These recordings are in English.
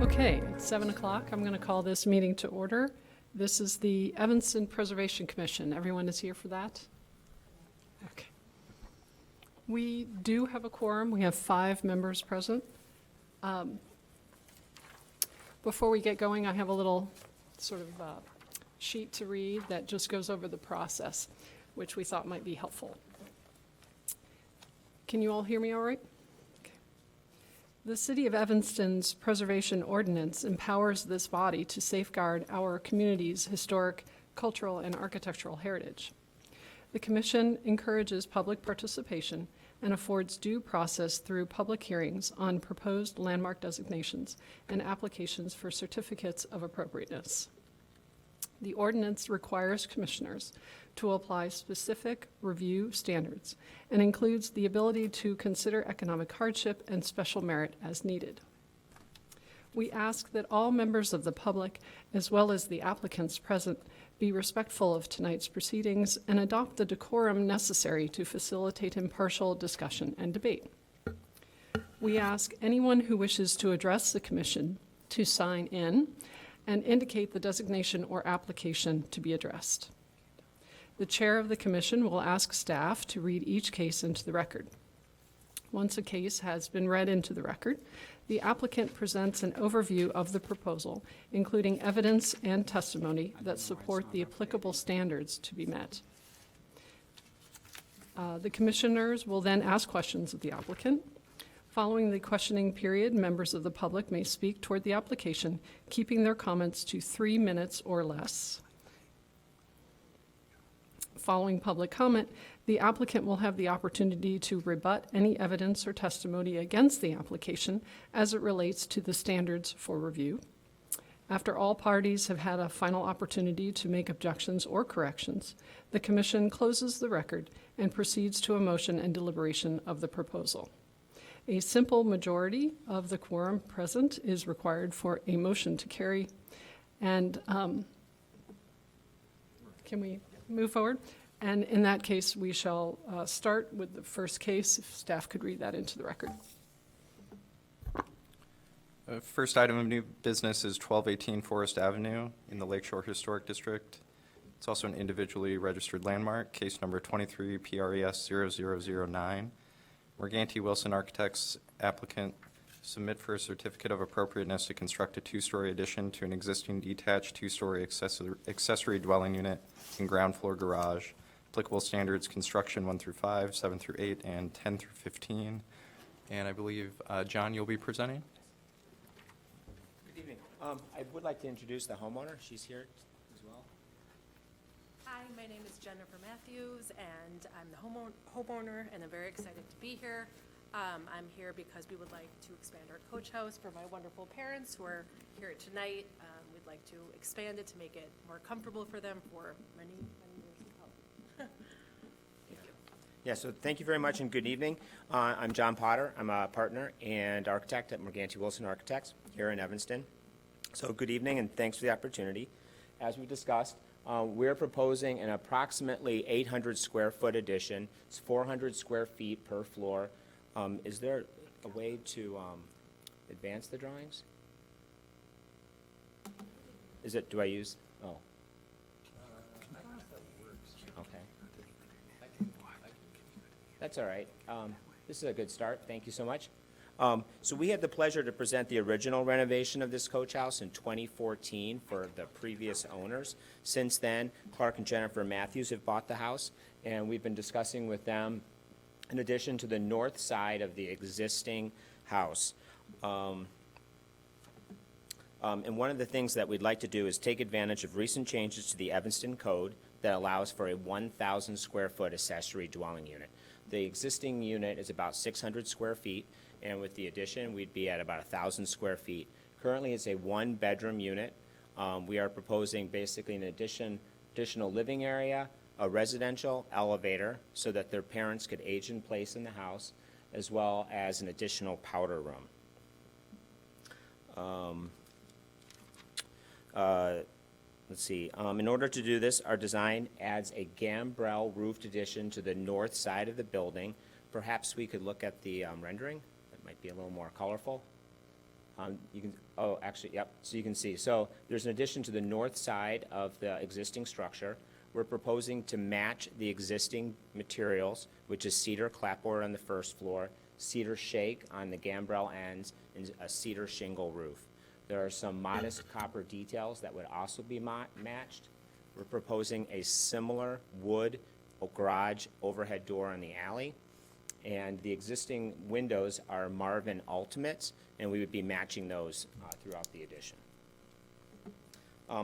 Okay, it's 7 o'clock. I'm going to call this meeting to order. This is the Evanston Preservation Commission. Everyone is here for that? Okay. We do have a quorum. We have 5 members present. Before we get going, I have a little sort of sheet to read that just goes over the process, which we thought might be helpful. Can you all hear me all right? The City of Evanston's Preservation Ordinance empowers this body to safeguard our community's historic, cultural, and architectural heritage. The Commission encourages public participation and affords due process through public hearings on proposed landmark designations and applications for certificates of appropriateness. The ordinance requires commissioners to apply specific review standards and includes the ability to consider economic hardship and special merit as needed. We ask that all members of the public, as well as the applicants present, be respectful of tonight's proceedings and adopt the decorum necessary to facilitate impartial discussion and debate. We ask anyone who wishes to address the commission to sign in and indicate the designation or application to be addressed. The chair of the commission will ask staff to read each case into the record. Once a case has been read into the record, the applicant presents an overview of the proposal, including evidence and testimony that support the applicable standards to be met. The commissioners will then ask questions of the applicant. Following the questioning period, members of the public may speak toward the application, keeping their comments to 3 minutes or less. Following public comment, the applicant will have the opportunity to rebut any evidence or testimony against the application as it relates to the standards for review. After all parties have had a final opportunity to make objections or corrections, the commission closes the record and proceeds to a motion and deliberation of the proposal. A simple majority of the quorum present is required for a motion to carry. And can we move forward? And in that case, we shall start with the first case, if staff could read that into the record. First item of new business is 1218 Forest Avenue in the Lakeshore Historic District. It's also an individually registered landmark, case number 23 PRES 0009. Morganti Wilson Architects applicant submit for a certificate of appropriateness to construct a 2-story addition to an existing detached 2-story accessory dwelling unit and ground floor garage. Applicable standards, construction 1 through 5, 7 through 8, and 10 through 15. And I believe, John, you'll be presenting? Good evening. I would like to introduce the homeowner. She's here as well. Hi, my name is Jennifer Matthews, and I'm the homeowner, and I'm very excited to be here. I'm here because we would like to expand our coach house for my wonderful parents who are here tonight. We'd like to expand it to make it more comfortable for them for many, many years to come. Thank you. Yeah, so thank you very much and good evening. I'm John Potter. I'm a partner and architect at Morganti Wilson Architects here in Evanston. So good evening and thanks for the opportunity. As we discussed, we're proposing an approximately 800 square foot addition. It's 400 square feet per floor. Is there a way to advance the drawings? Is it, do I use, oh. Okay. That's all right. This is a good start. Thank you so much. So we had the pleasure to present the original renovation of this coach house in 2014 for the previous owners. Since then, Clark and Jennifer Matthews have bought the house, and we've been discussing with them in addition to the north side of the existing house. And one of the things that we'd like to do is take advantage of recent changes to the Evanston Code that allows for a 1,000 square foot accessory dwelling unit. The existing unit is about 600 square feet, and with the addition, we'd be at about 1,000 square feet. Currently, it's a 1-bedroom unit. We are proposing basically an additional living area, a residential elevator so that their parents could age in place in the house, as well as an additional powder room. Let's see. In order to do this, our design adds a gambrel roofed addition to the north side of the building. Perhaps we could look at the rendering. It might be a little more colorful. You can, oh, actually, yep, so you can see. So there's an addition to the north side of the existing structure. We're proposing to match the existing materials, which is cedar clapboard on the first floor, cedar shake on the gambrel ends, and a cedar shingle roof. There are some modest copper details that would also be matched. We're proposing a similar wood garage overhead door on the alley. And the existing windows are Marvin Ultimates, and we would be matching those throughout the addition.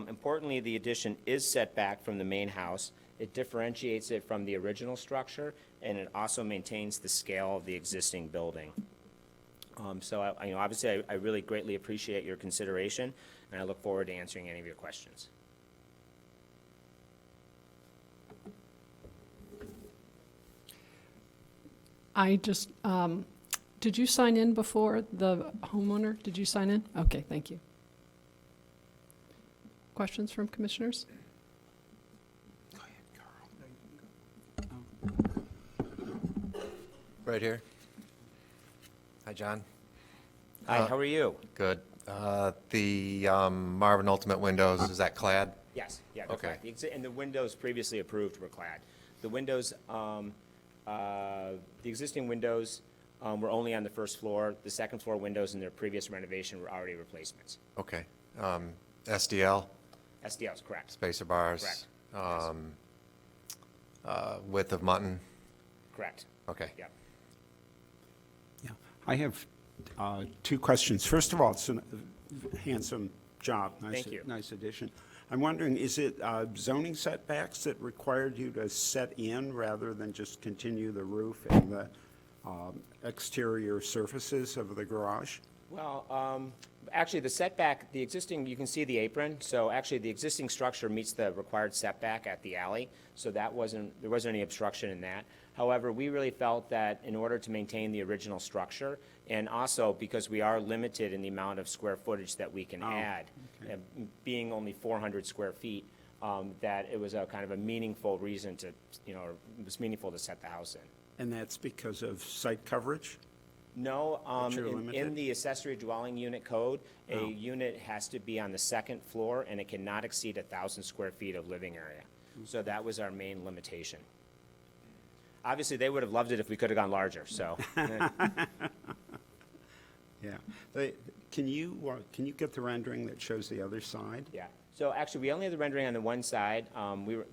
Importantly, the addition is set back from the main house. It differentiates it from the original structure, and it also maintains the scale of the existing building. So, obviously, I really greatly appreciate your consideration, and I look forward to answering any of your questions. I just, did you sign in before the homeowner? Did you sign in? Okay, thank you. Questions from commissioners? Right here. Hi, John. Hi, how are you? Good. The Marvin Ultimate windows, is that clad? Yes, yeah, they're Okay. clad. And the windows previously approved were clad. The windows, the existing windows were only on the first floor. The second floor windows in their previous renovation were already replacements. Okay. SDL, SDLs, correct. spacer bars. Correct. Width of mutton. Correct. Okay. Yep. Yeah, I have two questions. First of all, it's a handsome job. Thank you. Nice addition. I'm wondering, is it zoning setbacks that required you to set in rather than just continue the roof and the exterior surfaces of the garage? Well, actually, the setback, the existing, you can see the apron, so actually, the existing structure meets the required setback at the alley, so there wasn't any obstruction in that. However, we really felt that in order to maintain the original structure, and also because we are limited in the amount of square footage that we can add, being only 400 square feet, that it was a kind of a meaningful reason to, it was meaningful to set the house in. And that's because of site coverage? No, you're in limited? the accessory dwelling unit code, a Oh. unit has to be on the second floor, and it cannot exceed 1,000 square feet of living area. So that was our main limitation. Obviously, they would have loved it if we could have gone larger, so. Yeah. Can you get the rendering that shows the other side? Yeah, so actually, we only have the rendering on the one side.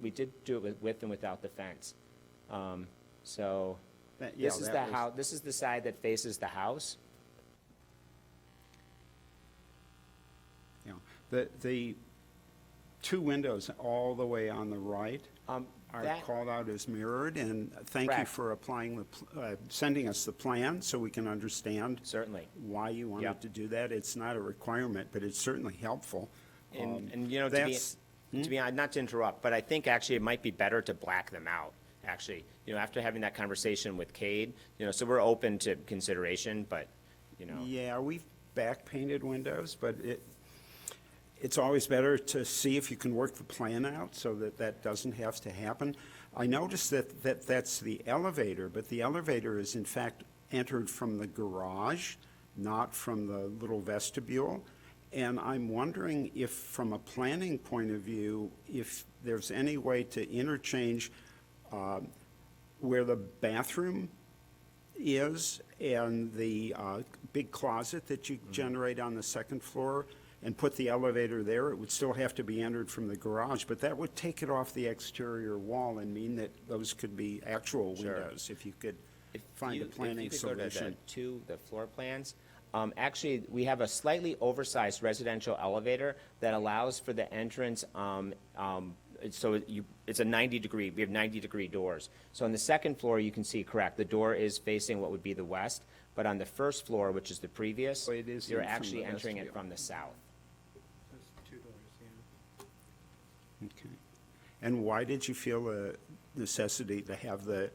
We did do it with and without the fence. So, Yeah, this is that the was- house, this is the side that faces the house. Yeah. The two windows all the way on the right are That- called out as mirrored, and thank you Correct. for applying sending us the plan so we can understand Certainly. why you wanted Yep. to do that. It's not a requirement, but it's certainly helpful. And, that's- to be honest, not to interrupt, but I think actually it might be better to black them out, actually. After having that conversation with Cade, so we're open to consideration, but, Yeah, we've back painted windows, but it's always better to see if you can work the plan out so that that doesn't have to happen. I noticed that's the elevator, but the elevator is in fact entered from the garage, not from the little vestibule. And I'm wondering if, from a planning point of view, if there's any way to interchange where the bathroom is and the big closet that you generate on the second floor, and put the elevator there. It would still have to be entered from the garage, but that would take it off the exterior wall and mean that those could be actual Sure. windows, if you could if find a planning If you could go solution. to the floor plans, actually, we have a slightly oversized residential elevator that allows for the entrance, so it's a 90-degree, we have 90-degree doors. So on the second floor, you can see, correct, the door is facing what would be the west, but on the first floor, which is the previous, Oh, it is you're in from actually the entering it vestibule. from the south. Okay. And why did you feel the necessity to have the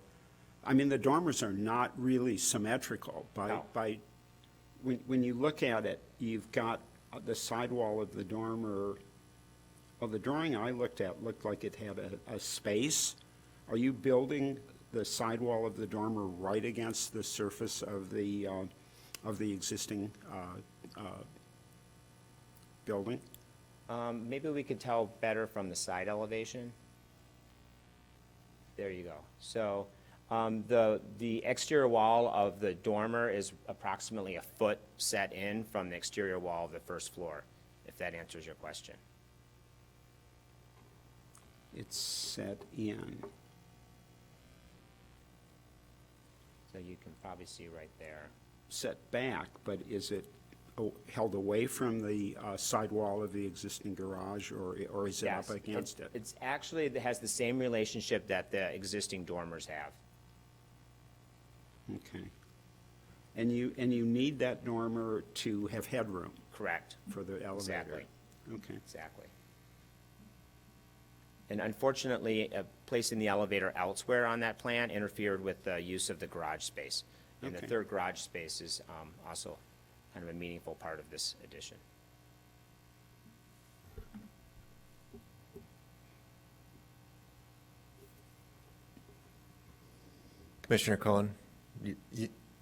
dormers are not really symmetrical. No. When you look at it, you've got the sidewall of the dormer, well, the drawing I looked at looked like it had a space. Are you building the sidewall of the dormer right against the surface of the existing building? Maybe we could tell better from the side elevation. There you go. So the exterior wall of the dormer is approximately a foot set in from the exterior wall of the first floor, if that answers your question. It's set in. So you can probably see right there. Set back, but is it held away from the sidewall of the existing garage, or is it Yes, up against it? It's actually, it has the same relationship that the existing dormers have. Okay. And you need that dormer to have headroom Correct. for the elevator? Exactly. Okay. Exactly. And unfortunately, placing the elevator elsewhere on that plan interfered with the use of the garage space. And the Okay. third garage space is also kind of a meaningful part of this addition. Commissioner Cohen,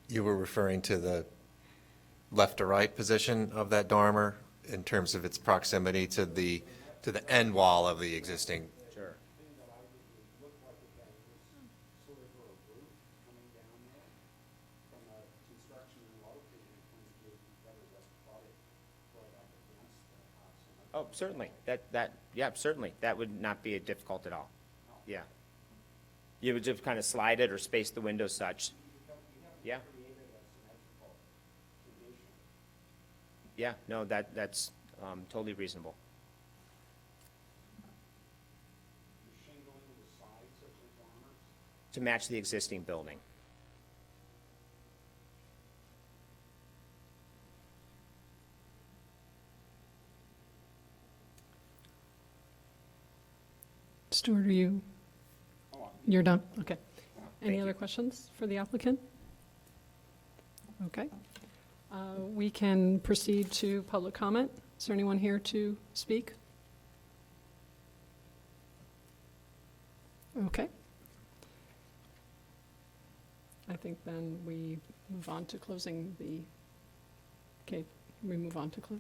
you were referring to the left to right position of that dormer in terms of its proximity to the end wall of the existing. Sure. Oh, certainly. Yeah, certainly. That would not be difficult at all. Yeah. You would just kind of slide it or space the window such. Yeah. Yeah, no, that's totally reasonable. To match the existing building. Stuart, are you're done? Okay. Any Thank other you. questions for the applicant? Okay. We can proceed to public comment. Is there anyone here to speak? Okay. I think then we move on to closing the, okay, we move on to close.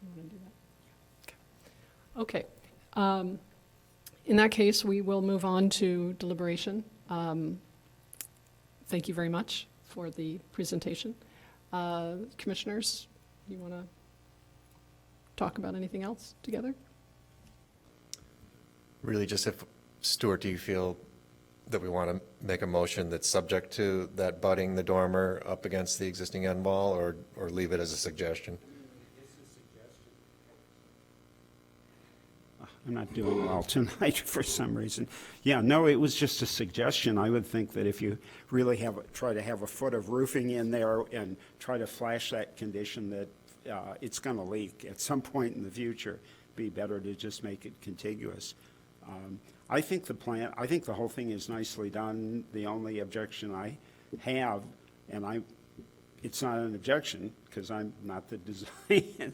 You want to do that? Okay. In that case, we will move on to deliberation. Thank you very much for the presentation. Commissioners, you want to talk about anything else together? Really just if, Stuart, do you feel that we want to make a motion that's subject to that butting the dormer up against the existing end wall, or leave it as a suggestion? I'm not doing well tonight for some reason. Yeah, no, it was just a suggestion. I would think that if you really try to have a foot of roofing in there and try to flash that condition that it's going to leak at some point in the future, be better to just make it contiguous. I think I think the whole thing is nicely done. The only objection I have, and it's not an objection because I'm not the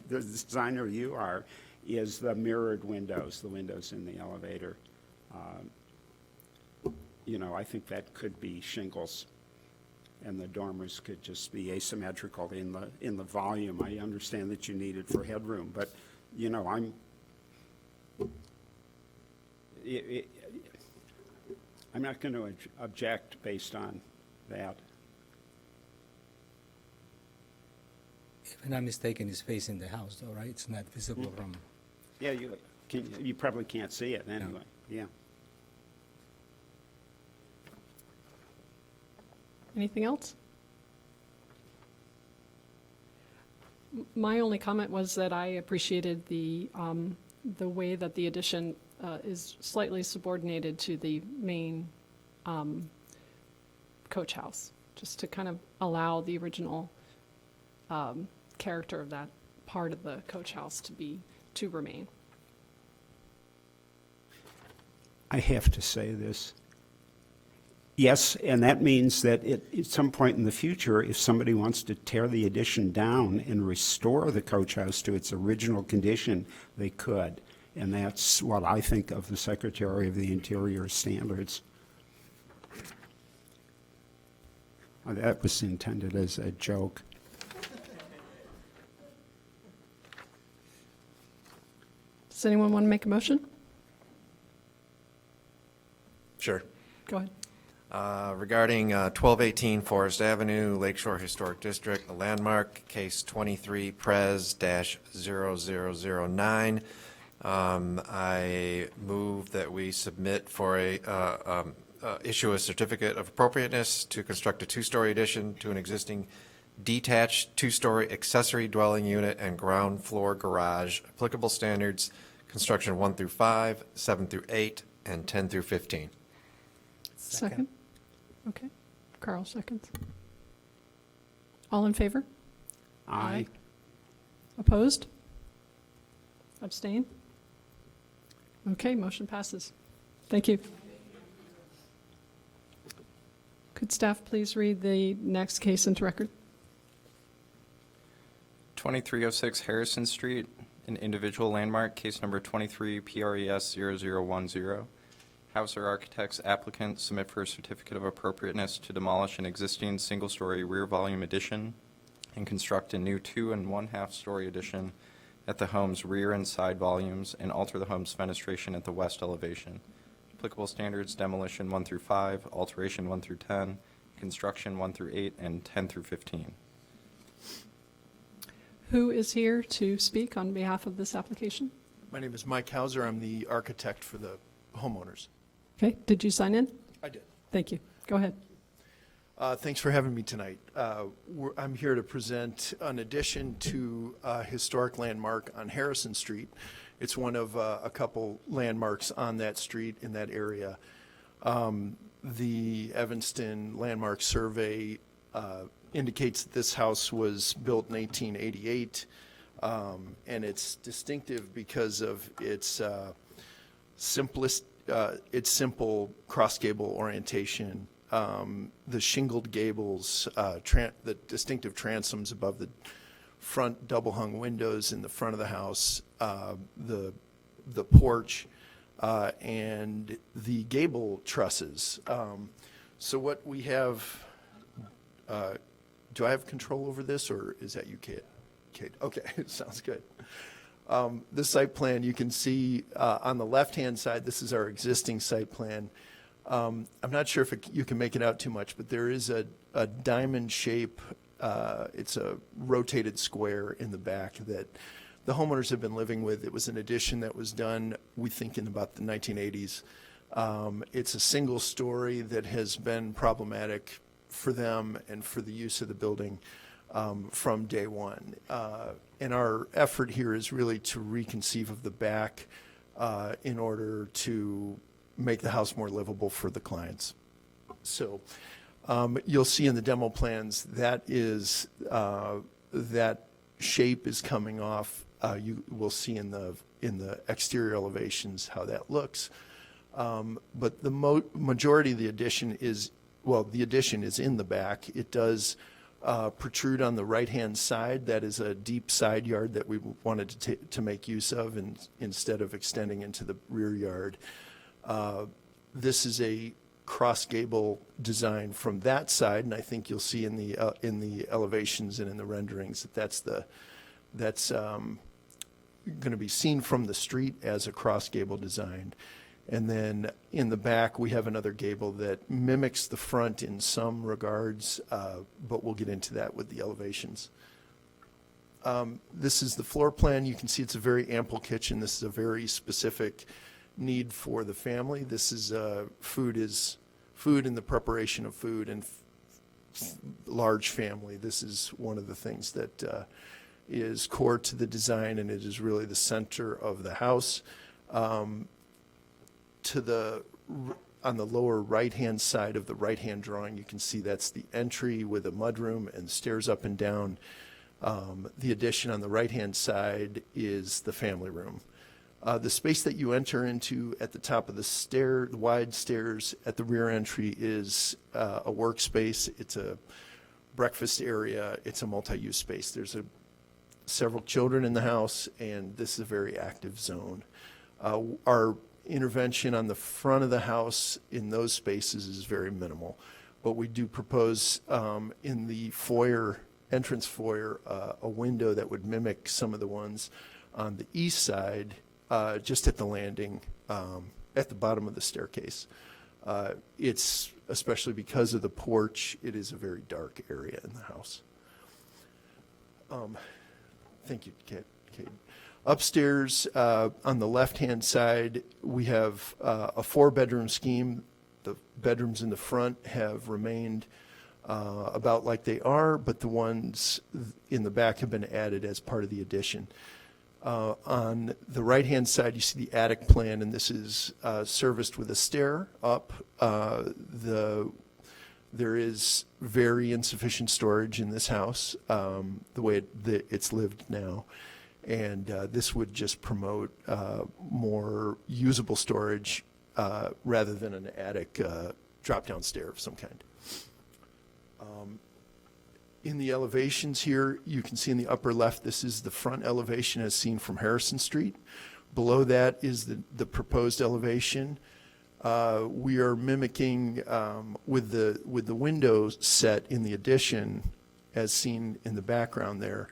designer you are, is the mirrored windows, the windows in the elevator. You know, I think that could be shingles, and the dormers could just be asymmetrical in the volume. I understand that you need it for headroom, but, you know, I'm not going to object based on that. If I'm not mistaken, it's facing the house, though, right? It's not visible from... Yeah, you probably can't see it anyway, yeah. Anything else? My only comment was that I appreciated the way that the addition is slightly subordinated to the main coach house, just to kind of allow the original character of that part of the coach house to remain. I have to say this. Yes, and that means that at some point in the future, if somebody wants to tear the addition down and restore the coach house to its original condition, they could. And that's what I think of the Secretary of the Interior standards. That was intended as a joke. Does anyone want to make a motion? Sure. Go ahead. Regarding 1218 Forest Avenue, Lakeshore Historic District, a landmark, case 23 Pres-0009. I move that we submit for issue a certificate of appropriateness to construct a two-story addition to an existing detached two-story accessory dwelling unit and ground floor garage, applicable standards, construction 1 through 5, 7 through 8, and 10 through 15. Second? Okay. Carl seconds. All in favor? Aye. Opposed? Abstain? Okay, motion passes. Thank you. Could staff please read the next case into record? 2306 Harrison Street, an individual landmark, case number 23 PRES 0010. Hauser Architects applicant submit for a certificate of appropriateness to demolish an existing single-story rear volume addition and construct a new 2 1/2 story addition at the home's rear and side volumes and alter the home's fenestration at the west elevation. Applicable standards: demolition 1 through 5, alteration 1 through 10, construction 1 through 8, and 10 through 15. Who is here to speak on behalf of this application? My name is Mike Hauser. I'm the architect for the homeowners. Okay, did you sign in? I did. Thank you. Go ahead. Thanks for having me tonight. I'm here to present an addition to a historic landmark on Harrison Street. It's one of a couple landmarks on that street in that area. The Evanston Landmark Survey indicates that this house was built in 1888, and it's distinctive because of its simple cross-gable orientation. The shingled gables, the distinctive transoms above the front double-hung windows in the front of the house, the porch, and the gable trusses. So what we have, do I have control over this, or is that you, Kate? Kate, okay, sounds good. The site plan, you can see on the left-hand side, this is our existing site plan. I'm not sure if you can make it out too much, but there is a diamond shape. It's a rotated square in the back that the homeowners have been living with. It was an addition that was done, we think, in about the 1980s. It's a single story that has been problematic for them and for the use of the building from day one. And our effort here is really to reconceive of the back in order to make the house more livable for the clients. So you'll see in the demo plans that is that shape is coming off. You will see in the exterior elevations how that looks. But the majority of the addition is, well, the addition is in the back. It does protrude on the right-hand side. That is a deep side yard that we wanted to make use of, and instead of extending into the rear yard. This is a cross gable design from that side, and I think you'll see in the elevations and in the renderings that that's going to be seen from the street as a cross gable design. And then in the back, we have another gable that mimics the front in some regards, but we'll get into that with the elevations. This is the floor plan. You can see it's a very ample kitchen. This is a very specific need for the family. This is food in the preparation of food and large family. This is one of the things that is core to the design, and it is really the center of the house. On the lower right-hand side of the right-hand drawing, you can see that's the entry with a mudroom and stairs up and down. The addition on the right-hand side is the family room. The space that you enter into at the top of the wide stairs at the rear entry is a workspace. It's a breakfast area. It's a multi-use space. There's several children in the house, and this is a very active zone. Our intervention on the front of the house in those spaces is very minimal. But we do propose in the foyer, entrance foyer, a window that would mimic some of the ones on the east side, just at the landing, at the bottom of the staircase. It's, especially because of the porch, it is a very dark area in the house. Thank you, Kate. Upstairs, on the left-hand side, we have a four-bedroom scheme. The bedrooms in the front have remained about like they are, but the ones in the back have been added as part of the addition. On the right-hand side, you see the attic plan, and this is serviced with a stair up. There is very insufficient storage in this house, the way it's lived now. And this would just promote more usable storage rather than an attic drop-down stair of some kind. In the elevations here, you can see in the upper left, this is the front elevation as seen from Harrison Street. Below that is the proposed elevation. We are mimicking with the windows set in the addition, as seen in the background there,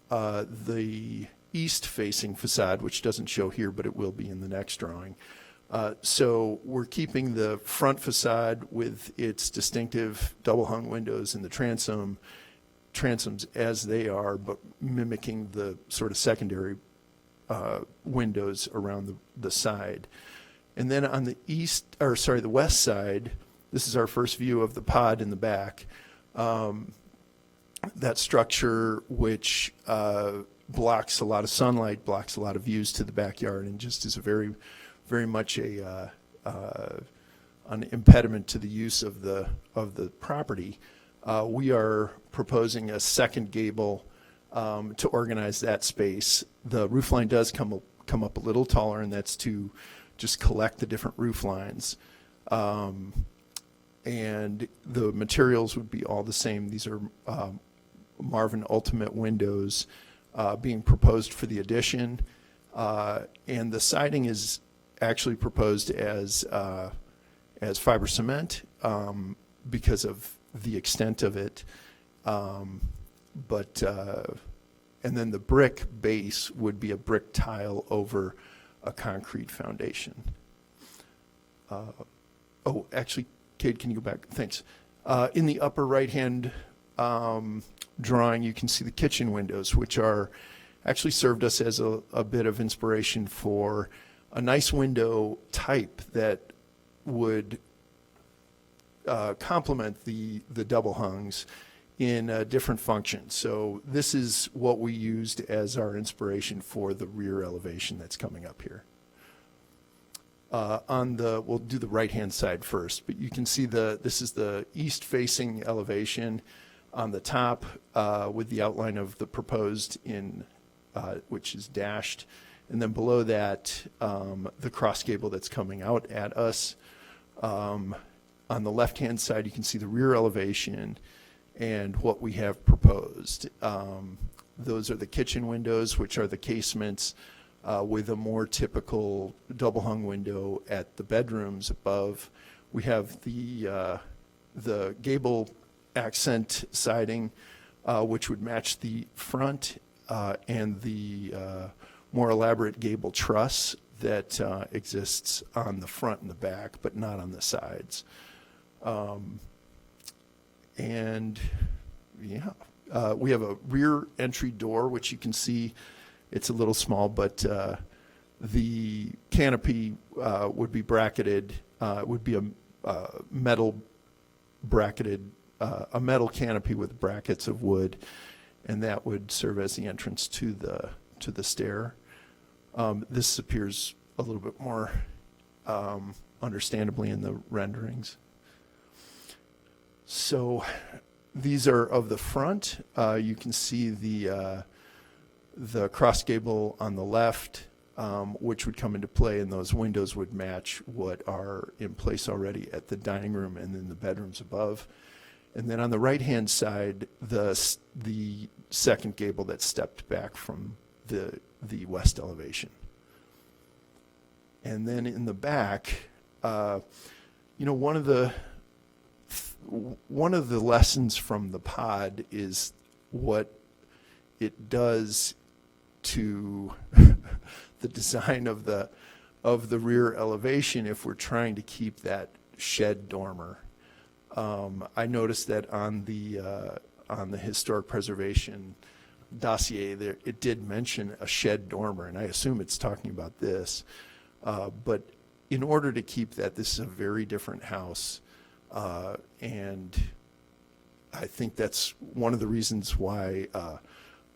the east-facing facade, which doesn't show here, but it will be in the next drawing. So we're keeping the front facade with its distinctive double-hung windows and the transoms as they are, but mimicking the sort of secondary windows around the side. And then on the the west side, this is our first view of the pod in the back. That structure, which blocks a lot of sunlight, blocks a lot of views to the backyard, and just is a very, very much an impediment to the use of the property. We are proposing a second gable to organize that space. The roof line does come up a little taller, and that's to just collect the different roof lines. And the materials would be all the same. These are Marvin Ultimate windows being proposed for the addition. And the siding is actually proposed as fiber cement because of the extent of it. And then the brick base would be a brick tile over a concrete foundation. Actually, Kate, can you go back? Thanks. In the upper right-hand drawing, you can see the kitchen windows, which are actually served us as a bit of inspiration for a nice window type that would complement the double hungs in a different function. So this is what we used as our inspiration for the rear elevation that's coming up here. We'll do the right-hand side first, but you can see this is the east-facing elevation on the top with the outline of the proposed which is dashed. And then below that, the cross gable that's coming out at us. On the left-hand side, you can see the rear elevation and what we have proposed. Those are the kitchen windows, which are the casements with a more typical double-hung window at the bedrooms above. We have the gable accent siding, which would match the front, and the more elaborate gable truss that exists on the front and the back, but not on the sides. We have a rear entry door, which you can see it's a little small, but the canopy would be bracketed. It would be a metal bracketed, a metal canopy with brackets of wood, and that would serve as the entrance to the stair. This appears a little bit more understandably in the renderings. So these are of the front. You can see the cross gable on the left, which would come into play, and those windows would match what are in place already at the dining room and then the bedrooms above. And then on the right-hand side, the second gable that stepped back from the west elevation. And then in the back, you know, one of the lessons from the pod is what it does to the design of the rear elevation if we're trying to keep that shed dormer. I noticed that on the historic preservation dossier there, it did mention a shed dormer, and I assume it's talking about this. But in order to keep that, this is a very different house, and I think that's one of the reasons why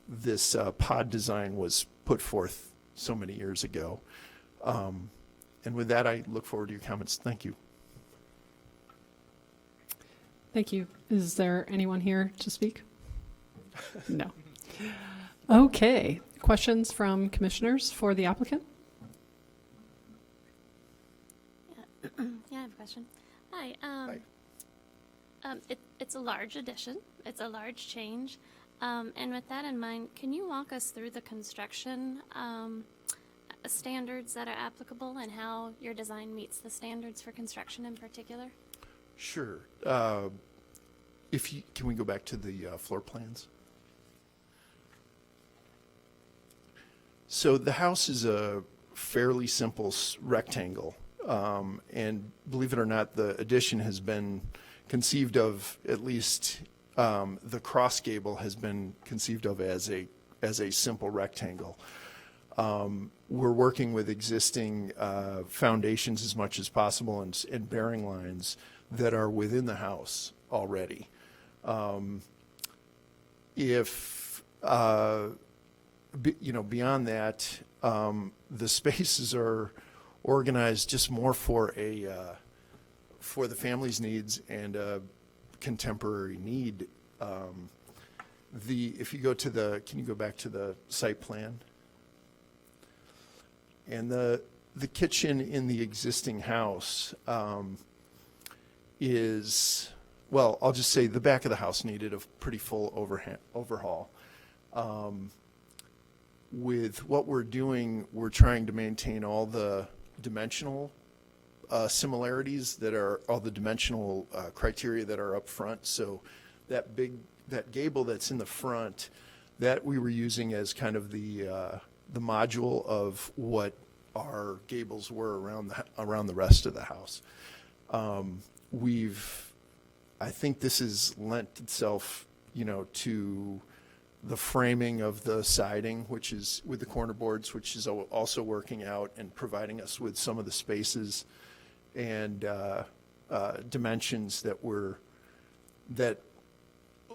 this pod design was put forth so many years ago. And with that, I look forward to your comments. Thank you. Thank you. Is there anyone here to speak? No. Okay. Questions from commissioners for the applicant? Yeah, I have a question. Hi. It's a large addition. It's a large change. And with that in mind, can you walk us through the construction standards that are applicable and how your design meets the standards for construction in particular? Sure. Can we go back to the floor plans? So the house is a fairly simple rectangle. And believe it or not, the addition has been conceived of, at least the cross gable has been conceived of as a simple rectangle. We're working with existing foundations as much as possible and bearing lines that are within the house already. Beyond that, the spaces are organized just more for the family's needs and a contemporary need. If you go to can you go back to the site plan? And the kitchen in the existing house is, well, I'll just say the back of the house needed a pretty full overhaul. With what we're doing, we're trying to maintain all the dimensional similarities that are, all the dimensional criteria that are up front. So that gable that's in the front, that we were using as kind of the module of what our gables were around the rest of the house. I think this has lent itself, to the framing of the siding, which is with the corner boards, which is also working out and providing us with some of the spaces and dimensions that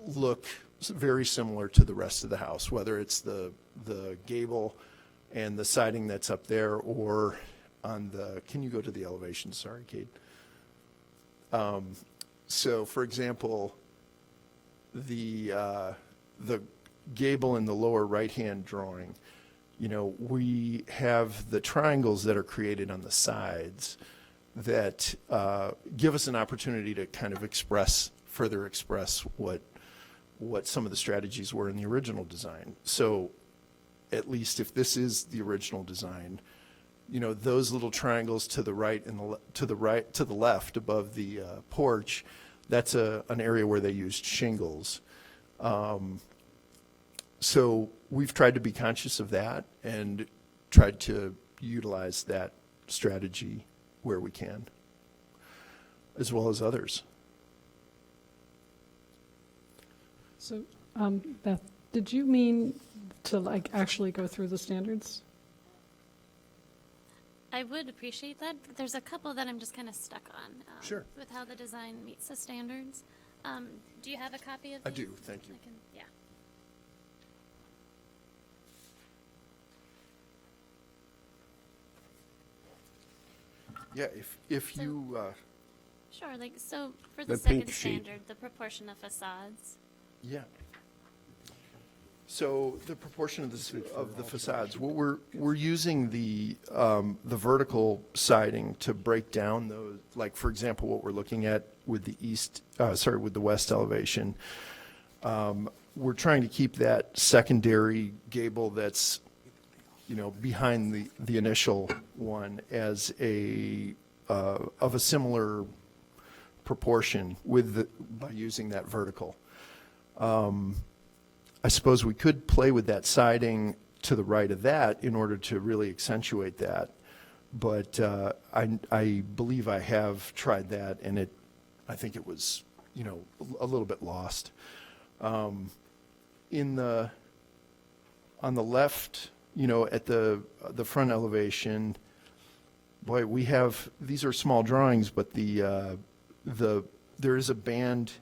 look very similar to the rest of the house, whether it's the gable and the siding that's up there, or on can you go to the elevation? Sorry, Kate. So, for example, the gable in the lower right-hand drawing, we have the triangles that are created on the sides that give us an opportunity to kind of further express what some of the strategies were in the original design. So, at least if this is the original design, those little triangles to the right and to the left above the porch, that's an area where they used shingles. So we've tried to be conscious of that and tried to utilize that strategy where we can, as well as others. So, Beth, did you mean to actually go through the standards? I would appreciate that, but there's a couple that I'm just kind of stuck on. Sure. With how the design meets the standards. Do you have a copy of I these? do, thank you. Yeah. Yeah, if you, Sure, so for the The pink second sheet. standard, the proportion of facades. yeah. So the proportion of the facades, we're using the vertical siding to break down those, like, for example, what we're looking at with with the west elevation. We're trying to keep that secondary gable that's behind the initial one as of a similar proportion by using that vertical. I suppose we could play with that siding to the right of that in order to really accentuate that. But I believe I have tried that, and I think it was, a little bit lost. On the left, at the front elevation, boy, these are small drawings, but there is a band,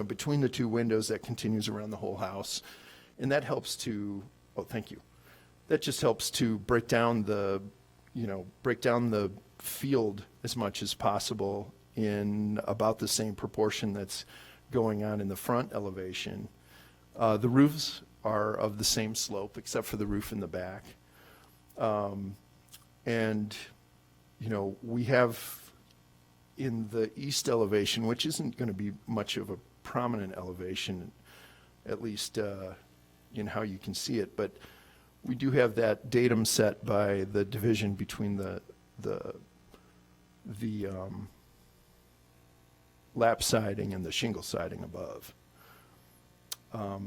between the two windows that continues around the whole house. And that helps to, thank you. That just helps to break down the field as much as possible in about the same proportion that's going on in the front elevation. The roofs are of the same slope, except for the roof in the back. We have in the east elevation, which isn't going to be much of a prominent elevation, at least in how you can see it, but we do have that datum set by the division between the lap siding and the shingle siding above.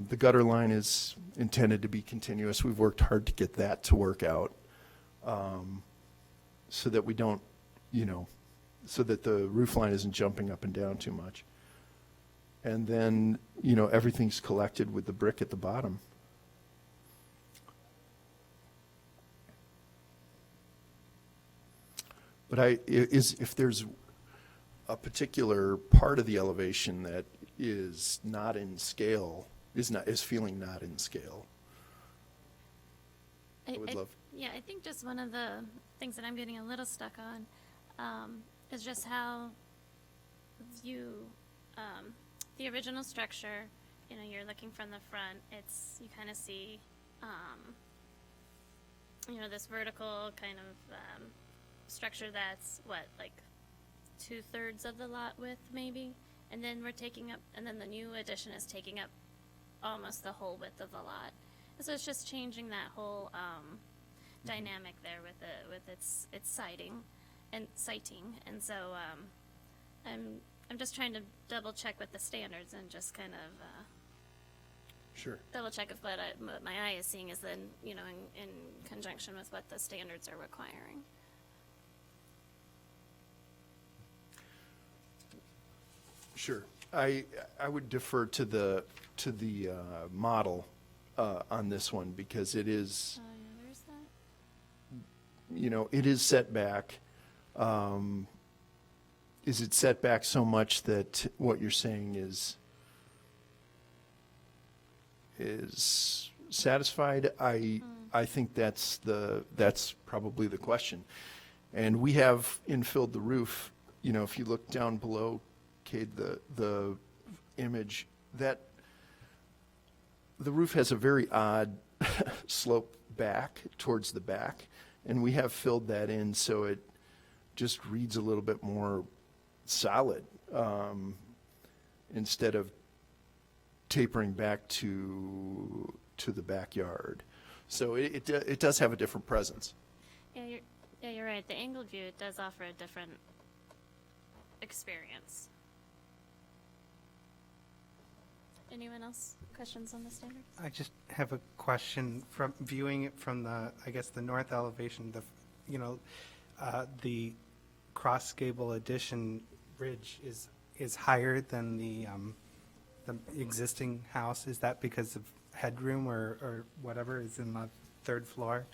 The gutter line is intended to be continuous. We've worked hard to get that to work out, so that we don't, so that the roof line isn't jumping up and down too much. And then, everything's collected with the brick at the bottom. But if there's a particular part of the elevation that is not in scale, is feeling not in scale, I would love. Yeah, I think just one of the things that I'm getting a little stuck on is just how the original structure, you're looking from the front, you kind of see, this vertical kind of structure that's like 2/3 of the lot width maybe, and then the new addition is taking up almost the whole width of the lot. And so it's just changing that whole dynamic there with its siting, and so I'm just trying to double check with the standards and just kind of Sure. double check if what my eye is seeing is then in conjunction with what the standards are requiring. Sure. I would defer to the model on this one, because it is, Where's that? it is set back. Is it set back so much that what you're saying is satisfied? I think that's probably the question. And we have infilled the roof. If you look down below, Cade, the image, that the roof has a very odd slope back towards the back, and we have filled that in so it just reads a little bit more solid, instead of tapering back to the backyard. So it does have a different presence. Yeah, you're right. The angled view, it does offer a different experience. Anyone else? Questions on the standards? I just have a question from viewing it from the north elevation. The cross gable addition ridge is higher than the existing house. Is that because of headroom or whatever is in the third floor?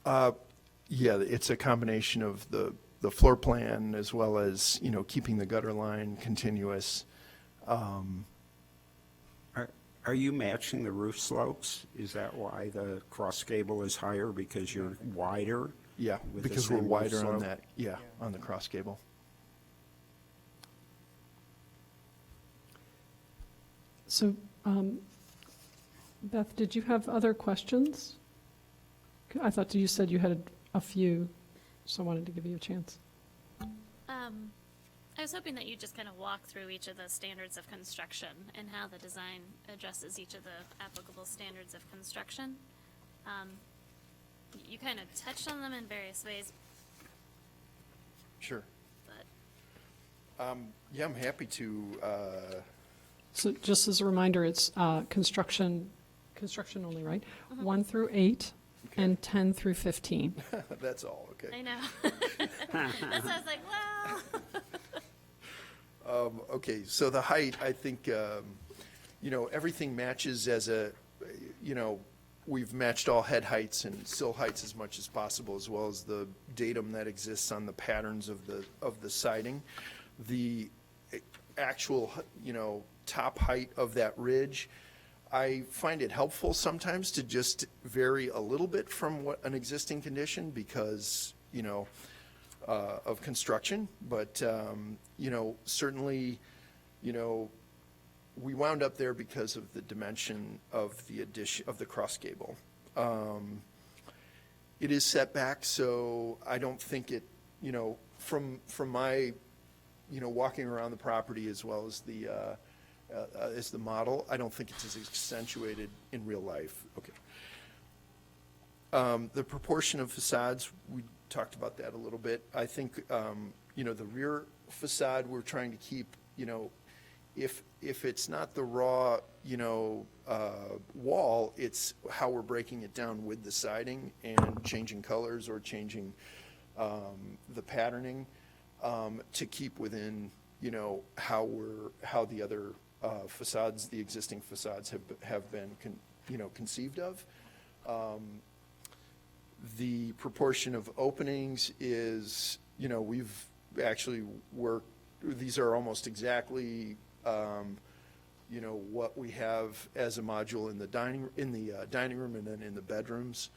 Yeah, it's a combination of the floor plan as well as, keeping the gutter line continuous. Are you matching the roof slopes? Is that why the cross gable is higher, because you're wider? Yeah, with the because we're same roof wider on slope? that, on the cross gable. So, Beth, did you have other questions? I thought you said you had a few, so I wanted to give you a chance. I was hoping that you just kind of walk through each of the standards of construction and how the design addresses each of the applicable standards of construction. you kind of touched on them in various ways, Sure. but Yeah, I'm happy to, So just as a reminder, it's construction only, right? 1 through 8 and 10 through 15. that's all, okay. I know. That's why I was like, well. Okay, so the height, I think, you know, everything matches as a, you know, we've matched all head heights and sill heights as much as possible, as well as the datum that exists on the patterns of the siding. The actual, you know, top height of that ridge, I find it helpful sometimes to just vary a little bit from what an existing condition because, you know, of construction, but, you know, certainly, you know, we wound up there because of the dimension of the addition, of the cross gable. It is set back, so I don't think it, you know, from my, you know, walking around the property as well as the model, I don't think it's as accentuated in real life. Okay. The proportion of facades, we talked about that a little bit. I think, you know, the rear facade, we're trying to keep, you know, if it's not the raw, you know, wall, it's how we're breaking it down with the siding and changing colors or changing the patterning to keep within, you know, how the other facades, the existing facades have been, you know, conceived of. The proportion of openings is, you know, we've actually worked, these are almost exactly, you know, what we have as a module in the dining room and then in the bedrooms.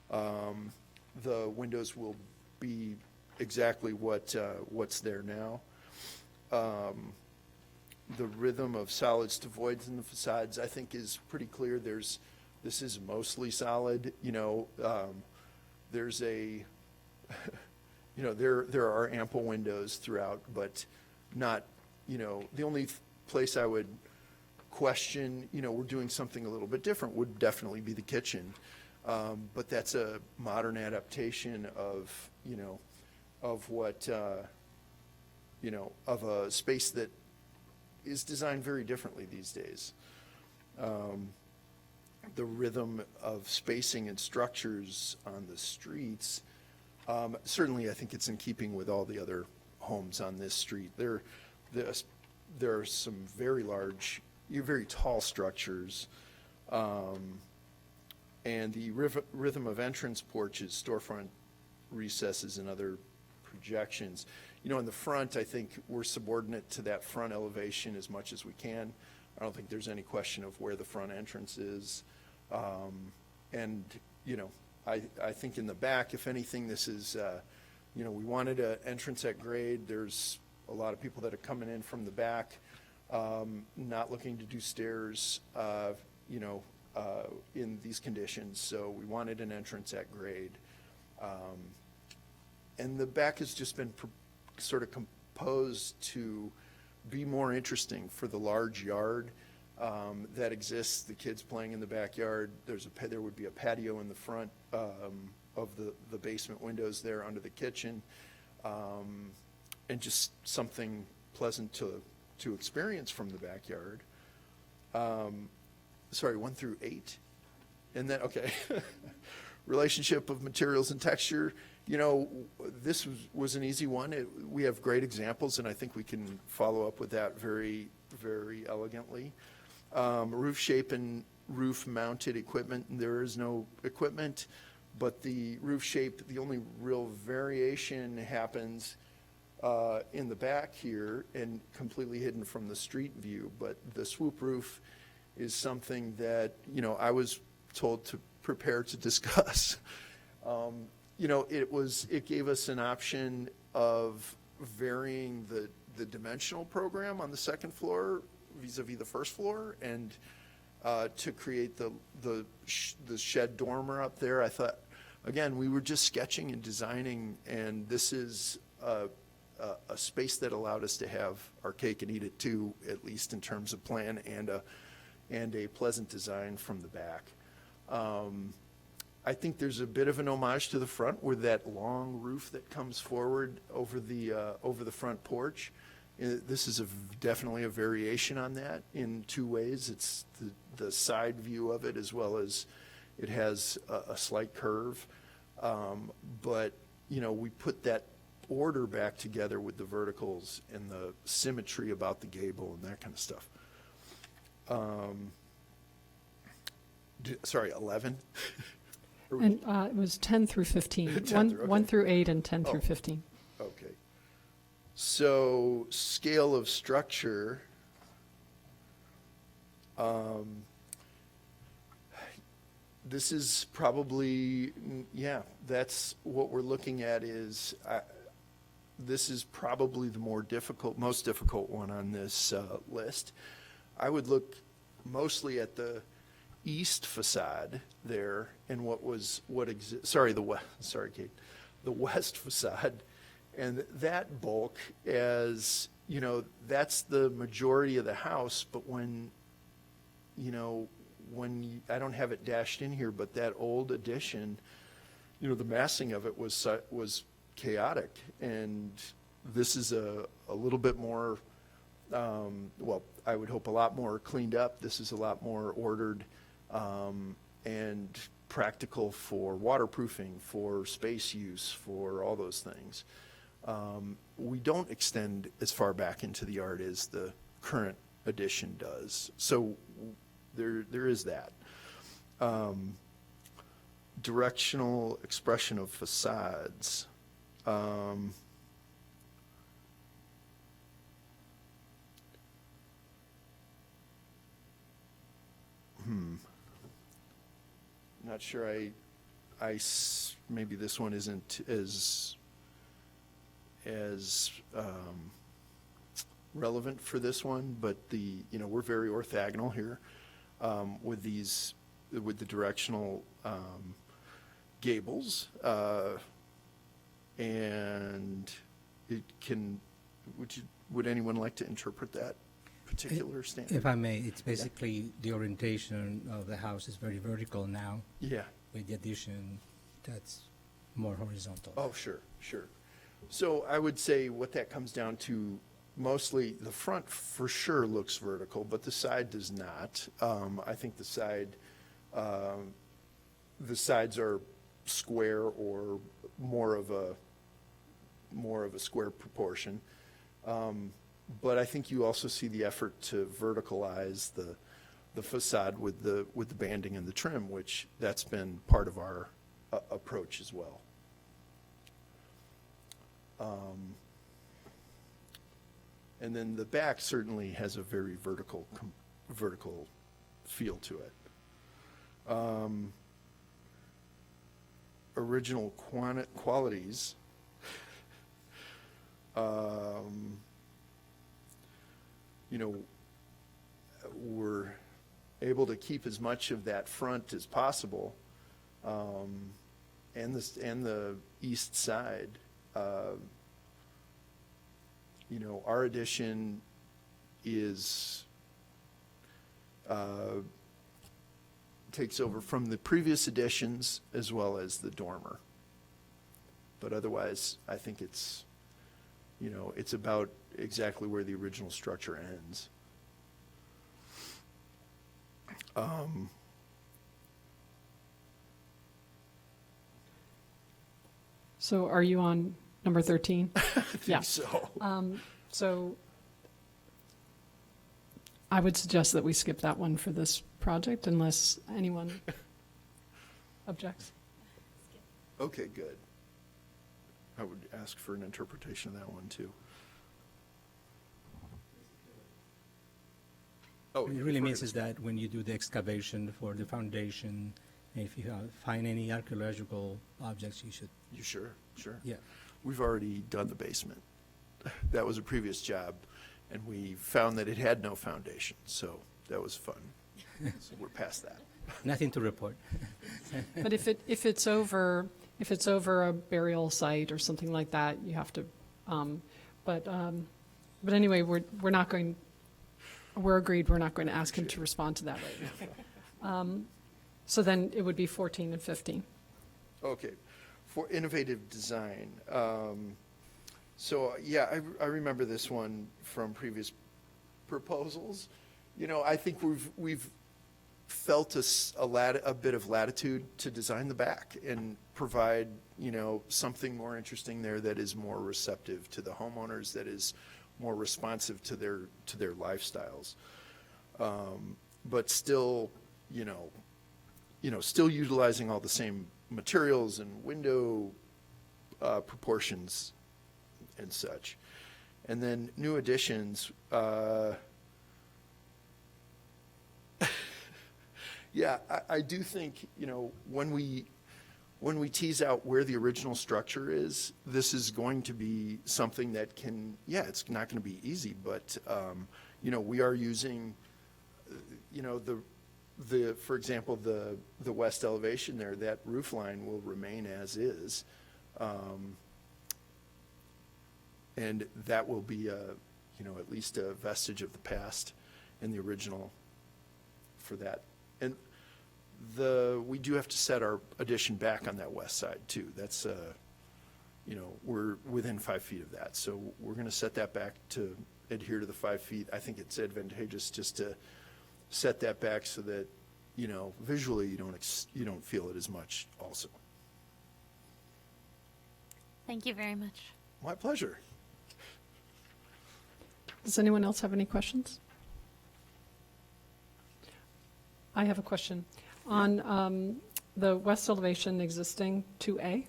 The windows will be exactly what's there now. The rhythm of solids to voids in the facades, I think, is pretty clear. This is mostly solid, you know. There's a, you know, there are ample windows throughout, but not, you know, the only place I would question, you know, we're doing something a little bit different would definitely be the kitchen. But that's a modern adaptation of, you know, of what, you know, of a space that is designed very differently these days. The rhythm of spacing and structures on the streets, certainly I think it's in keeping with all the other homes on this street. There are some very large, very tall structures, and the rhythm of entrance porches, storefront recesses, and other projections. You know, in the front, I think we're subordinate to that front elevation as much as we can. I don't think there's any question of where the front entrance is. And, you know, I think in the back, if anything, this is, you know, we wanted an entrance at grade. There's a lot of people that are coming in from the back, not looking to do stairs, you know, in these conditions. So we wanted an entrance at grade. And the back has just been sort of composed to be more interesting for the large yard that exists, the kids playing in the backyard. There would be a patio in the front of the basement windows there under the kitchen, and just something pleasant to experience from the backyard. Sorry, 1 through 8? And then, okay. Relationship of materials and texture. You know, this was an easy one. We have great examples, and I think we can follow up with that very, very elegantly. Roof shape and roof mounted equipment, there is no equipment, but the roof shape, the only real variation happens in the back here and completely hidden from the street view. But the swoop roof is something that, you know, I was told to prepare to discuss. You know, it gave us an option of varying the dimensional program on the second floor vis-a-vis the first floor, and to create the shed dormer up there. I thought, again, we were just sketching and designing, and this is a space that allowed us to have our cake and eat it too, at least in terms of plan and a pleasant design from the back. I think there's a bit of an homage to the front with that long roof that comes forward over the front porch. This is definitely a variation on that in two ways. It's the side view of it, as well as it has a slight curve. But, you know, we put that order back together with the verticals and the symmetry about the gable and that kind of stuff. Sorry, 11? And it was 10 through 15. 10 through, One okay. through 8 and 10 through Oh. 15. Okay. So, scale of structure. This is probably, yeah, that's what we're looking at is, this is probably the most difficult one on this list. I would look mostly at the east facade there and the west facade, and that bulk as, you know, that's the majority of the house, but when, you know, I don't have it dashed in here, but that old addition, you know, the massing of it was chaotic, and this is a little bit more, well, I would hope a lot more cleaned up. This is a lot more ordered and practical for waterproofing, for space use, for all those things. We don't extend as far back into the yard as the current addition does. So there is that. Directional expression of facades. Not sure maybe this one isn't as relevant for this one, but you know, we're very orthogonal here with the directional gables, and it can. Would anyone like to interpret that particular standard? If I may, it's basically the orientation of the house is very vertical now. Yeah. With the addition, that's more horizontal. Oh, sure. So I would say what that comes down to, mostly the front for sure looks vertical, but the side does not. I think the sides are square or more of a square proportion. But I think you also see the effort to verticalize the facade with the banding and the trim, which that's been part of our approach as well. And then the back certainly has a very vertical feel to it. Original qualities. You know, we're able to keep as much of that front as possible, and the east side. You know, our addition is takes over from the previous additions as well as the dormer. But otherwise, I think it's, you know, it's about exactly where the original structure ends. So are you on number 13? I think so. So I would suggest that we skip that one for this project unless anyone objects. Okay, good. I would ask for an interpretation of that one, too. Oh, What it really means is that when you do the excavation for the foundation, if you find any archaeological objects, you should, You sure? Sure. yeah. We've already done the basement. That was a previous job, and we found that it had no foundation, so that was fun. So we're past that. Nothing to report. But if it's over a burial site or something like that, you have to, but anyway, we're agreed, we're not going to ask him to respond to that right now. So then it would be 14 and 15. Okay, for innovative design. So, yeah, I remember this one from previous proposals. You know, I think we've felt a bit of latitude to design the back and provide, you know, something more interesting there that is more receptive to the homeowners, that is more responsive to their lifestyles. But still, still utilizing all the same materials and window proportions and such. And then new additions, yeah, I do think, when we tease out where the original structure is, this is going to be something that it's not going to be easy, but, we are using, for example, the west elevation there, that roof line will remain as is. And that will be at least a vestige of the past in the original for that. And we do have to set our addition back on that west side too. That's, we're within 5 feet of that. So we're going to set that back to adhere to the 5 feet. I think it's advantageous just to set that back so that, visually you don't feel it as much also. Thank you very much. My pleasure. Does anyone else have any questions? I have a question. On the west elevation existing 2A,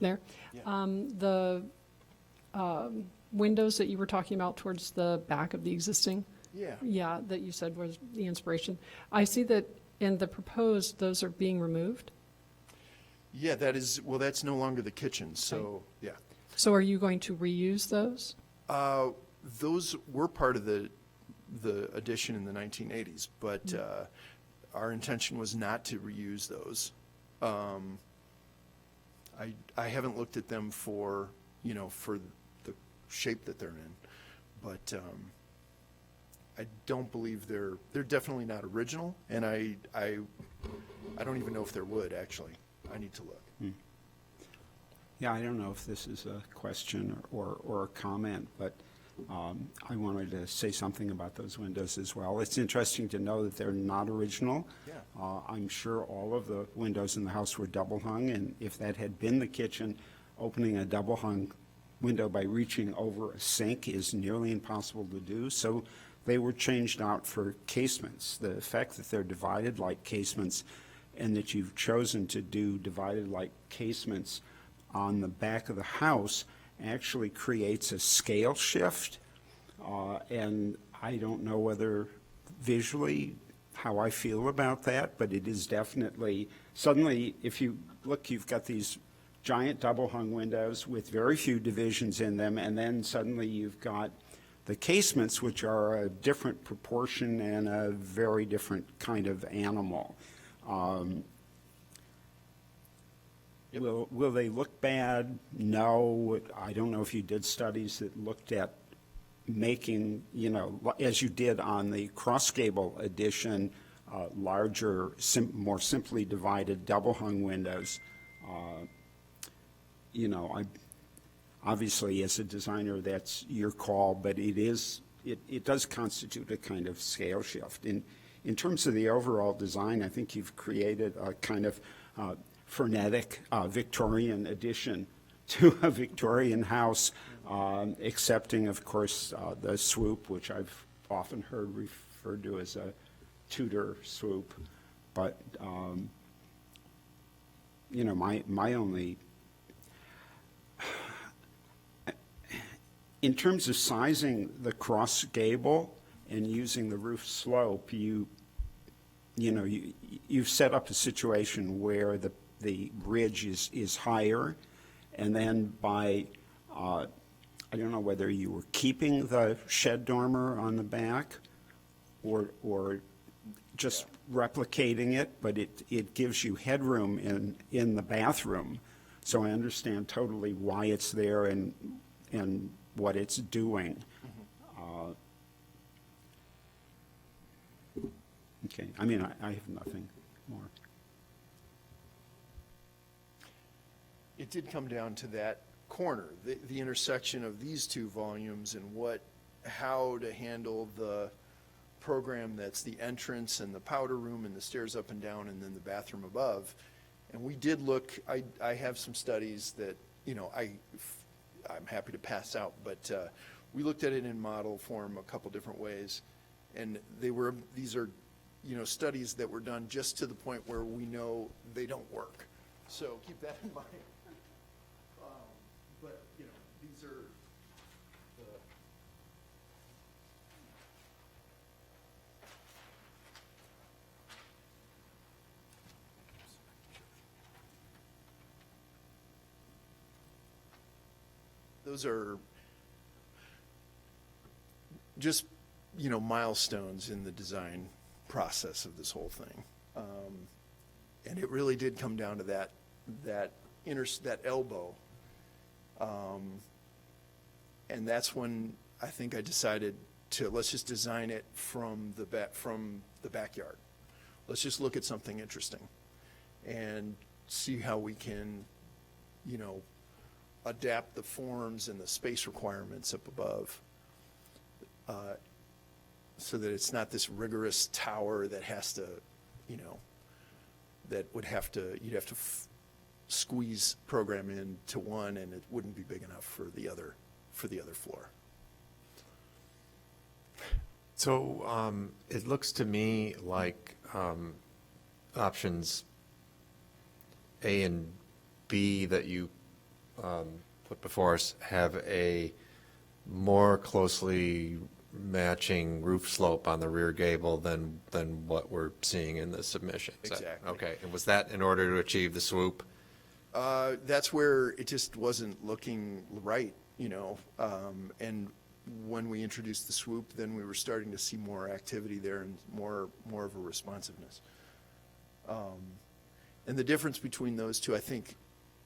there, the windows that you were talking about towards the back of the existing, Yeah. that you said was the inspiration. I see that in the proposed, those are being removed. Yeah, that's no longer the kitchen, so, yeah. So are you going to reuse those? Those were part of the addition in the 1980s, but our intention was not to reuse those. I haven't looked at them for the shape that they're in, but I don't believe they're definitely not original, and I don't even know if they're wood, actually. I need to look. Yeah, I don't know if this is a question or a comment, but I wanted to say something about those windows as well. It's interesting to know that they're not original. Yeah. I'm sure all of the windows in the house were double hung, and if that had been the kitchen, opening a double hung window by reaching over a sink is nearly impossible to do. So they were changed out for casements. The fact that they're divided like casements and that you've chosen to do divided like casements on the back of the house actually creates a scale shift. And I don't know whether visually how I feel about that, but it is definitely, suddenly, if you look, you've got these giant double hung windows with very few divisions in them, and then suddenly you've got the casements, which are a different proportion and a very different kind of animal. Will they look bad? No. I don't know if you did studies that looked at making, as you did on the cross gable addition, larger, more simply divided double hung windows. Obviously as a designer, that's your call, but it does constitute a kind of scale shift. In terms of the overall design, I think you've created a kind of frenetic Victorian addition to a Victorian house, excepting, of course, the swoop, which I've often heard referred to as a Tudor swoop. But, my only, in terms of sizing the cross gable and using the roof slope, you've set up a situation where the ridge is higher, and then by, I don't know whether you were keeping the shed dormer on the back or just replicating it, but it gives you headroom in the bathroom. So I understand totally why it's there and what it's doing. Okay, I have nothing more. it did come down to that corner, the intersection of these two volumes and how to handle the program that's the entrance and the powder room and the stairs up and down and then the bathroom above. And we did look, I have some studies that, I'm happy to pass out, but we looked at it in model form a couple different ways. And these are, studies that were done just to the point where we know they don't work. So keep that in mind. But, these are the. Those are just, milestones in the design process of this whole thing. And it really did come down to that elbow. And that's when I think I decided let's just design it from the backyard. Let's just look at something interesting and see how we can, adapt the forms and the space requirements up above, so that it's not this rigorous tower that has to, that you'd have to squeeze program into one, and it wouldn't be big enough for the other floor. So it looks to me like options A and B that you put before us have a more closely matching roof slope on the rear gable than what we're seeing in the submission. Exactly. Okay, and was that in order to achieve the swoop? That's where it just wasn't looking right, and when we introduced the swoop, then we were starting to see more activity there and more of a responsiveness. And the difference between those two, I think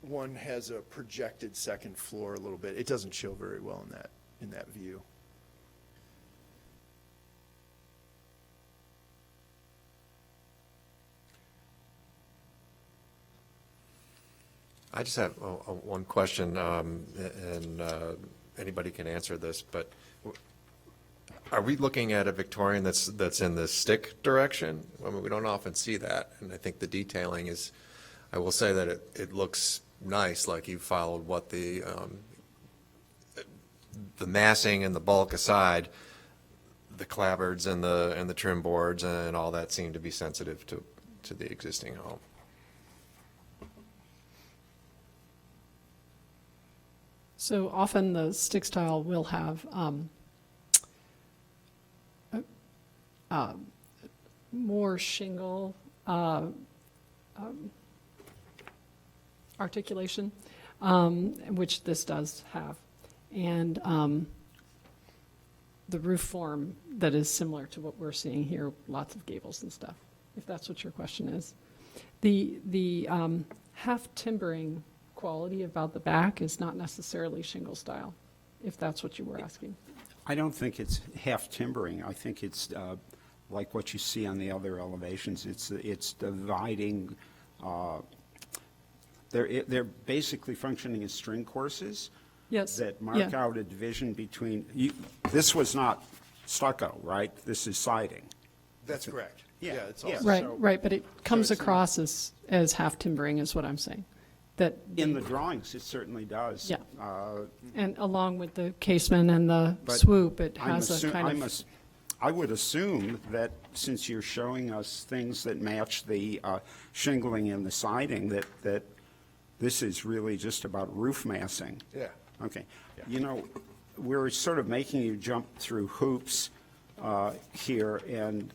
one has a projected second floor a little bit. It doesn't show very well in that view. I just have one question, and anybody can answer this, but are we looking at a Victorian that's in the stick direction? I mean, we don't often see that, and I think the detailing is, I will say that it looks nice, like you followed what the massing and the bulk aside, the clapboards and the trim boards and all that seem to be sensitive to the existing home. So often the stick style will have more shingle articulation, which this does have, and the roof form that is similar to what we're seeing here, lots of gables and stuff, if that's what your question is. The half timbering quality about the back is not necessarily shingle style, if that's what you were asking. I don't think it's half timbering. I think it's like what you see on the other elevations. It's dividing. They're basically functioning as string courses. Yes. That mark out a division between. This was not stucco, right? This is siding. That's correct. Yeah, it's yeah. also. Right, but it comes it's across as half timbering is what I'm saying. That In the drawings, it certainly does. Yeah. And along with the casement and the But swoop, it has a kind of. I would assume that since you're showing us things that match the shingling and the siding, that this is really just about roof massing. Yeah. Okay. We're sort of making you jump through hoops here, and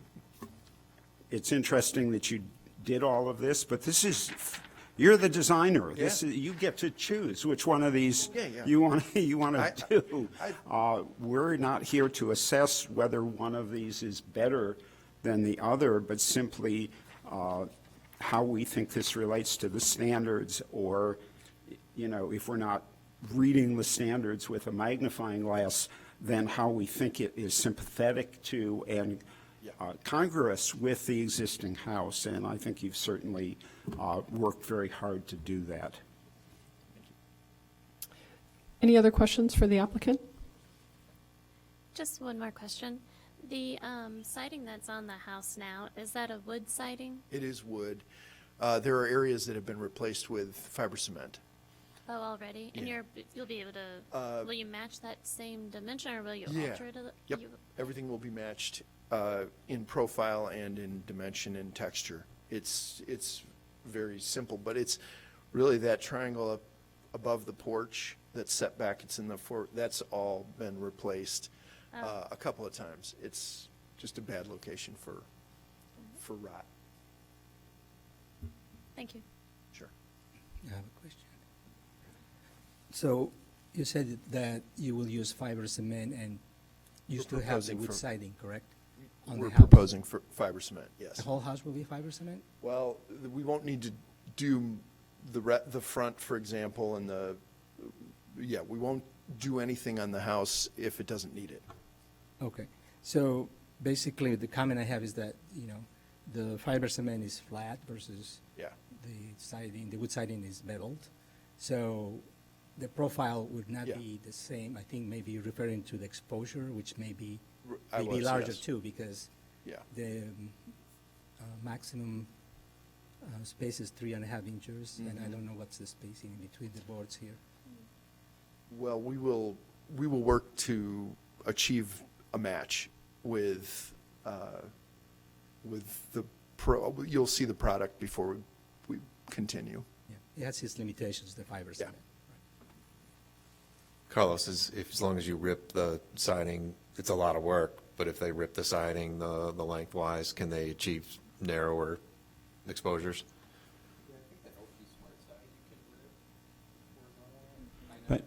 it's interesting that you did all of this, but this is, you're the designer. This is, you get to choose which one of these you want to do. We're not here to assess whether one of these is better than the other, but simply how we think this relates to the standards, or, if we're not reading the standards with a magnifying glass, then how we think it is sympathetic to and congruous with the existing house. And I think you've certainly worked very hard to do that. Any other questions for the applicant? Just one more question. The siding that's on the house now, is that a wood siding? It is wood. There are areas that have been replaced with fiber cement. Oh, already? And Yeah. you'll be able to, will you match that same dimension, or will you Yeah. alter it? Yep, You- everything will be matched in profile and in dimension and texture. It's very simple, but it's really that triangle up above the porch that's set back, it's in the that's all been replaced a couple of times. It's just a bad location for rot. Thank you. Sure. I have a question. So you said that you will use fiber cement and you We're still have the proposing wood for- siding, correct? On the We're house? proposing for fiber cement, yes. The whole house will be fiber cement? Well, we won't need to do the front, for example, and we won't do anything on the house if it doesn't need it. Okay, so basically, the comment I have is that, you know, the fiber cement is flat versus Yeah. the siding, the wood siding is metalled. So the profile would not Yeah. be the same. I think maybe you're referring to the exposure, which may be I maybe was, larger yes. too, because Yeah. the maximum space is 3.5 inches, and I don't know what's the spacing in between the boards here. Well, we will work to achieve a match with you'll see the product before we continue. Yeah, it has its limitations, the fiber Yeah. cement. Carlos, as long as you rip the siding, it's a lot of work, but if they rip the siding the lengthwise, can they achieve narrower exposures? But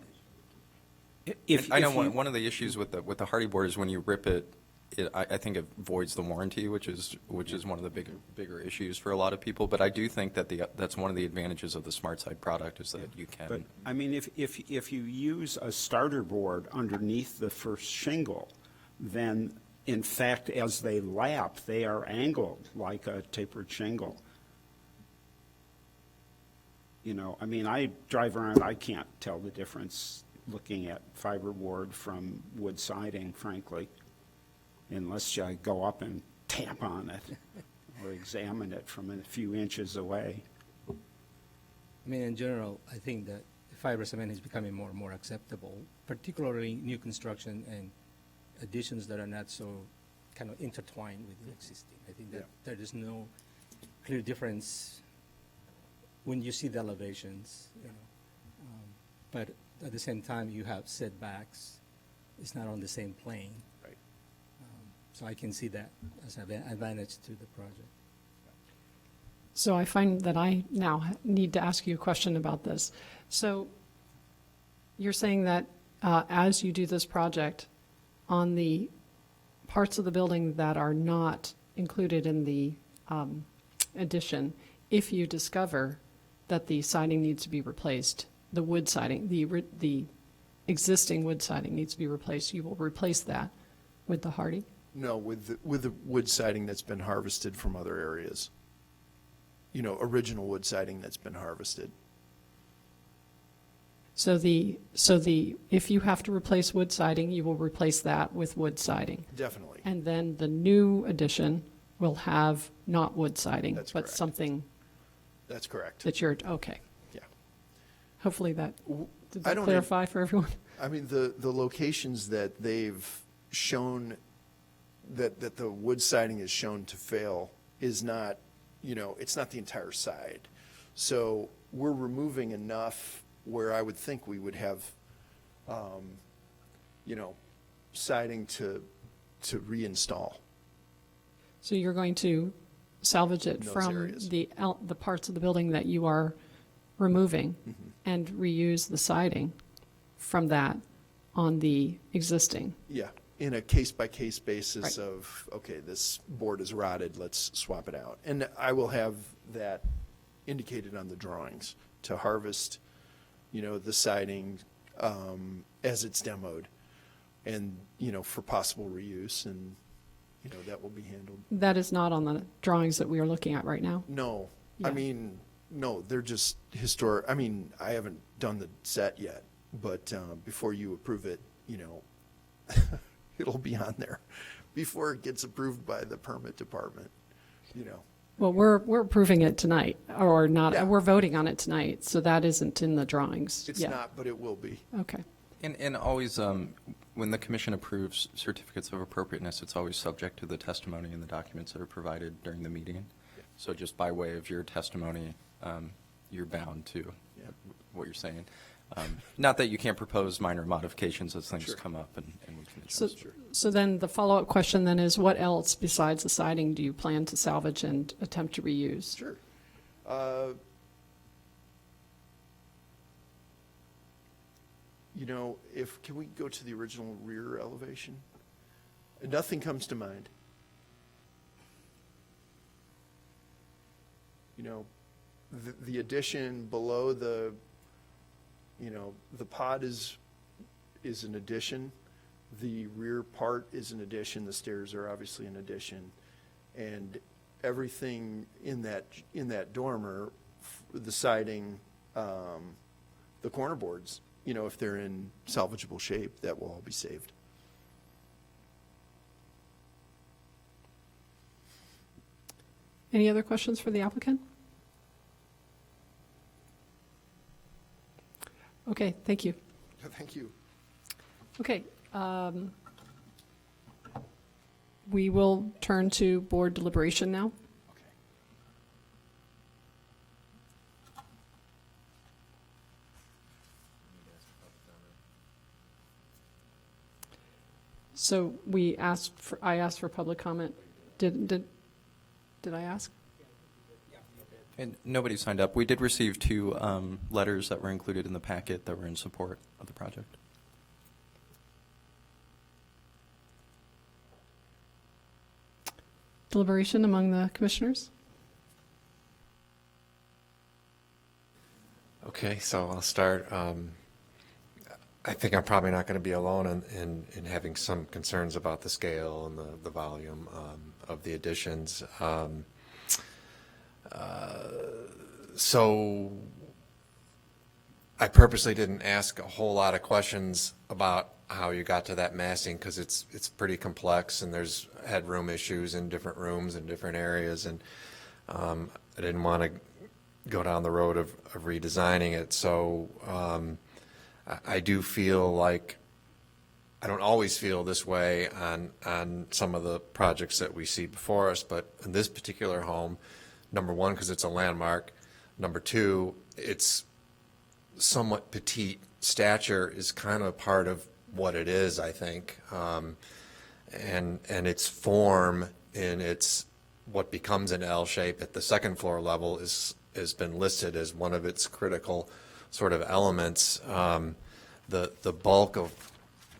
if I know you- one of the issues with the hardy board is when you rip it, I think it voids the warranty, which is one of the bigger issues for a lot of people. But I do think that that's one of the advantages of the SmartSide product is that you But, can. I mean, if you use a starter board underneath the first shingle, then, in fact, as they lap, they are angled like a tapered shingle. You know, I mean, I drive around, I can't tell the difference looking at fiberboard from wood siding, frankly, unless I go up and tap on it or examine it from a few inches away. I mean, in general, I think that fiber cement is becoming more and more acceptable, particularly new construction and additions that are not so kind of intertwined with the existing. I think that there is no clear difference when you see the elevations, you know. But at the same time, you have setbacks. It's not on the same plane. Right. So I can see that as an advantage to the project. So I find that I now need to ask you a question about this. So you're saying that as you do this project, on the parts of the building that are not included in the addition, if you discover that the siding needs to be replaced, the wood siding, the existing wood siding needs to be replaced, you will replace that with the hardy? No, with the wood siding that's been harvested from other areas. You know, original wood siding that's been harvested. So if you have to replace wood siding, you will replace that with wood siding. Definitely. And then the new addition will have not wood siding, That's but correct. something That's correct. that you're, okay. Yeah. Hopefully that, did I that don't clarify for everyone? I mean, the locations that they've shown, that the wood siding is shown to fail is not, you know, it's not the entire side. So we're removing enough where I would think we would have, you know, siding to reinstall. So you're going to salvage it In those from areas. the parts of the building that you are removing Mm-hmm. and reuse the siding from that on the existing? Yeah, in a case-by-case basis Right. of, okay, this board is rotted, let's swap it out. And I will have that indicated on the drawings to harvest, you know, the siding as it's demoed and, you know, for possible reuse, and, you know, that will be handled. That is not on the drawings that we are looking at right now? No, I Yeah. mean, no, they're just historic, I mean, I haven't done the set yet. But before you approve it, you know, it'll be on there before it gets approved by the permit department, you know. Well, we're approving it tonight, or not, Yeah. we're voting on it tonight, so that isn't in the drawings It's yet. not, but it will be. Okay. And always, when the commission approves certificates of appropriateness, it's always subject to the testimony and the documents that are provided during the meeting. So just by way of your testimony, you're bound to Yeah. what you're saying. Not that you can't propose minor modifications as things Sure. come up and we can So, adjust. so then the follow-up question then is, what else besides the siding do you plan to salvage and attempt to reuse? Sure. You know, can we go to the original rear elevation? Nothing comes to mind. You know, the addition below the, you know, the pod is an addition. The rear part is an addition. The stairs are obviously an addition. And everything in that dormer, the siding, the corner boards, you know, if they're in salvageable shape, that will all be saved. Any other questions for the applicant? Okay, thank you. Thank you. Okay. We will turn to board deliberation now. Okay. So I asked for public comment. Did I ask? And nobody signed up. We did receive 2 letters that were included in the packet that were in support of the project. Deliberation among the commissioners? Okay, so I'll start. I think I'm probably not going to be alone in having some concerns about the scale and the volume of the additions. So I purposely didn't ask a whole lot of questions about how you got to that massing, because it's pretty complex and there's headroom issues in different rooms and different areas, and I didn't want to go down the road of redesigning it. So I do feel like, I don't always feel this way on some of the projects that we see before us, but in this particular home, number one, because it's a landmark. Number two, it's somewhat petite. Stature is kind of part of what it is, I think. And its form in its, what becomes an L shape at the second floor level has been listed as one of its critical sort of elements. The bulk of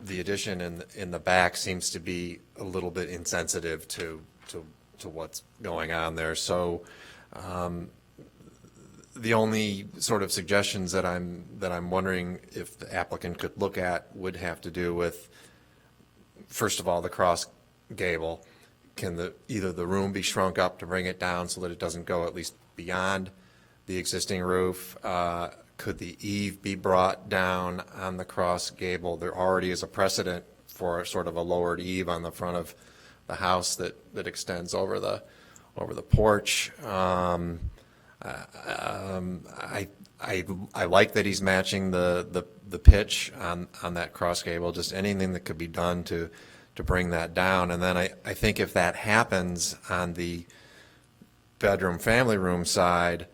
the addition in the back seems to be a little bit insensitive to what's going on there. So the only sort of suggestions that I'm wondering if the applicant could look at would have to do with, first of all, the cross gable. Can either the room be shrunk up to bring it down so that it doesn't go at least beyond the existing roof? Could the eave be brought down on the cross gable? There already is a precedent for sort of a lowered eave on the front of the house that extends over the porch. I like that he's matching the pitch on that cross gable. Just anything that could be done to bring that down. And then I think if that happens on the bedroom family room side,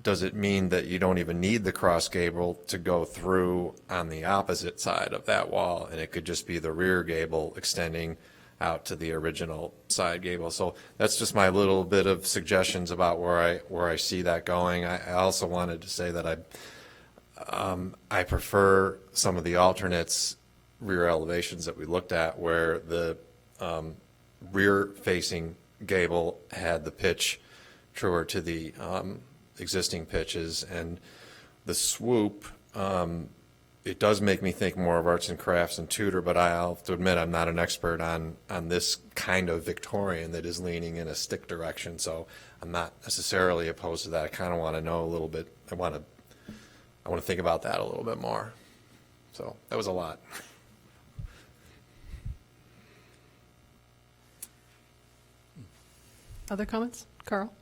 does it mean that you don't even need the cross gable to go through on the opposite side of that wall, and it could just be the rear gable extending out to the original side gable? So that's just my little bit of suggestions about where I see that going. I also wanted to say that I prefer some of the alternates rear elevations that we looked at, where the rear facing gable had the pitch truer to the existing pitches, and the swoop, it does make me think more of Arts and Crafts and Tudor, but I'll have to admit I'm not an expert on this kind of Victorian that is leaning in a stick direction, so I'm not necessarily opposed to that. I kind of want to know a little bit. I want to think about that a little bit more. So that was a lot. Other comments? Carl?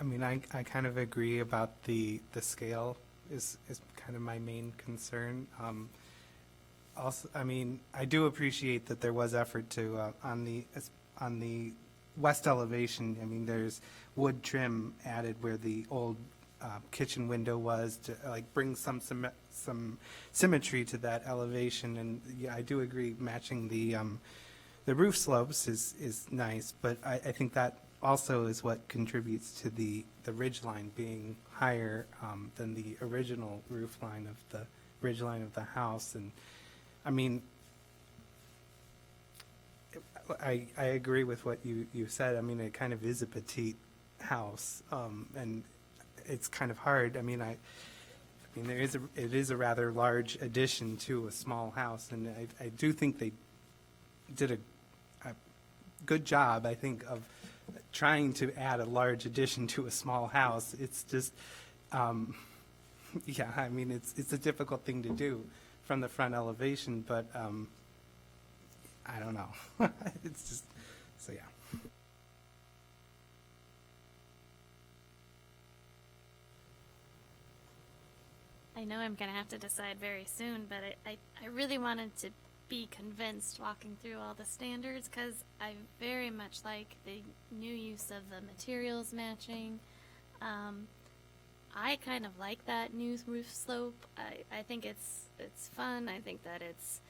I mean, I kind of agree about the scale is kind of my main concern. Also, I mean, I do appreciate that there was effort to, on the west elevation, I mean, there's wood trim added where the old kitchen window was to like bring some symmetry to that elevation. And yeah, I do agree matching the roof slopes is nice, but I think that also is what contributes to the ridge line being higher than the original roof line of the ridge line of the house. And I mean, I agree with what you said. I mean, it kind of is a petite house, and it's kind of hard. I mean, it is a rather large addition to a small house, and I do think they did a good job, I think, of trying to add a large addition to a small house. It's just, yeah, I mean, it's a difficult thing to do from the front elevation, but I don't know. It's just, so yeah. I know I'm going to have to decide very soon, but I really wanted to be convinced walking through all the standards because I very much like the new use of the materials matching. I kind of like that new roof slope. I think it's fun. I think that it's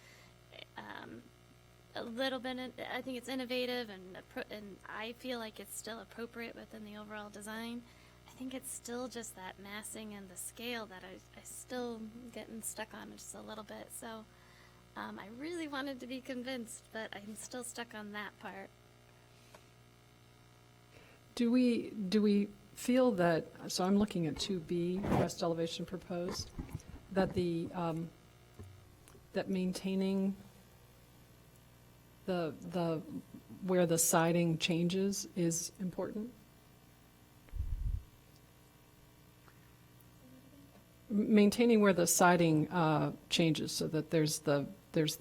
a little bit. I think it's innovative, and I feel like it's still appropriate within the overall design. I think it's still just that massing and the scale that I still getting stuck on just a little bit. So I really wanted to be convinced, but I'm still stuck on that part. Do we feel that, so I'm looking at 2B, west elevation proposed, that that maintaining the where the siding changes is important? Maintaining where the siding changes so that there's the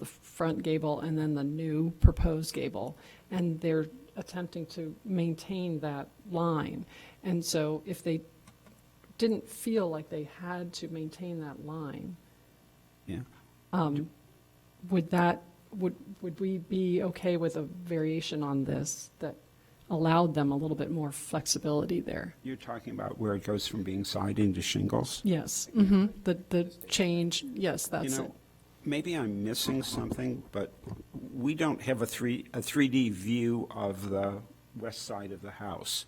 front gable and then the new proposed gable, and they're attempting to maintain that line. And so if they didn't feel like they had to maintain that line, Yeah. would we be okay with a variation on this that allowed them a little bit more flexibility there? You're talking about where it goes from being siding to shingles? Yes, the change, yes, that's it. Maybe I'm missing something, but we don't have a 3D view of the west side of the house.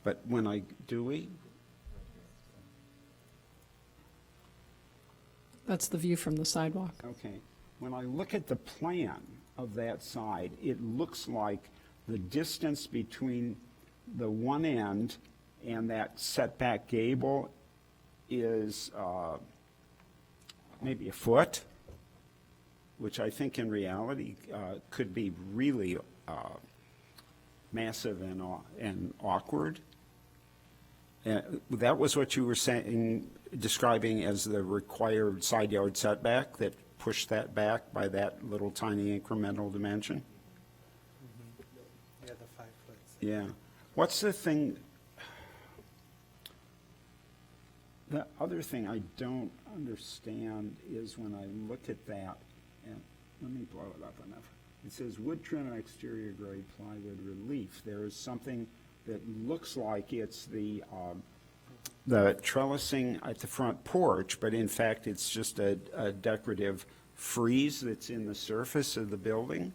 But do we? That's the view from the sidewalk. Okay. When I look at the plan of that side, it looks like the distance between the one end and that setback gable is maybe a foot, which I think in reality could be really massive and awkward. That was what you were saying, describing as the required side yard setback that pushed that back by that little tiny incremental dimension? Yeah, the 5 foot. Yeah. What's the thing? The other thing I don't understand is when I look at that, and let me blow it up enough. It says wood trim and exterior grade plywood relief. There is something that looks like it's the trellising at the front porch, but in fact it's just a decorative frieze that's in the surface of the building.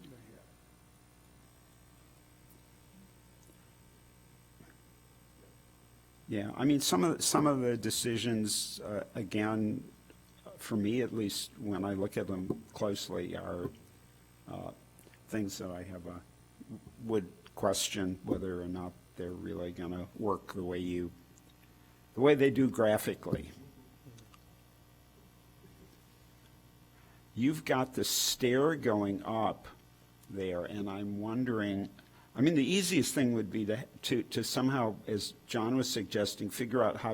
Yeah, I mean, some of the decisions, again, for me at least, when I look at them closely, are things that I would question whether or not they're really going to work the way they do graphically. You've got the stair going up there, and I'm wondering, I mean, the easiest thing would be to somehow, as John was suggesting, figure out how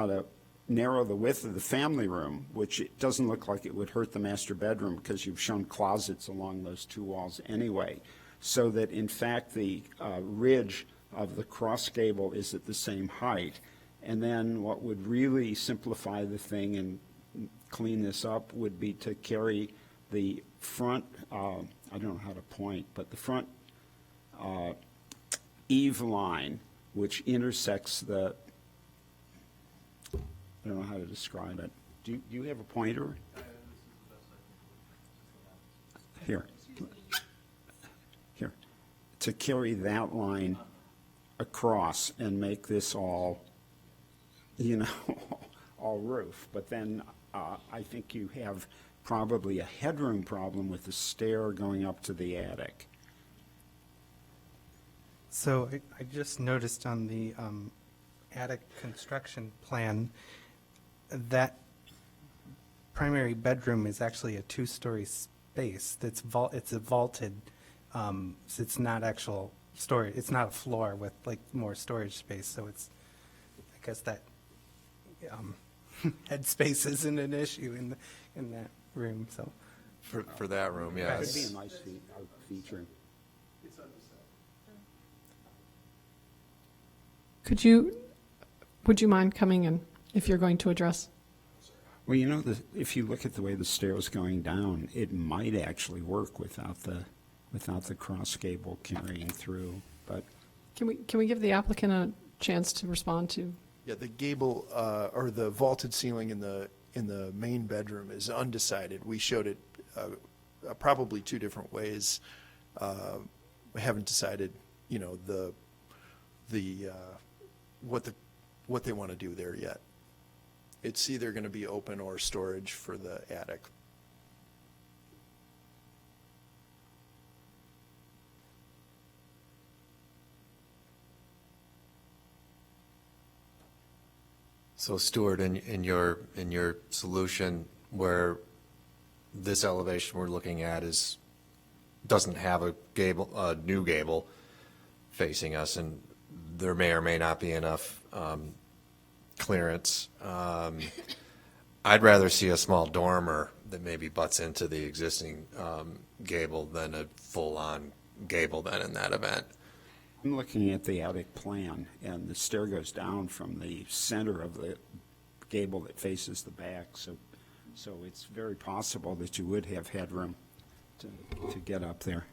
to narrow the width of the family room, which it doesn't look like it would hurt the master bedroom because you've shown closets along those two walls anyway, so that in fact the ridge of the cross gable is at the same height. And then what would really simplify the thing and clean this up would be to carry the front, I don't know how to point, but the front eave line, which intersects the, I don't know how to describe it. Do you have a pointer? Here. Here. To carry that line across and make this all, you know, all roof. But then I think you have probably a headroom problem with the stair going up to the attic. So I just noticed on the attic construction plan, that primary bedroom is actually a two-story space. It's a vaulted, so it's not actual storage, it's not a floor with like more storage space, so it's, I guess that head space isn't an issue in that room, so. For that room, That would yes. be a nice feature. Would you mind coming in if you're going to address? Well, you know, if you look at the way the stair's going down, it might actually work without the cross gable carrying through, but Can we give the applicant a chance to respond to? Yeah, the gable, or the vaulted ceiling in the main bedroom is undecided. We showed it probably two different ways. We haven't decided, you know, what they want to do there yet. It's either going to be open or storage for the attic. So Stuart, in your solution, where this elevation we're looking at doesn't have a new gable facing us, and there may or may not be enough clearance. I'd rather see a small dormer that maybe butts into the existing gable than a full-on gable then in that event. I'm looking at the attic plan, and the stair goes down from the center of the gable that faces the back, so it's very possible that you would have headroom to get up there.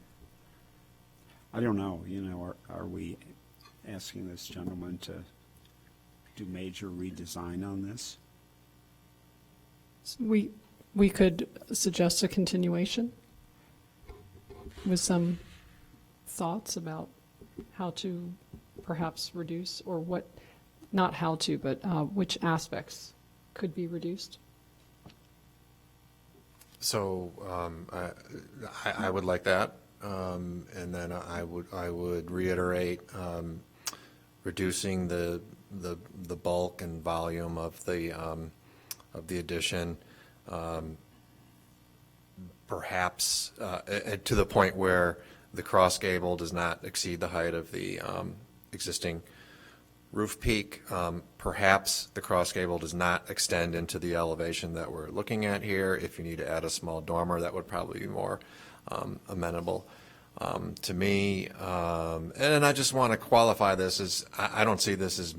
I don't know, you know, are we asking this gentleman to do major redesign on this? We could suggest a continuation with some thoughts about how to perhaps reduce, or what, not how to, but which aspects could be reduced. So I would like that, and then I would reiterate reducing the bulk and volume of the addition, perhaps to the point where the cross gable does not exceed the height of the existing roof peak. Perhaps the cross gable does not extend into the elevation that we're looking at here. If you need to add a small dormer, that would probably be more amenable to me. And then I just want to qualify this as, I don't see this as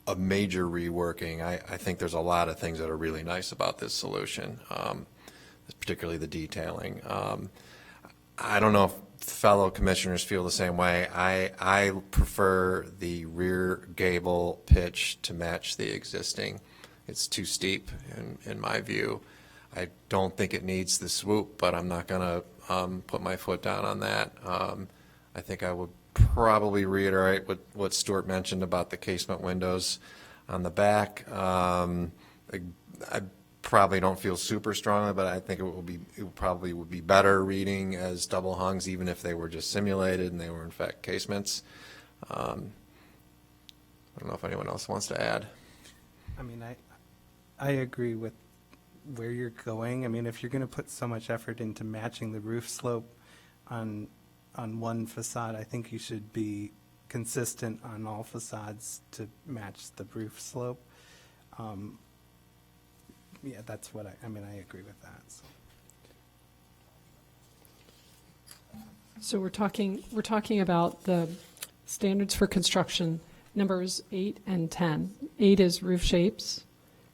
a major reworking. I think there's a lot of things that are really nice about this solution, particularly the detailing. I don't know if fellow commissioners feel the same way. I prefer the rear gable pitch to match the existing. It's too steep in my view. I don't think it needs the swoop, but I'm not going to put my foot down on that. I think I would probably reiterate what Stuart mentioned about the casement windows on the back. I probably don't feel super strongly, but I think it probably would be better reading as double hungs, even if they were just simulated and they were in fact casements. I don't know if anyone else wants to add. I mean, I agree with where you're going. I mean, if you're going to put so much effort into matching the roof slope on one facade, I think you should be consistent on all facades to match the roof slope. Yeah, that's what I mean, I agree with that, so. So we're talking about the standards for construction, numbers 8 and 10. 8 is roof shapes,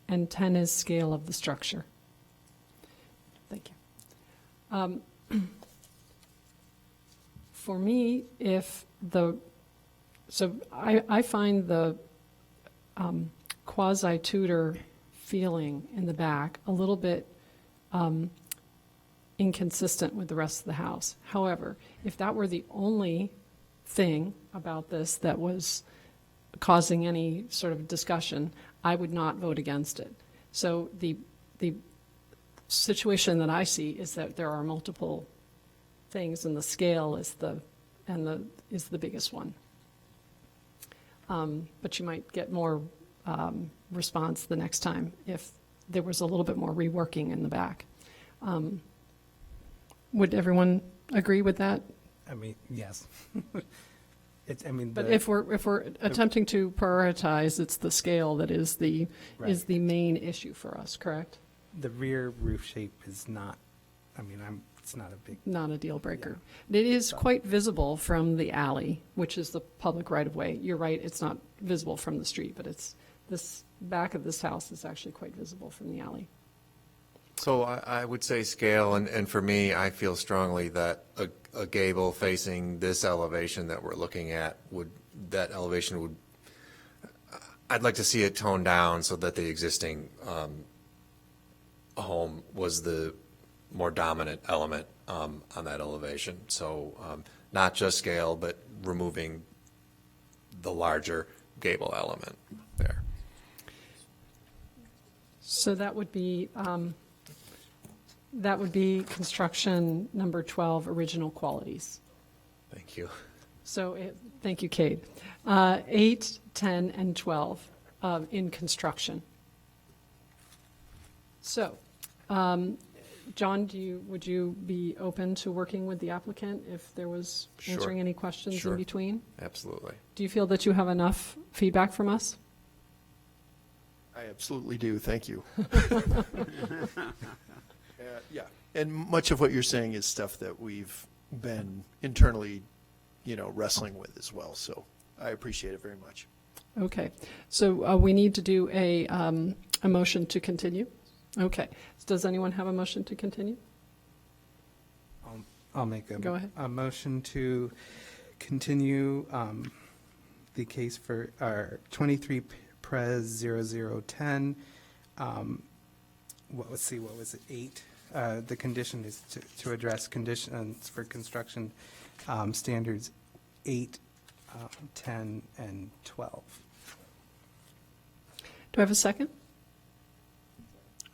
and 10 is scale of the structure. Thank you. For me, I find the quasi-Tudor feeling in the back a little bit inconsistent with the rest of the house. However, if that were the only thing about this that was causing any sort of discussion, I would not vote against it. So the situation that I see is that there are multiple things, and the scale is the biggest one. But you might get more response the next time if there was a little bit more reworking in the back. Would everyone agree with that? I mean, yes. It's, I mean, But the- if we're attempting to prioritize, it's the scale that is the Right. main issue for us, correct? the rear roof shape is not, I mean, it's not a big, Not a deal breaker. It is quite visible from the alley, which is the public right-of-way. You're right, it's not visible from the street, but this back of this house is actually quite visible from the alley. So I would say scale, and for me, I feel strongly that a gable facing this elevation that we're looking at I'd like to see it toned down so that the existing home was the more dominant element on that elevation. So not just scale, but removing the larger gable element there. So that would be construction number 12, original qualities. Thank you. So, thank you, Kate. 8, 10, and 12 in construction. So, John, would you be open to working with the applicant if there was Sure. answering any questions Sure. in between? Absolutely. Do you feel that you have enough feedback from us? I absolutely do, thank you. Yeah, and much of what you're saying is stuff that we've been internally, wrestling with as well, so I appreciate it very much. Okay, so we need to do a motion to continue? Okay, does anyone have a motion to continue? I'll make Go ahead. a motion to continue the case for our 23 Pres 0010. What was it, 8? The condition is to address conditions for construction standards 8, 10, and 12. Do I have a second?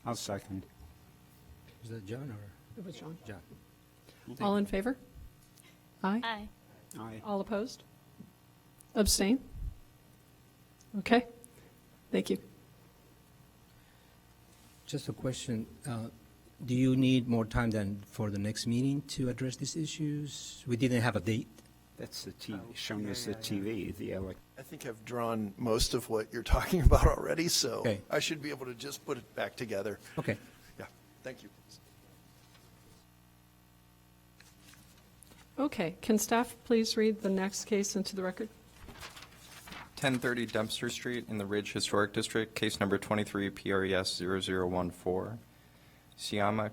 I'll second. Is that John or It was John. John? All in favor? Aye. Aye. Aye. All opposed? Abstain? Okay, thank you. Just a question. Do you need more time than for the next meeting to address these issues? We didn't have a date. That's the TV, shown as the TV, I think I've drawn most of what you're talking about already, so Okay. I should be able to just put it back together. Okay. Yeah, thank you. Okay, can staff please read the next case into the record? 1030 Dempster Street in the Ridge Historic District, case number 23 PRES 0014. Siamak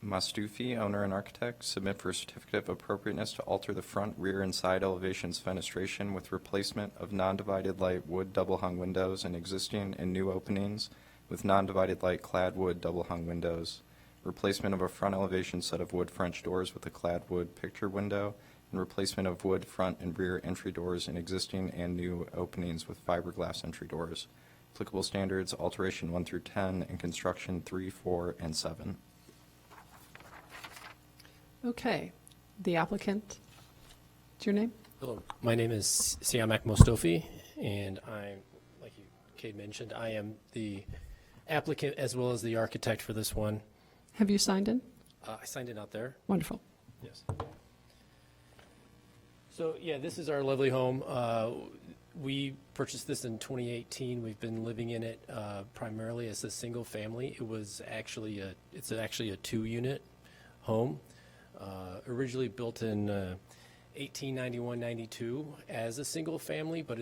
Mastufi, owner and architect, submit for a certificate of appropriateness to alter the front, rear, and side elevations fenestration with replacement of non-divided light wood double-hung windows in existing and new openings with non-divided light clad wood double-hung windows, replacement of a front elevation set of wood French doors with a clad wood picture window, and replacement of wood front and rear entry doors in existing and new openings with fiberglass entry doors. Applicable standards, alteration 1 through 10, and construction 3, 4, and 7. Okay, the applicant, what's your name? Hello, my name is Siamak Mostofi, and I'm, like Kate mentioned, I am the applicant as well as the architect for this one. Have you signed in? I signed in out there. Wonderful. Yes. So, yeah, this is our lovely home. We purchased this in 2018. We've been living in it primarily as a single family. It's actually a 2-unit home, originally built in 1891-92 as a single family, but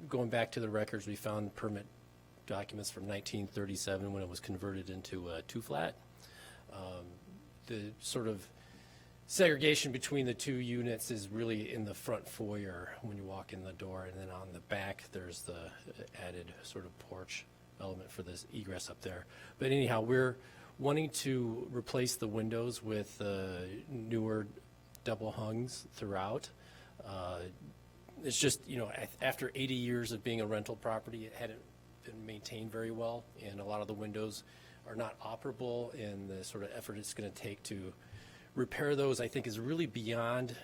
going back to the records, we found permit documents from 1937 when it was converted into a 2-flat. The sort of segregation between the 2 units is really in the front foyer when you walk in the door, and then on the back there's the added sort of porch element for this egress up there. But anyhow, we're wanting to replace the windows with newer double hungs throughout. It's just, after 80 years of being a rental property, it hadn't been maintained very well, and a lot of the windows are not operable, and the sort of effort it's going to take to repair those, I think, is really beyond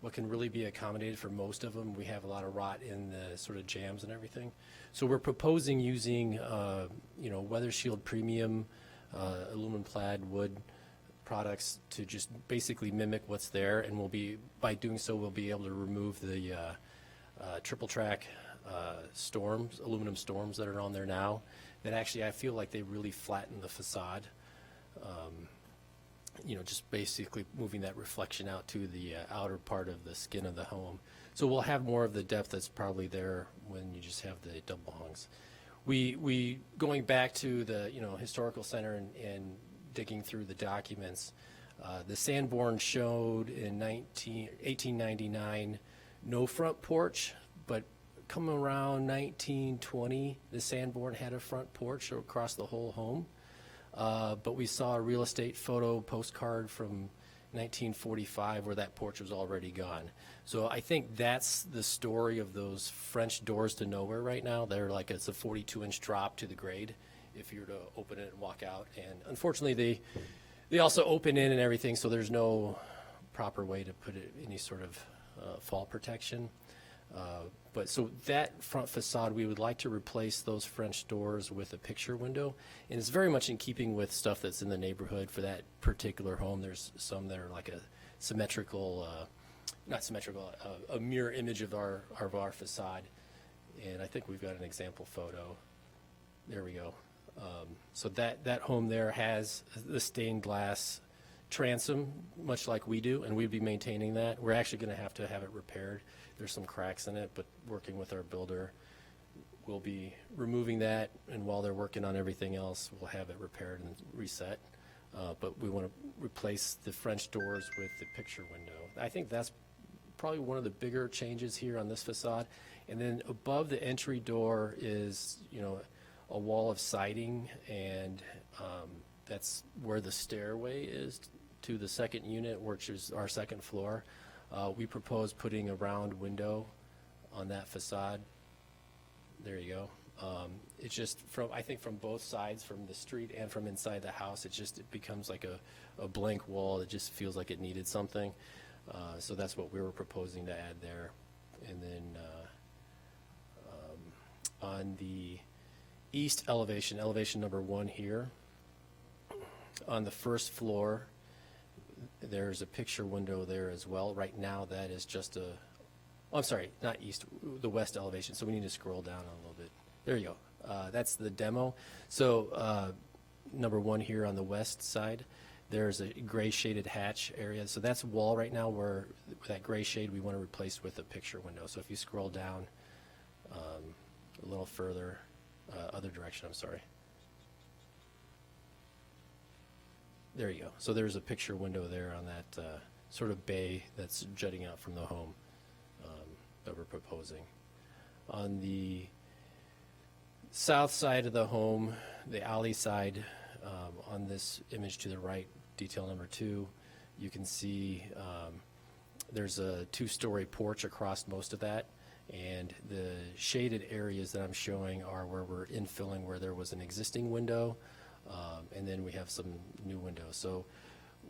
what can really be accommodated for most of them. We have a lot of rot in the sort of jambs and everything. So we're proposing using, Weather Shield Premium aluminum clad wood products to just basically mimic what's there, and by doing so, we'll be able to remove the triple track aluminum storms that are on there now, that actually I feel like they really flatten the facade. Just basically moving that reflection out to the outer part of the skin of the home. So we'll have more of the depth that's probably there when you just have the double hungs. We going back to the historical center and digging through the documents, the Sanborn showed in 1899 no front porch, but coming around 1920, the Sanborn had a front porch across the whole home. But we saw a real estate photo postcard from 1945 where that porch was already gone. So I think that's the story of those French doors to nowhere right now. They're like, it's a 42-inch drop to the grade if you were to open it and walk out. And unfortunately, they also open in and everything, so there's no proper way to put any sort of fall protection. But so that front facade, we would like to replace those French doors with a picture window. And it's very much in keeping with stuff that's in the neighborhood for that particular home. There's some that are like a symmetrical, not symmetrical, a mirror image of our facade. And I think we've got an example photo. There we go. So that home there has the stained glass transom, much like we do, and we'd be maintaining that. We're actually going to have it repaired. There's some cracks in it, but working with our builder, we'll be removing that, and while they're working on everything else, we'll have it repaired and reset. But we want to replace the French doors with the picture window. I think that's probably one of the bigger changes here on this facade. And then above the entry door is, a wall of siding, and that's where the stairway is to the second unit, which is our second floor. We propose putting a round window on that facade. There you go. It's just I think from both sides, from the street and from inside the house, it becomes like a blank wall that just feels like it needed something. So that's what we were proposing to add there. And then on the east elevation number 1 here, on the first floor, there's a picture window there as well. Right now, that is just I'm sorry, not east, the west elevation. So we need to scroll down a little bit. There you go. That's the demo. So number 1 here on the west side, there's a gray shaded hatch area. So that's a wall right now where that gray shade we want to replace with a picture window. So if you scroll down a little further, other direction, I'm sorry. There you go. So there's a picture window there on that sort of bay that's jutting out from the home that we're proposing. On the south side of the home, the alley side, on this image to the right, detail number 2, you can see there's a 2-story porch across most of that. And the shaded areas that I'm showing are where we're infilling where there was an existing window. And then we have some new windows. So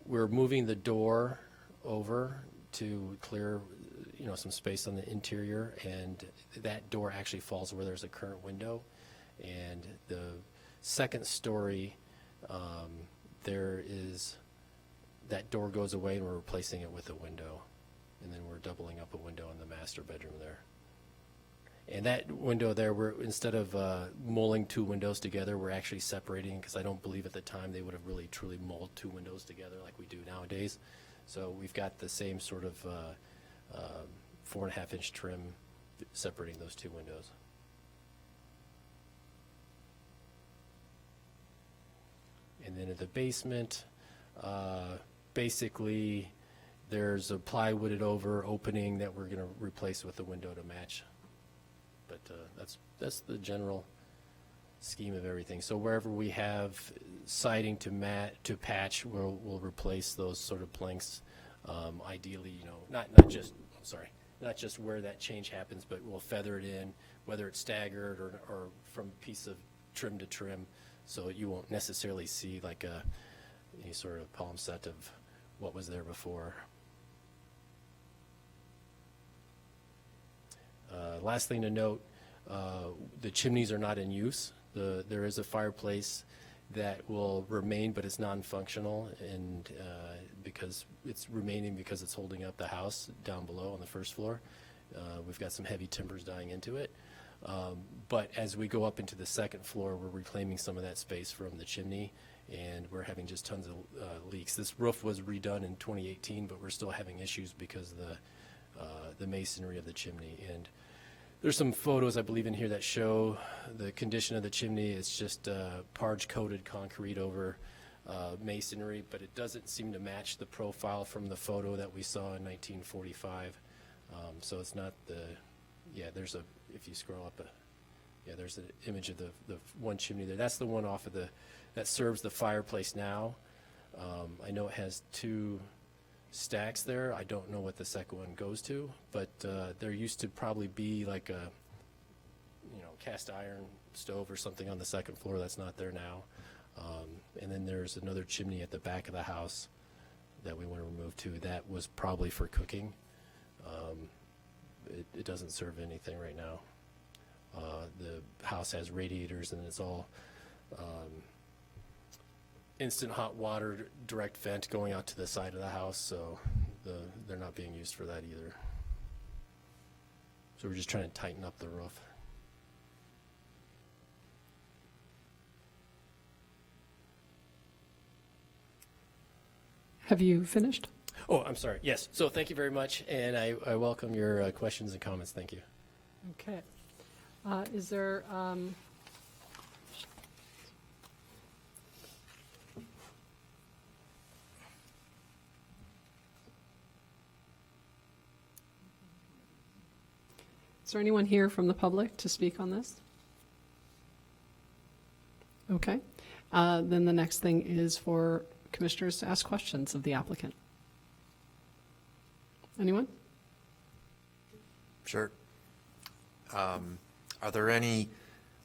we're moving the door over to clear, some space on the interior, and that door actually falls where there's a current window. And the second story, that door goes away, and we're replacing it with a window. and then we're doubling up a window in the master bedroom there. And that window there, instead of mulling two windows together, we're actually separating, because I don't believe at the time they would have really truly mulled two windows together like we do nowadays. So we've got the same sort of 4.5-inch trim separating those two windows. And then in the basement, basically, there's a plywooded over opening that we're going to replace with a window to match. But that's the general scheme of everything. So wherever we have siding to patch, we'll replace those sort of planks. Ideally, not just where that change happens, but we'll feather it in, whether it's staggered or from piece of trim to trim, so you won't necessarily see like any sort of palm set of what was there before. Last thing to note, the chimneys are not in use. There is a fireplace that will remain, but it's non-functional, and because it's holding up the house down below on the first floor. We've got some heavy timbers dying into it. But as we go up into the second floor, we're reclaiming some of that space from the chimney, and we're having just tons of leaks. This roof was redone in 2018, but we're still having issues because of the masonry of the chimney. And there's some photos, I believe, in here that show the condition of the chimney. It's just parge-coated concrete over masonry, but it doesn't seem to match the profile from the photo that we saw in 1945. So it's not if you scroll up, there's an image of the one chimney there. That's the one off of that serves the fireplace now. I know it has two stacks there. I don't know what the second one goes to, but there used to probably be like a cast iron stove or something on the second floor. That's not there now. And then there's another chimney at the back of the house that we want to remove too. That was probably for cooking. It doesn't serve anything right now. The house has radiators, and it's all instant hot water direct vent going out to the side of the house, so they're not being used for that either. So we're just trying to tighten up the roof. Have you finished? Oh, I'm sorry. Yes. So thank you very much, and I welcome your questions and comments. Thank you. Okay. Is there, is there anyone here from the public to speak on this? Okay. Then the next thing is for commissioners to ask questions of the applicant. Anyone? Sure. Are there any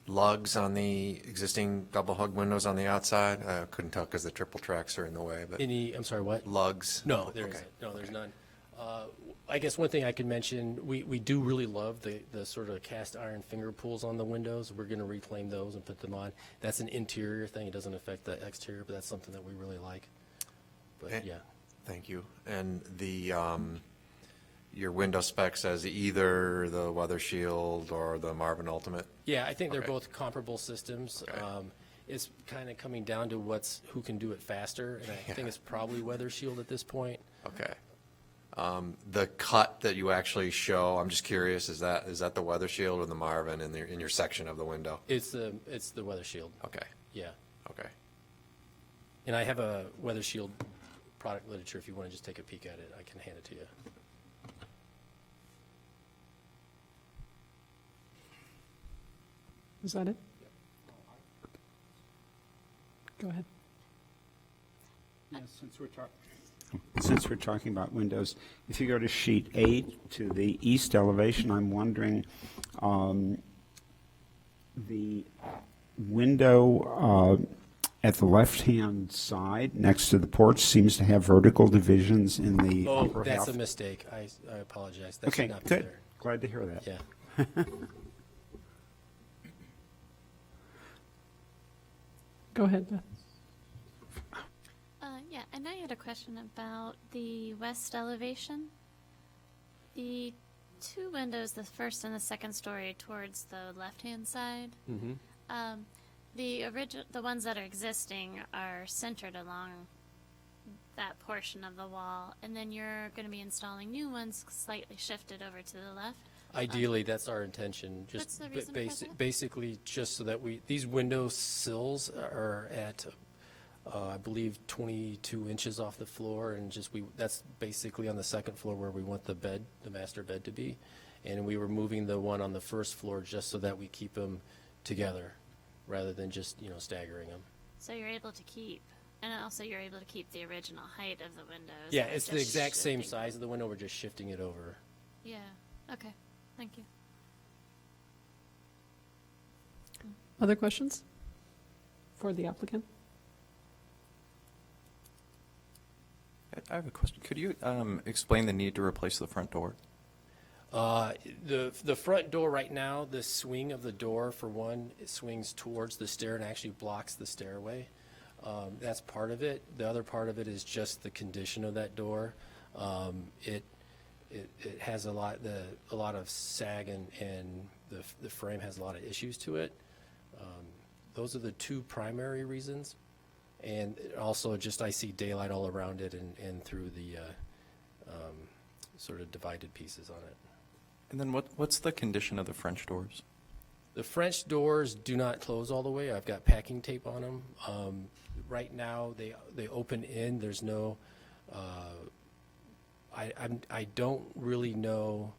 lugs on the existing double hug windows on the outside? I couldn't tell because the triple tracks are in the way, but I'm sorry, what? lugs? No, there Okay. isn't. No, there's none. I guess one thing I could mention, we do really love the sort of cast iron finger pulls on the windows. We're going to reclaim those and put them on. That's an interior thing. It doesn't affect the exterior, but that's something that we really like. But yeah. Thank you. And your window spec says either the Weather Shield or the Marvin Ultimate? Yeah, I think they're Okay. both comparable systems. Okay. It's kind of coming down to who can do it faster, and I think it's probably Weather Shield at this point. Okay. The cut that you actually show, I'm just curious, is that the Weather Shield or the Marvin in your section of the window? It's the Weather Shield. Okay. Yeah, Okay. and I have a Weather Shield product literature. If you want to just take a peek at it, I can hand it to you. Is that it? Go ahead. Yes, since we're talking about windows, if you go to sheet 8 to the east elevation, I'm wondering, the window at the left-hand side next to the porch seems to have vertical divisions in the Oh, upper half. that's a mistake. I apologize. That Okay, should not be good. there. Glad to hear that. Yeah. Go ahead, Beth. Yeah, and I had a question about the west elevation. The two windows, the first and the second story towards the left-hand side, the ones that are existing are centered along that portion of the wall, and then you're going to be installing new ones slightly shifted over to the left. Ideally, that's our intention. What's the reason for that? Basically, just so that these window sills are at, I believe, 22 inches off the floor, and that's basically on the second floor where we want the master bed to be. And we were moving the one on the first floor just so that we keep them together, rather than just, staggering them. So you're able to keep, and also you're able to keep the original height of the windows. Yeah, by it's the just exact same shifting size of the window, we're just shifting it over. Yeah, okay, thank you. Other questions for the applicant? I have a question. Could you explain the need to replace the front door? The front door right now, the swing of the door, for one, it swings towards the stair and actually blocks the stairway. That's part of it. The other part of it is just the condition of that door. It has a lot of sag, and the frame has a lot of issues to it. Those are the two primary reasons. And also just I see daylight all around it and through the sort of divided pieces on it. And then what's the condition of the French doors? The French doors do not close all the way. I've got packing tape on them. Right now, they open in. There's no. I don't really know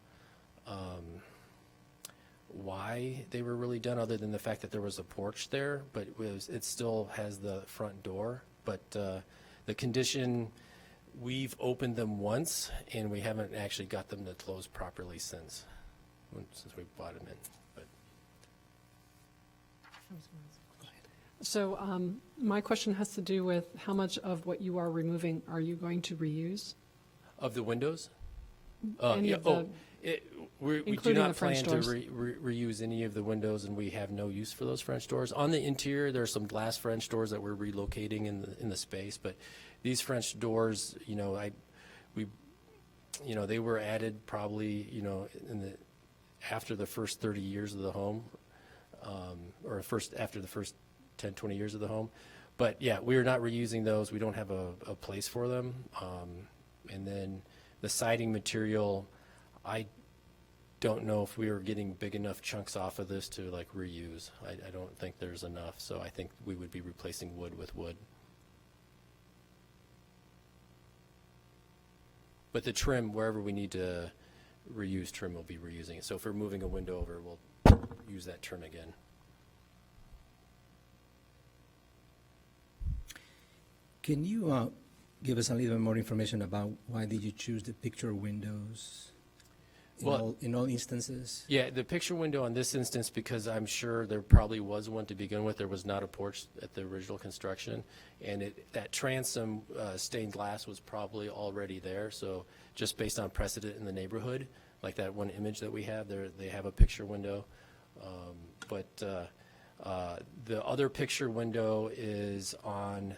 why they were really done, other than the fact that there was a porch there. But it still has the front door. But the condition, we've opened them once, and we haven't actually got them to close properly since we brought them in. But So my question has to do with how much of what you are removing are you going to reuse? of the windows, Any of the- we do including not the French plan to doors. reuse any of the windows, and we have no use for those French doors. On the interior, there are some glass French doors that we're relocating in the space, but these French doors, they were added probably, after the first 30 years of the home, or after the first 10, 20 years of the home. But yeah, we are not reusing those. We don't have a place for them. And then the siding material, I don't know if we are getting big enough chunks off of this to reuse. I don't think there's enough, so I think we would be replacing wood with wood. But the trim, wherever we need to reuse trim, we'll be reusing it. So if we're moving a window over, we'll use that trim again. Can you give us a little bit more information about why did you choose the picture windows in all instances? Yeah, the picture window on this instance, because I'm sure there probably was one to begin with. There was not a porch at the original construction, and that transom stained glass was probably already there. So just based on precedent in the neighborhood, like that one image that we have there, they have a picture window. But the other picture window is on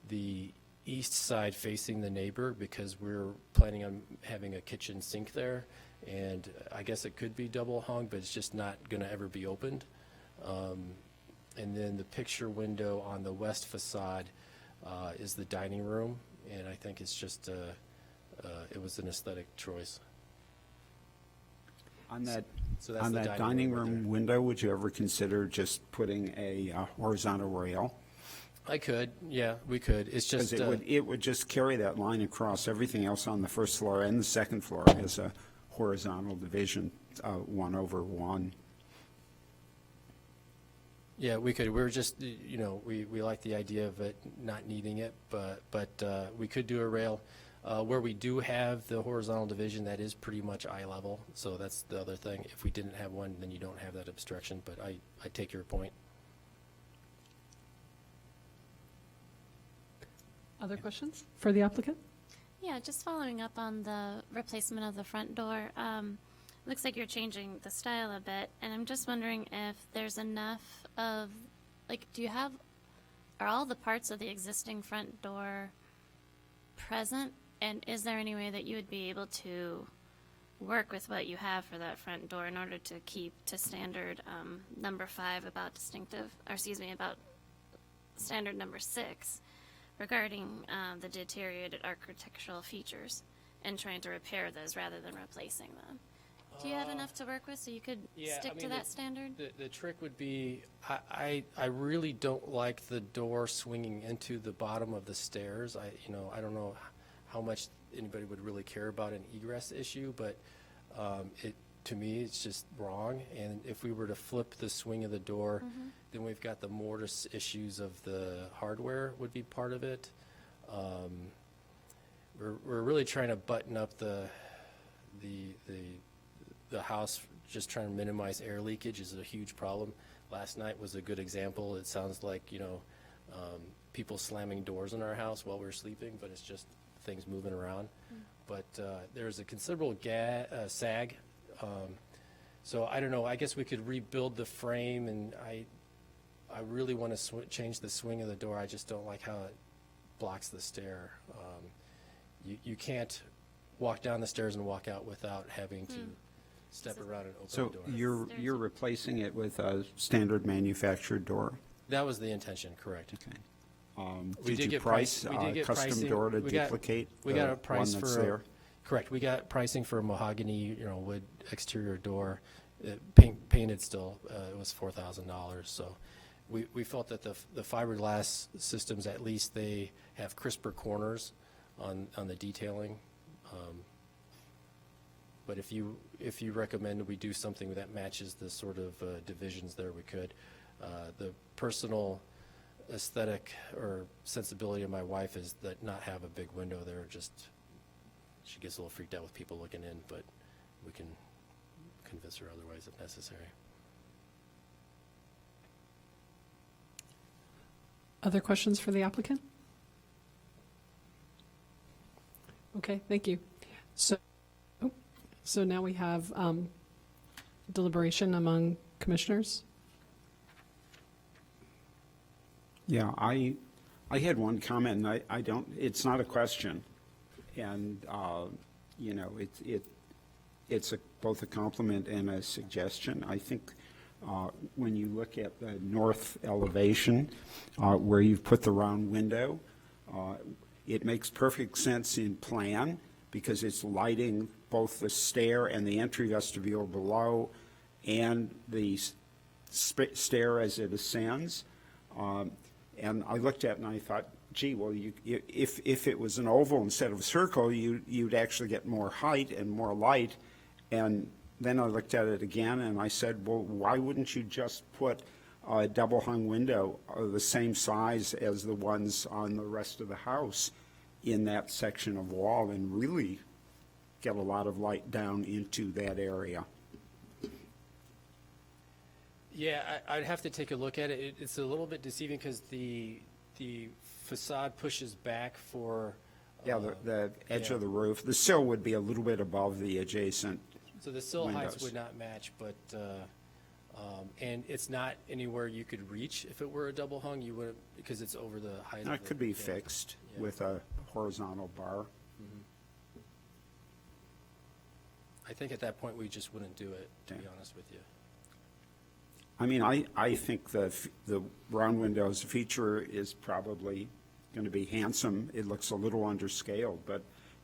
the east side facing the neighbor, because we're planning on having a kitchen sink there. And I guess it could be double hung, but it's just not going to ever be opened. And then the picture window on the west facade is the dining room, and I think it's just it was an aesthetic choice. On that, So that's on the that dining dining room right room there. window, would you ever consider just putting a horizontal rail? I could, yeah, we could. It's Because just it would just carry that line across. Everything else on the first floor and the second floor has a horizontal division, 1/1. yeah, we could. We're just we like the idea of it not needing it, but we could do a rail. Where we do have the horizontal division, that is pretty much eye level. So that's the other thing. If we didn't have one, then you don't have that obstruction. But I take your point. Other questions for the applicant? Yeah, just following up on the replacement of the front door. Looks like you're changing the style a bit, and I'm just wondering if there's enough of, are all the parts of the existing front door present? And is there any way that you would be able to work with what you have for that front door in order to keep to standard number 5 about about standard number 6 regarding the deteriorated architectural features and trying to repair those rather than replacing them. Do you have enough to work with so you could stick to that standard? The trick would be, I really don't like the door swinging into the bottom of the stairs. I don't know how much anybody would really care about an egress issue, but to me, it's just wrong. And if we were to flip the swing of the door, then we've got the mortise issues of the hardware would be part of it. We're really trying to button up the house, just trying to minimize air leakage is a huge problem. Last night was a good example. It sounds like, people slamming doors in our house while we're sleeping, but it's just things moving around. But there's a considerable sag. So I don't know, I guess we could rebuild the frame, and I really want to change the swing of the door. I just don't like how it blocks the stair. You can't walk down the stairs and walk out without having to step around and open So the door. you're replacing it with a standard manufactured door? That was the intention, correct. Okay. We Did did you get price we did a get custom pricing. door to We got- duplicate we the got a one price that's for there? Correct. We got pricing for a mahogany, wood exterior door, painted still. It was $4,000. So we felt that the fiberglass systems, at least they have crisper corners on the detailing. But if you recommend we do something that matches the sort of divisions there, we could. The personal aesthetic or sensibility of my wife is that not have a big window there. She gets a little freaked out with people looking in, but we can convince her otherwise if necessary. Other questions for the applicant? Okay, thank you. So now we have deliberation among commissioners. Yeah, I had one comment, and I don't, it's not a question. And, it's both a compliment and a suggestion. I think when you look at the north elevation, where you've put the round window, it makes perfect sense in plan because it's lighting both the stair and the entry vestibule below and the stair as it ascends. And I looked at it and I thought, gee, well, if it was an oval instead of a circle, you'd actually get more height and more light. And then I looked at it again and I said, well, why wouldn't you just put a double hung window of the same size as the ones on the rest of the house in that section of wall and really get a lot of light down into that area? Yeah, I'd have to take a look at it. It's a little bit deceiving because the facade pushes back for. Yeah, the edge yeah. of the roof. The sill would be a little bit above the adjacent. So the sill heights windows. would not match, but, and it's not anywhere you could reach. If it were a double hung, you wouldn't, because it's over the height of the. It could be yeah. fixed Yeah. with a horizontal bar. I think at that point, we just wouldn't do it, to be Okay. honest with you. I mean, I think the round windows feature is probably going to be handsome. It looks a little underscaled, but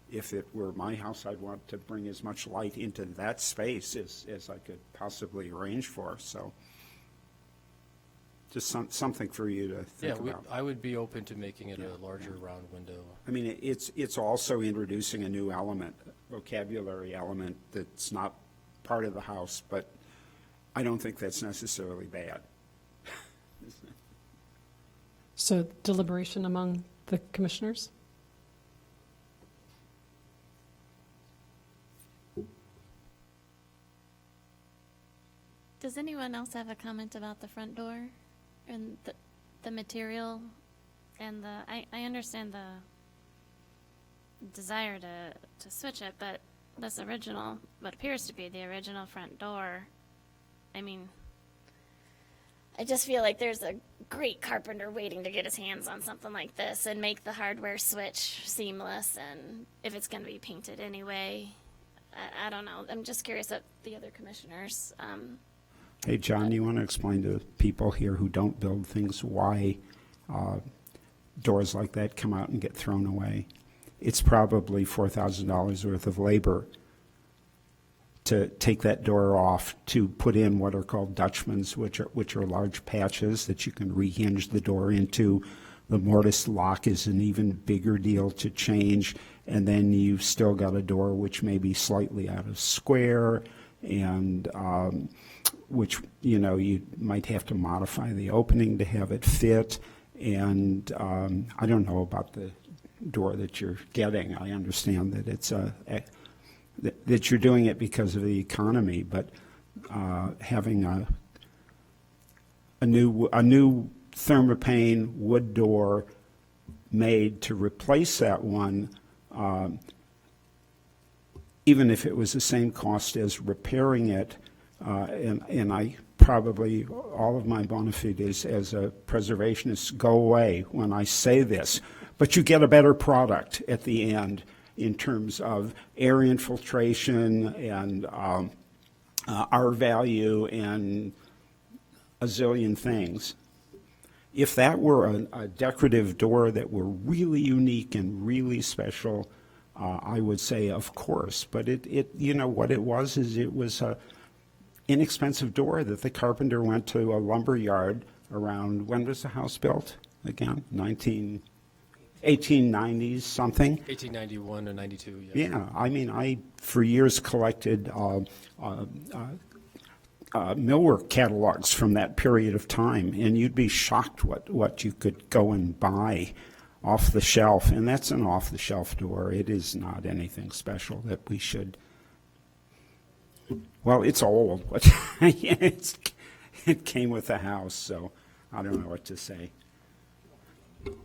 if it were my house, I'd want to bring as much light into that space as I could possibly arrange for, so just something for you to Yeah, think about. I would be open to making it Yeah, a larger round window. I mean, it's also introducing a new element, vocabulary element that's not part of the house, but I don't think that's necessarily bad. So deliberation among the commissioners? Does anyone else have a comment about the front door and the material and I understand the desire to switch it, but this original, what appears to be the original front door, I mean, I just feel like there's a great carpenter waiting to get his hands on something like this and make the hardware switch seamless, and if it's going to be painted anyway, I don't know. I'm just curious at the other commissioners. Hey, John, you want to explain to people here who don't build things why doors like that come out and get thrown away? It's probably $4,000 worth of labor to take that door off, to put in what are called Dutchmans, which are large patches that you can rehinge the door into. The mortise lock is an even bigger deal to change, and then you've still got a door which may be slightly out of square, and which, you know, you might have to modify the opening to have it fit. And I don't know about the door that you're getting. I understand that it's that you're doing it because of the economy, but having a new Thermopane wood door made to replace that one, even if it was the same cost as repairing it, and I probably, all of my bona fides as a preservationist go away when I say this, but you get a better product at the end in terms of air infiltration and R value and a zillion things. If that were a decorative door that were really unique and really special, I would say, of course. But it you know, what it was is it was a inexpensive door that the carpenter went to a lumber yard around, when was the house built again? 1890s something. 1891 or 92, yeah. Yeah, I mean, I for years collected millwork catalogs from that period of time, and you'd be shocked what you could go and buy off the shelf, and that's an off-the-shelf door. It is not anything special that we should. Well, it's old, but it came with the house, so I don't know what to say.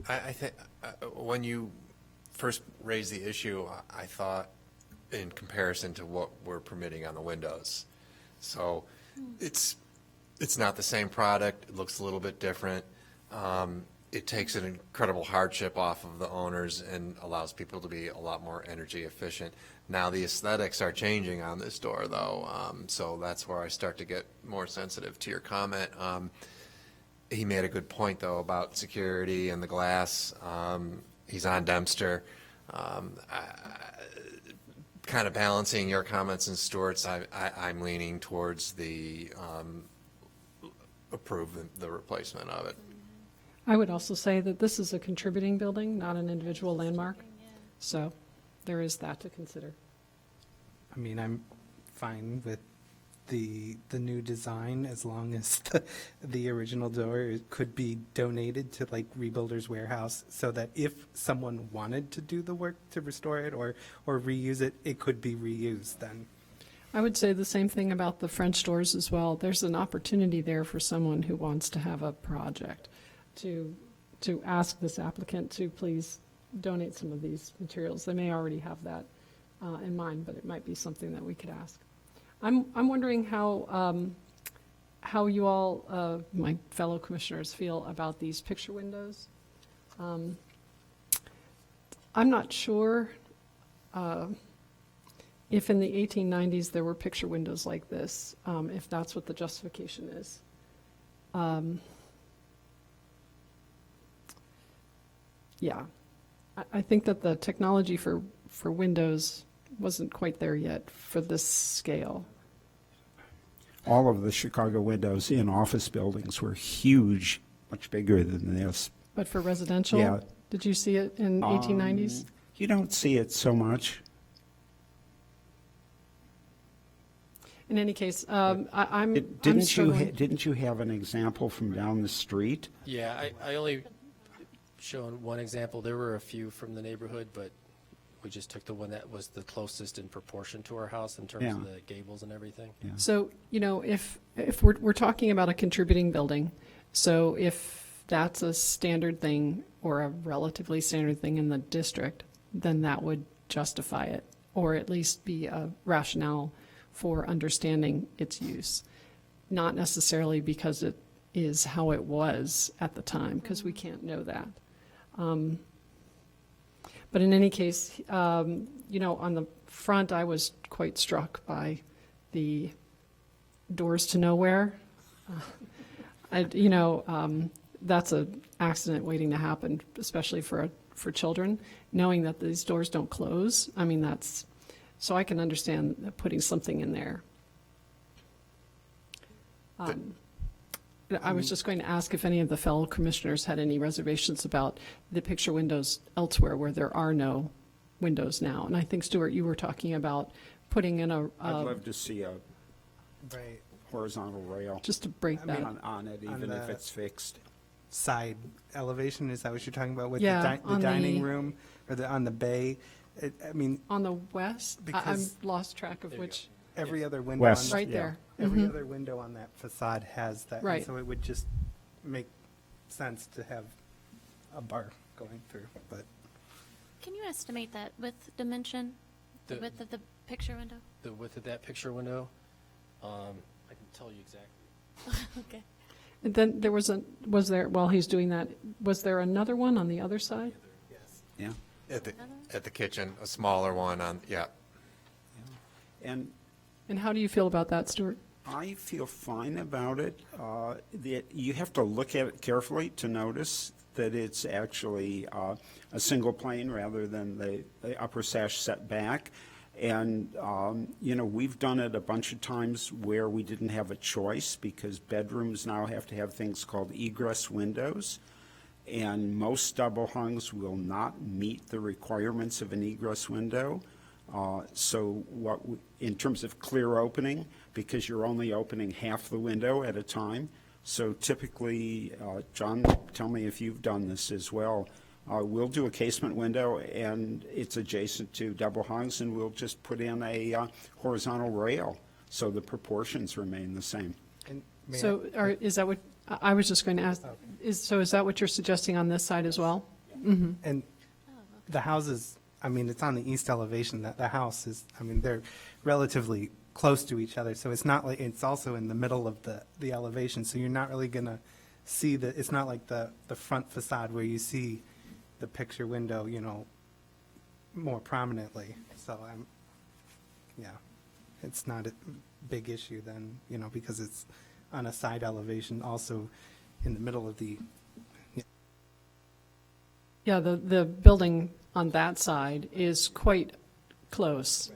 I think when you first raised the issue, I thought in comparison to what we're permitting on the windows. So it's not the same product. It looks a little bit different. It takes an incredible hardship off of the owners and allows people to be a lot more energy efficient. Now the aesthetics are changing on this door, though, so that's where I start to get more sensitive to your comment. He made a good point, though, about security and the glass. He's on Dempster. Kind of balancing your comments and Stuart's, I'm leaning towards the approve the replacement of it. I would also say that this is a contributing building, not an individual landmark. So there is that to consider. I mean, I'm fine with the new design as long as the original door could be donated to like Rebuilders Warehouse, so that if someone wanted to do the work to restore it or reuse it, it could be reused then. I would say the same thing about the French doors as well. There's an opportunity there for someone who wants to have a project to ask this applicant to please donate some of these materials. They may already have that in mind, but it might be something that we could ask. I'm wondering how you all, my fellow commissioners, feel about these picture windows. I'm not sure if in the 1890s there were picture windows like this, if that's what the justification is. Yeah, I think that the technology for windows wasn't quite there yet for this scale. All of the Chicago windows in office buildings were huge, much bigger than this. But for residential? Yeah. Did you see it in 1890s? You don't see it so much. In any case, I'm Didn't struggling. you have an example from down the street? Yeah, I only shown one example. There were a few from the neighborhood, but we just took the one that was the closest in proportion to our house in terms Yeah. of the gables and everything. Yeah. So, you know, if we're talking about a contributing building, so if that's a standard thing or a relatively standard thing in the district, then that would justify it, or at least be a rationale for understanding its use. Not necessarily because it is how it was at the time, because we can't know that. But in any case, You know, on the front, I was quite struck by the doors to nowhere. That's an accident waiting to happen, especially for children, knowing that these doors don't close. I mean, so I can understand putting something in there. I was just going to ask if any of the fellow commissioners had any reservations about the picture windows elsewhere where there are no windows now. And I think, Stuart, you were talking about putting in I'd love to see a Right. horizontal rail just to break that. on it, on even if the- it's fixed. Side elevation, is that what you're talking about with Yeah, the on dining the- room or on the bay? I mean, On the west, I'm Because- lost track of which, every other window West. on right Yeah. there. every other window on that facade has that. and Right. So it would just make sense to have a bar going through, but Can you estimate that width dimension, the The- width of the picture window? The width of that picture window, I can tell you exactly. Okay. And then while he's doing that, was there another one on the other side? Yeah. At the kitchen, a smaller one on, yeah. And And how do you feel about that, Stuart? I feel fine about it. You have to look at it carefully to notice that it's actually a single plane rather than the upper sash set back. And, we've done it a bunch of times where we didn't have a choice because bedrooms now have to have things called egress windows. And most double hungs will not meet the requirements of an egress window. So in terms of clear opening, because you're only opening half the window at a time, so typically, John, tell me if you've done this as well, we'll do a casement window and it's adjacent to double hungs and we'll just put in a horizontal rail so the proportions remain the same. and may I- So is that what, I was just going to ask, is that what you're suggesting on this side as well? And the houses, I mean, it's on the east elevation, that the house is, I mean, they're relatively close to each other, so it's not like, it's also in the middle of the elevation, so you're not really gonna see it's not like the front facade where you see the picture window, more prominently, so it's not a big issue then, because it's on a side elevation, also in the middle of the, Yeah, the building on that side is quite close.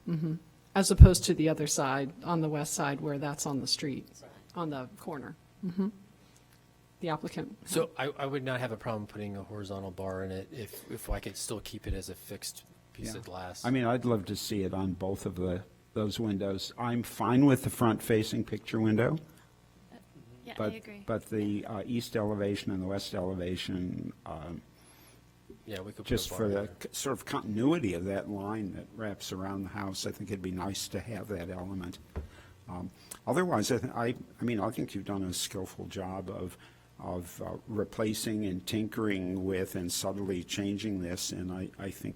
Mhm. As opposed to the other side, on the west side, where that's on the street, on the corner. Mhm. The applicant. So I would not have a problem putting a horizontal bar in it if I could still keep it as a fixed piece Yeah. of glass. I mean, I'd love to see it on both of those windows. I'm fine with the front-facing picture window, Yeah, I but, agree. but the east elevation and the west elevation, Yeah, we could put just a bar for in the there. sort of continuity of that line that wraps around the house, I think it'd be nice to have that element. Otherwise, I think you've done a skillful job of replacing and tinkering with and subtly changing this, and I think,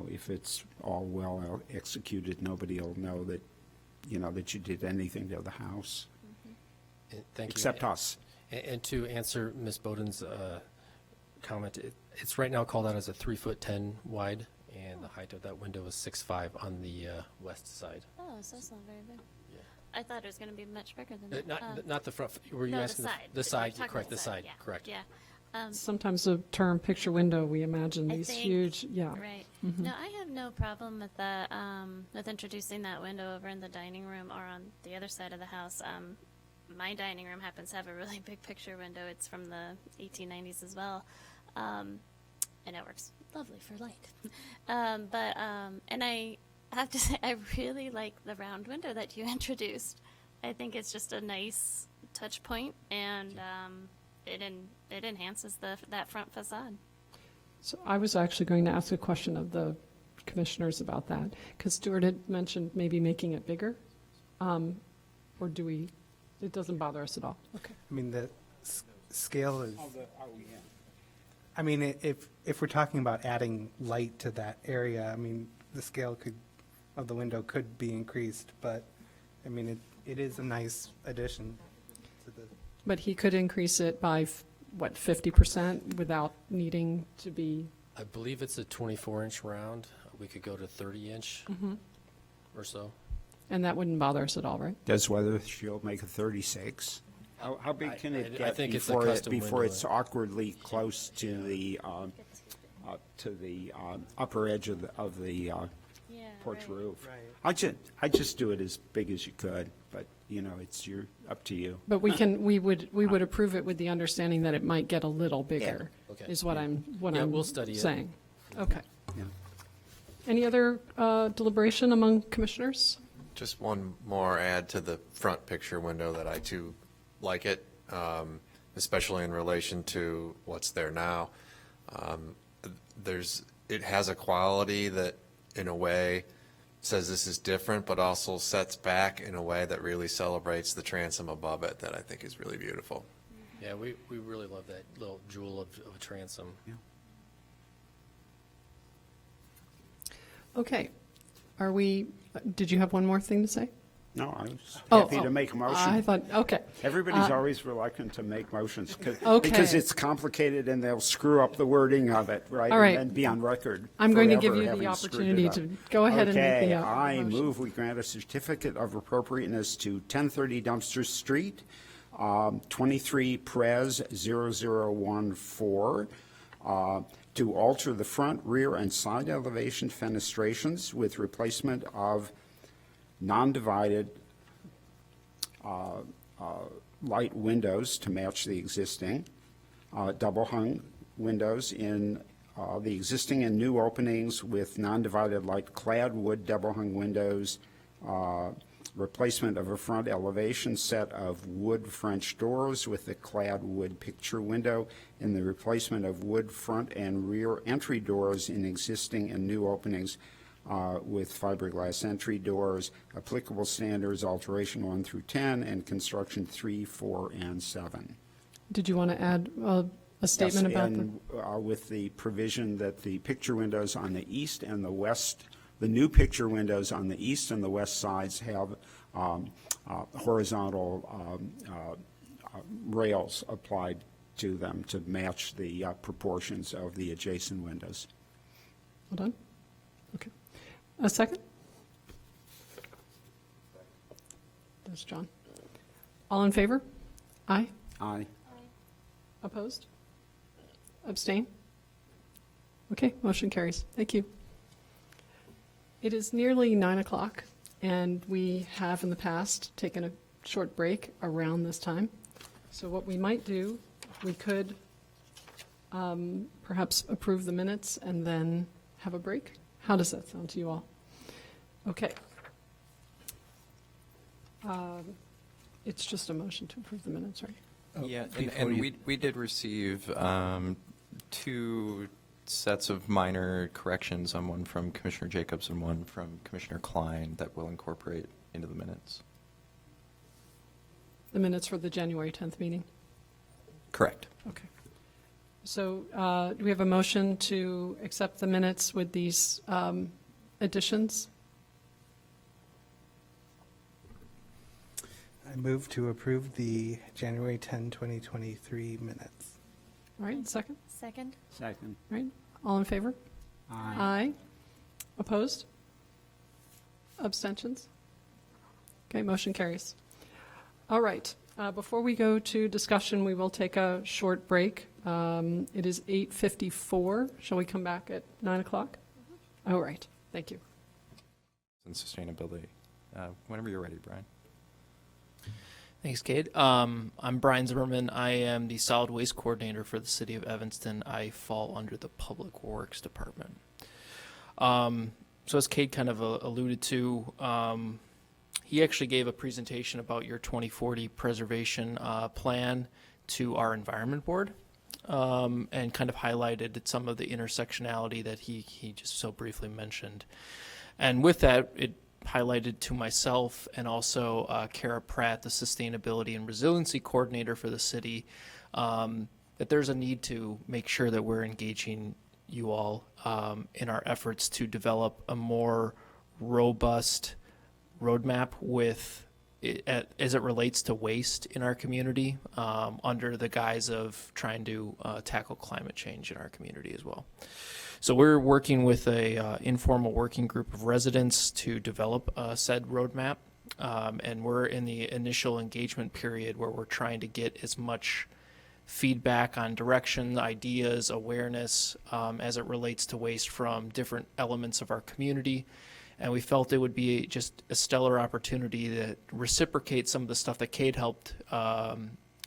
if it's all well executed, nobody will know that, that you did anything to the house, Thank you. except us. And to answer Ms. Bowden's comment, it's right now called out as a 3'10" wide, and the height of that window is 6'5" on the west side. Oh, so that's not very big. Yeah. I thought it was gonna be much bigger than that. Not the front, were you No, the asking? side. The side, You're talking correct, about the side, yeah, correct. Yeah. Sometimes the term picture window, we imagine I these think- huge, yeah. Right. No, I have no problem with that, with introducing that window over in the dining room or on the other side of the house. My dining room happens to have a really big picture window. It's from the 1890s as well. And it works lovely for light. And I have to say, I really like the round window that you introduced. I think it's just a nice touch point, and it enhances that front facade. So I was actually going to ask a question of the commissioners about that, because Stuart had mentioned maybe making it bigger. Or do we, it doesn't bother us at all? Okay. I mean, the scale is. I mean, if we're talking about adding light to that area, I mean, the scale of the window could be increased, but, I mean, it is a nice addition to the, But he could increase it by, 50% without needing to be I believe it's a 24-inch round. We could go to 30-inch or so. And that wouldn't bother us at all, right? Does Weather Shield make a 36? How big can it I get think it's a before custom before window. it's awkwardly close to the upper edge of the Yeah, porch right. roof? I just do it as big as you could, but, you know, it's up to you. But we would approve it with the understanding that it might get a little bigger, Okay. is what I'm Yeah, we'll study it. saying. Okay. Yeah. Any other deliberation among commissioners? Just one more add to the front picture window that I too like it, especially in relation to what's there now. It has a quality that, in a way, says this is different, but also sets back in a way that really celebrates the transom above it that I think is really beautiful. Yeah, we really love that little jewel of a transom. Okay. Did you have one more thing to say? No, I was Oh, happy to make a motion. I thought, okay. Everybody's always reluctant to make motions because Okay. it's complicated and they'll screw up the wording of it, right? All right. And then be on record. I'm going to give forever you the having screwed opportunity it up. to go ahead and make the Okay, I motion. move we grant a certificate of appropriateness to 1030 Dumpster Street, 23 Prez 0014, to alter the front, rear, and side elevation fenestrations with replacement of non-divided light windows to match the existing, double-hung windows in the existing and new openings with non-divided light clad wood double-hung windows, replacement of a front elevation set of wood French doors with a clad wood picture window, and the replacement of wood front and rear entry doors in existing and new openings with fiberglass entry doors, applicable standards, alteration 1 through 10, and construction 3, 4, and 7. Did you want to add a statement Yes, about the? and with the provision that the picture windows on the east and the west, the new picture windows on the east and the west sides have horizontal rails applied to them to match the proportions of the adjacent windows. Hold on. Okay. A second? There's John. All in favor? Aye. Aye. Opposed? Abstain? Okay, motion carries. Thank you. It is nearly 9 o'clock, and we have in the past taken a short break around this time. So what we might do, we could perhaps approve the minutes and then have a break. How does that sound to you all? Okay. It's just a motion to approve the minutes, right? Yeah, and we did receive 2 sets of minor corrections, one from Commissioner Jacobs and one from Commissioner Klein, that we'll incorporate into the minutes. The minutes for the January 10th meeting? Correct. Okay. So do we have a motion to accept the minutes with these additions? I move to approve the January 10, 2023 minutes. All right, second? Second? Second. All right, all in favor? Aye. Opposed? Abstentions? Okay, motion carries. All right, before we go to discussion, we will take a short break. It is 8:54. Shall we come back at 9 o'clock? All right, thank you. And sustainability. Whenever you're ready, Brian. Thanks, Cade. I'm Brian Zimmerman. I am the solid waste coordinator for the city of Evanston. I fall under the Public Works Department. So as Cade kind of alluded to, he actually gave a presentation about your 2040 preservation plan to our environment board, and kind of highlighted some of the intersectionality that he just so briefly mentioned. And with that, it highlighted to myself and also Kara Pratt, the Sustainability and Resiliency Coordinator for the city, that there's a need to make sure that we're engaging you all in our efforts to develop a more robust roadmap with as it relates to waste in our community, under the guise of trying to tackle climate change in our community as well. So we're working with a informal working group of residents to develop said roadmap, and we're in the initial engagement period where we're trying to get as much feedback on direction, ideas, awareness as it relates to waste from different elements of our community. And we felt it would be just a stellar opportunity to reciprocate some of the stuff that Kate helped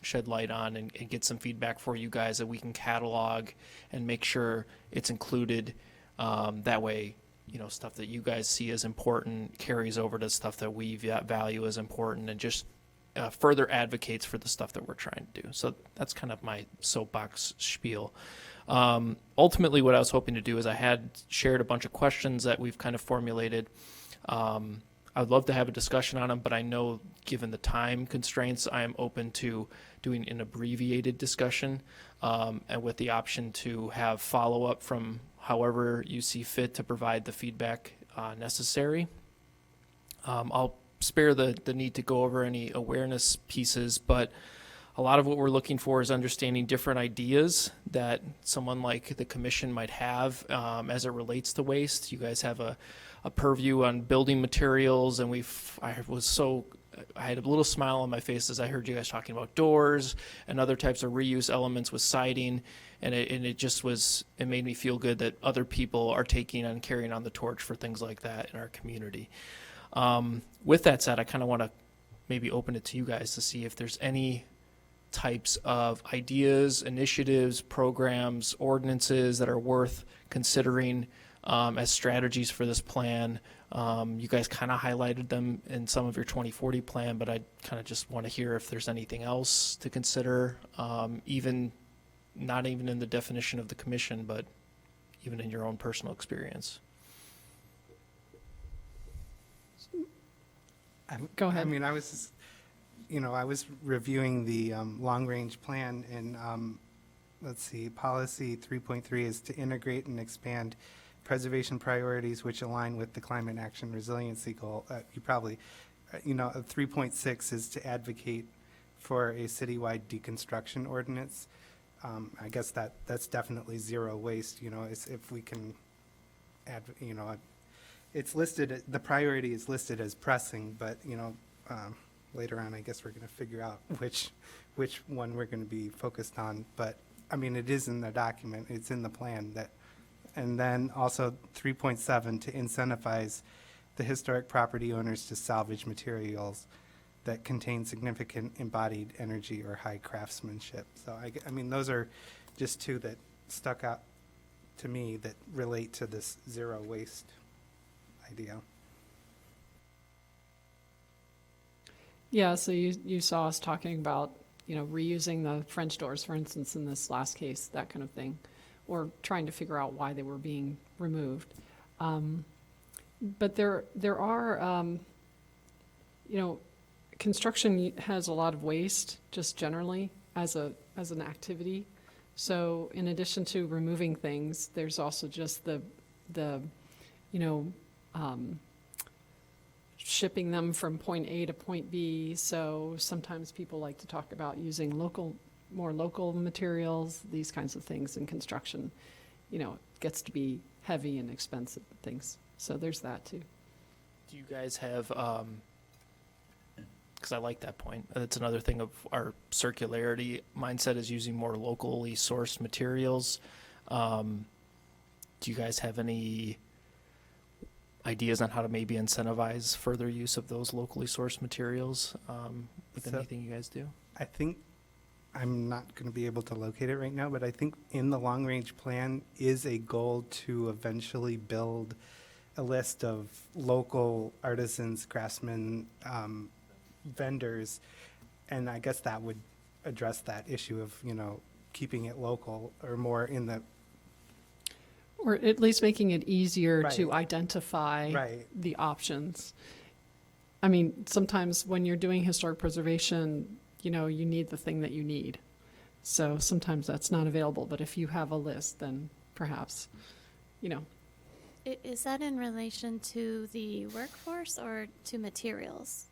shed light on and get some feedback for you guys that we can catalog and make sure it's included. That way, you know, stuff that you guys see as important carries over to stuff that we value as important, and just further advocates for the stuff that we're trying to do. So that's kind of my soapbox spiel. Ultimately, what I was hoping to do is I had shared a bunch of questions that we've kind of formulated. I would love to have a discussion on them, but I know given the time constraints, I am open to doing an abbreviated discussion, and with the option to have follow-up from however you see fit to provide the feedback necessary. I'll spare the need to go over any awareness pieces, but a lot of what we're looking for is understanding different ideas that someone like the commission might have as it relates to waste. You guys have a purview on building materials, and I had a little smile on my face as I heard you guys talking about doors and other types of reuse elements with siding, and it made me feel good that other people are taking and carrying on the torch for things like that in our community. With that said, I kind of want to maybe open it to you guys to see if there's any types of ideas, initiatives, programs, ordinances that are worth considering as strategies for this plan. You guys kind of highlighted them in some of your 2040 plan, but I kind of just want to hear if there's anything else to consider, even not even in the definition of the commission, but even in your own personal experience. Go ahead. I mean, I was just, I was reviewing the long-range plan, and let's see, policy 3.3 is to integrate and expand preservation priorities which align with the climate action resiliency goal. You probably, 3.6 is to advocate for a citywide deconstruction ordinance. I guess that's definitely zero waste, if we can add, it's listed, the priority is listed as pressing, but, later on, I guess we're going to figure out which one we're going to be focused on. But, I mean, it is in the document, it's in the plan that, and then also 3.7 to incentivize the historic property owners to salvage materials that contain significant embodied energy or high craftsmanship. So, I mean, those are just two that stuck out to me that relate to this zero waste idea. Yeah, so you saw us talking about, reusing the French doors, for instance, in this last case, that kind of thing, or trying to figure out why they were being removed. But there are, construction has a lot of waste just generally as an activity. So in addition to removing things, there's also just the shipping them from point A to point B. So sometimes people like to talk about using more local materials, these kinds of things in construction. It gets to be heavy and expensive things. So there's that too. Do you guys have, because I like that point, that's another thing of our circularity mindset is using more locally sourced materials. Do you guys have any ideas on how to maybe incentivize further use of those locally sourced materials with anything you guys do? I think, I'm not going to be able to locate it right now, but I think in the long-range plan is a goal to eventually build a list of local artisans, craftsmen, vendors, and I guess that would address that issue of, keeping it local or more in the... Or at least making it easier to Right. identify Right. the options. I mean, sometimes when you're doing historic preservation, you need the thing that you need. So sometimes that's not available, but if you have a list, then perhaps, Is that in relation to the workforce or to materials?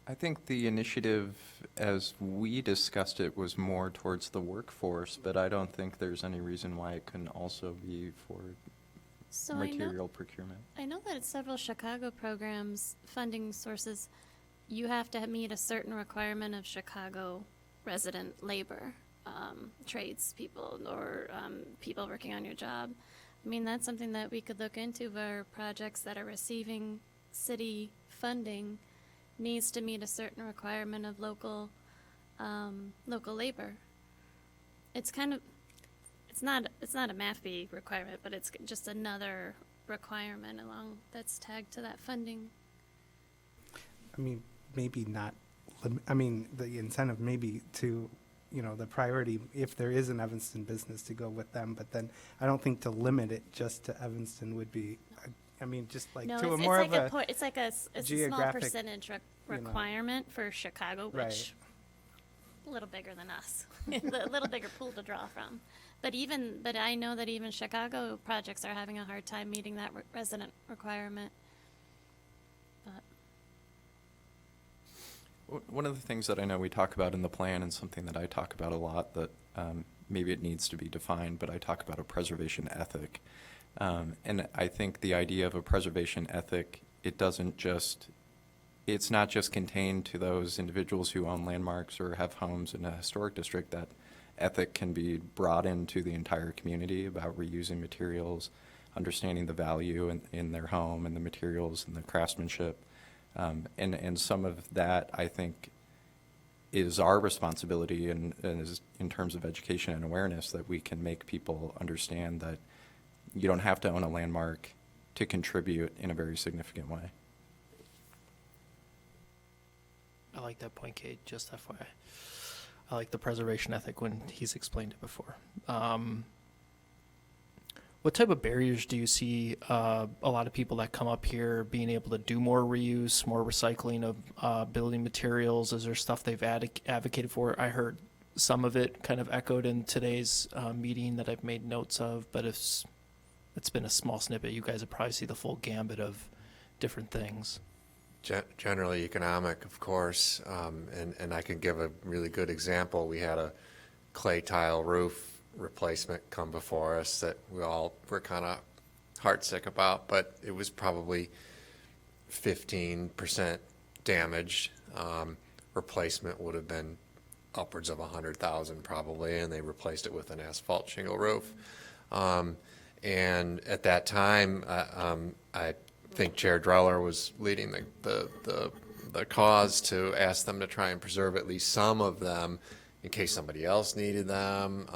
I think the initiative, as we discussed it, was more towards the workforce, but I don't think there's any reason why it couldn't also be for So material procurement. I know that at several Chicago programs, funding sources, you have to meet a certain requirement of Chicago resident labor, tradespeople or people working on your job. I mean, that's something that we could look into for projects that are receiving city funding needs to meet a certain requirement of local labor. It's kind of, it's not a MAFB requirement, but it's just another requirement along that's tagged to that funding. I mean, maybe not, I mean, the incentive maybe to, you know, the priority, if there is an Evanston business, to go with them, but then I don't think to limit it just to Evanston would be, I mean, just like No, to a it's more like of a, it's like it's a small geographic, percentage you know. requirement for Chicago, which Right. a little bigger than us, a little bigger pool to draw from. But I know that even Chicago projects are having a hard time meeting that resident requirement. But One of the things that I know we talk about in the plan, and something that I talk about a lot, that maybe it needs to be defined, but I talk about a preservation ethic. And I think the idea of a preservation ethic, it's not just contained to those individuals who own landmarks or have homes in a historic district. That ethic can be brought into the entire community about reusing materials, understanding the value in their home and the materials and the craftsmanship. And some of that, I think, is our responsibility and is in terms of education and awareness, that we can make people understand that you don't have to own a landmark to contribute in a very significant way. I like that point, Kate, just FYI. I like the preservation ethic when he's explained it before. What type of barriers do you see a lot of people that come up here being able to do more reuse, more recycling of building materials? Is there stuff they've advocated for? I heard some of it kind of echoed in today's meeting that I've made notes of, but it's been a small snippet. You guys have probably seen the full gambit of different things. Generally economic, of course, and I can give a really good example. We had a clay tile roof replacement come before us that we all were kind of heartsick about, but it was probably 15% damaged. Replacement would have been upwards of $100,000 probably, and they replaced it with an asphalt shingle roof. And at that time, I think Chair Dreller was leading the cause to ask them to try and preserve at least some of them in case somebody else needed them.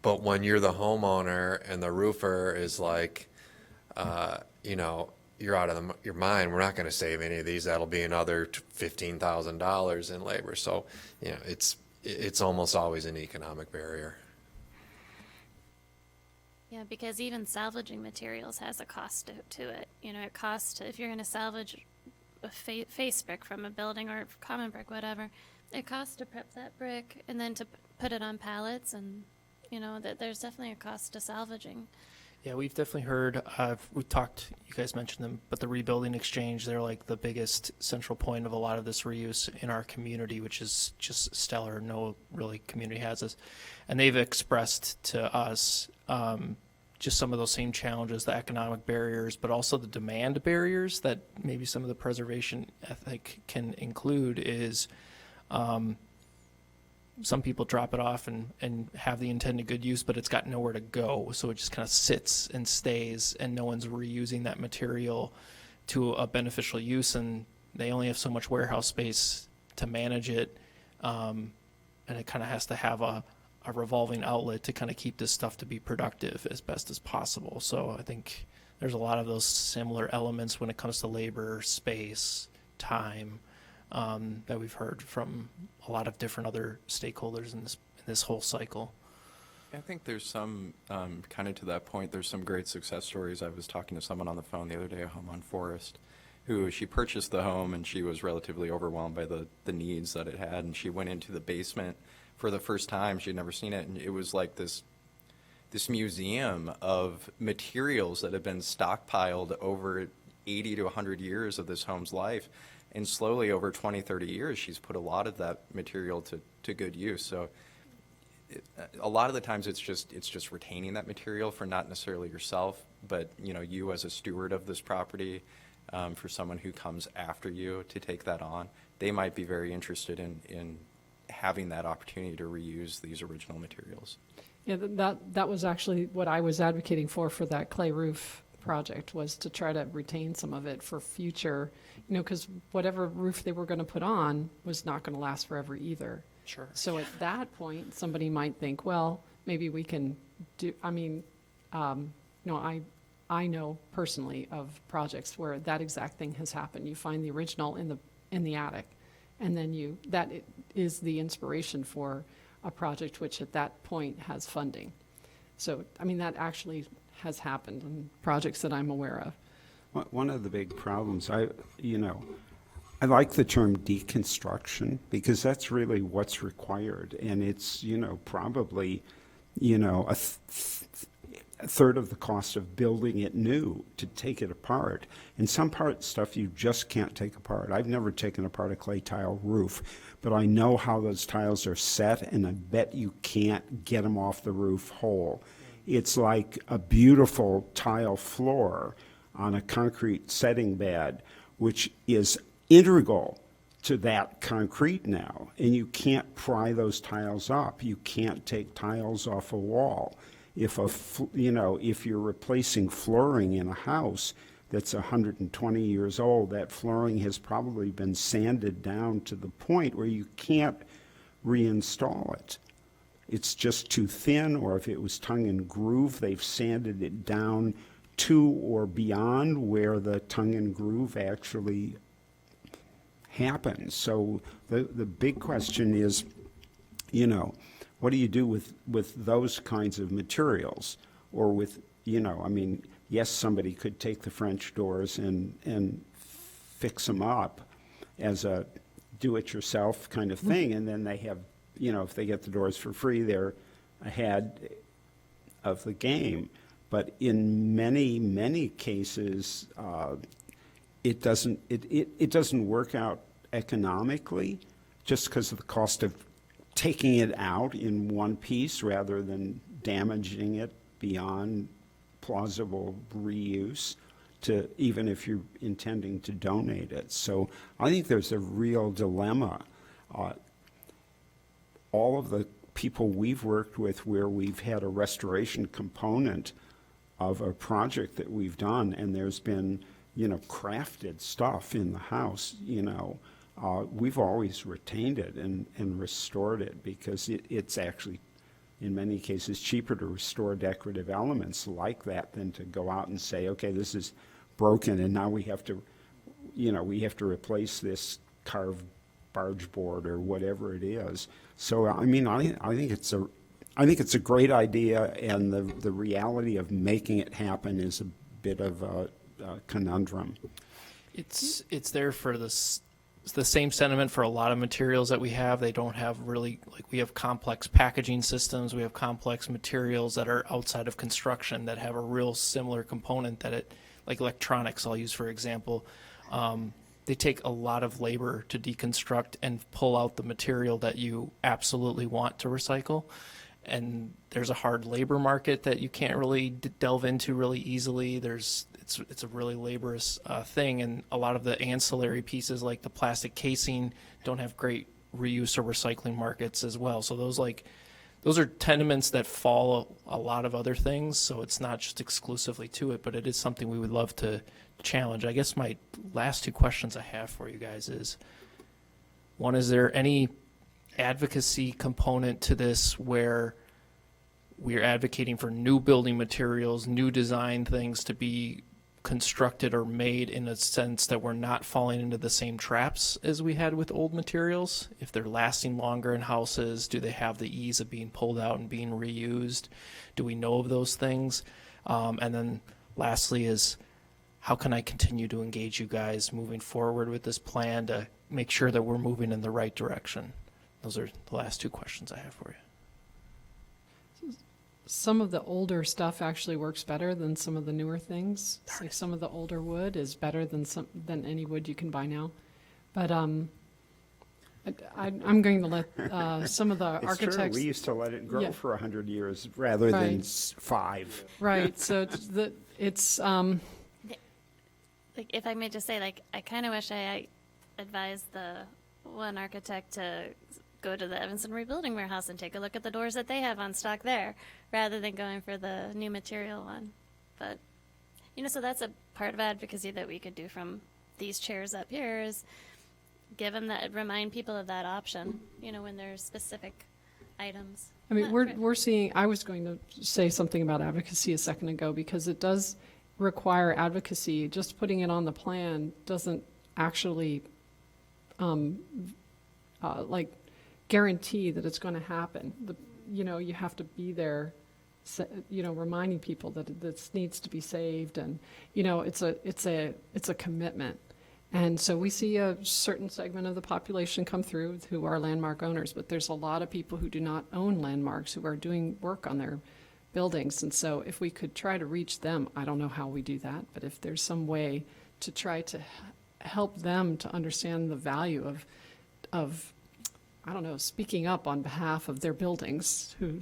But when you're the homeowner and the roofer is like, you know, you're out of your mind, we're not going to save any of these. That'll be another $15,000 in labor. So, you know, it's almost always an economic barrier. yeah, because even salvaging materials has a cost to it. You know, it costs, if you're going to salvage a face brick from a building or common brick, whatever, it costs to prep that brick and then to put it on pallets, and you know that there's definitely a cost to salvaging. Yeah, we've definitely heard, we've talked, you guys mentioned them, but the Rebuilding Exchange, they're like the biggest central point of a lot of this reuse in our community, which is just stellar. No really community has this. And they've expressed to us just some of those same challenges, the economic barriers, but also the demand barriers that maybe some of the preservation ethic can include is some people drop it off and have the intended good use, but it's got nowhere to go. So it just kind of sits and stays, and no one's reusing that material to a beneficial use, and they only have so much warehouse space to manage it. And it kind of has to have a revolving outlet to kind of keep this stuff to be productive as best as possible. So I think there's a lot of those similar elements when it comes to labor, space, time, that we've heard from a lot of different other stakeholders in this whole cycle. I think there's some, kind of to that point, there's some great success stories. I was talking to someone on the phone the other day, a home on Forest, who she purchased the home and she was relatively overwhelmed by the needs that it had. And she went into the basement for the first time. She'd never seen it. And it was like this museum of materials that had been stockpiled over 80 to 100 years of this home's life. And slowly over 20, 30 years, she's put a lot of that material to good use. So a lot of the times it's just retaining that material for not necessarily yourself, but you as a steward of this property, for someone who comes after you to take that on, they might be very interested in having that opportunity to reuse these original materials. Yeah, that was actually what I was advocating for that clay roof project, was to try to retain some of it for future, because whatever roof they were going to put on was not going to last forever either. Sure. So at that point, somebody might think, well, maybe we can do, I know personally of projects where that exact thing has happened. You find the original in the attic, and then that is the inspiration for a project which at that point has funding. So, that actually has happened in projects that I'm aware of. One of the big problems, I like the term deconstruction, because that's really what's required. And it's, probably, a third of the cost of building it new to take it apart. And some stuff you just can't take apart. I've never taken apart a clay tile roof, but I know how those tiles are set, and I bet you can't get them off the roof whole. It's like a beautiful tile floor on a concrete setting bed, which is integral to that concrete now. And you can't pry those tiles up. You can't take tiles off a wall. If you're replacing flooring in a house that's 120 years old, that flooring has probably been sanded down to the point where you can't reinstall it. It's just too thin, or if it was tongue and groove, they've sanded it down to or beyond where the tongue and groove actually happens. So the big question is, what do you do with those kinds of materials? Or with, yes, somebody could take the French doors and fix them up as a do-it-yourself kind of thing, and then they have, if they get the doors for free, they're ahead of the game. But in many, many cases, it doesn't work out economically, just because of the cost of taking it out in one piece rather than damaging it beyond plausible reuse, to even if you're intending to donate it. So I think there's a real dilemma. All of the people we've worked with where we've had a restoration component of a project that we've done, and there's been, crafted stuff in the house, we've always retained it and restored it, because it's actually, in many cases, cheaper to restore decorative elements like that than to go out and say, okay, this is broken, and now we have to replace this carved barge board or whatever it is. So I think it's a great idea, and the reality of making it happen is a bit of a conundrum. It's there for this. It's the same sentiment for a lot of materials that we have. They don't have really, we have complex packaging systems. We have complex materials that are outside of construction that have a real similar component like electronics, I'll use for example. They take a lot of labor to deconstruct and pull out the material that you absolutely want to recycle. And there's a hard labor market that you can't really delve into really easily. It's a really laborious thing, and a lot of the ancillary pieces like the plastic casing don't have great reuse or recycling markets as well. So those are tenements that follow a lot of other things, so it's not just exclusively to it, but it is something we would love to challenge. I guess my last two questions I have for you guys is, one, is there any advocacy component to this where we're advocating for new building materials, new design things to be constructed or made in a sense that we're not falling into the same traps as we had with old materials? If they're lasting longer in houses, do they have the ease of being pulled out and being reused? Do we know of those things? And then lastly is, how can I continue to engage you guys moving forward with this plan to make sure that we're moving in the right direction? Those are the last two questions I have for you. some of the older stuff actually works better than some of the newer things. Like some of the older wood is better than any wood you can buy now. But I'm going to let some of the It's architects. true, we used to let it grow Yeah. for 100 years rather than Right. 5. Right. So it's Like, if I may just say, like, I kind of wish I advised the one architect to go to the Evanston Rebuilding Warehouse and take a look at the doors that they have on stock there, rather than going for the new material one. But, so that's a part of advocacy that we could do from these chairs up here, is give them that, remind people of that option, when there's specific items. I mean, Not we're, for- we're seeing, I was going to say something about advocacy a second ago, because it does require advocacy. Just putting it on the plan doesn't actually, like, guarantee that it's going to happen. You have to be there, reminding people that this needs to be saved, and, it's a commitment. And so we see a certain segment of the population come through who are landmark owners, but there's a lot of people who do not own landmarks who are doing work on their buildings. And so if we could try to reach them, I don't know how we do that, but if there's some way to try to help them to understand the value of I don't know, speaking up on behalf of their buildings, who,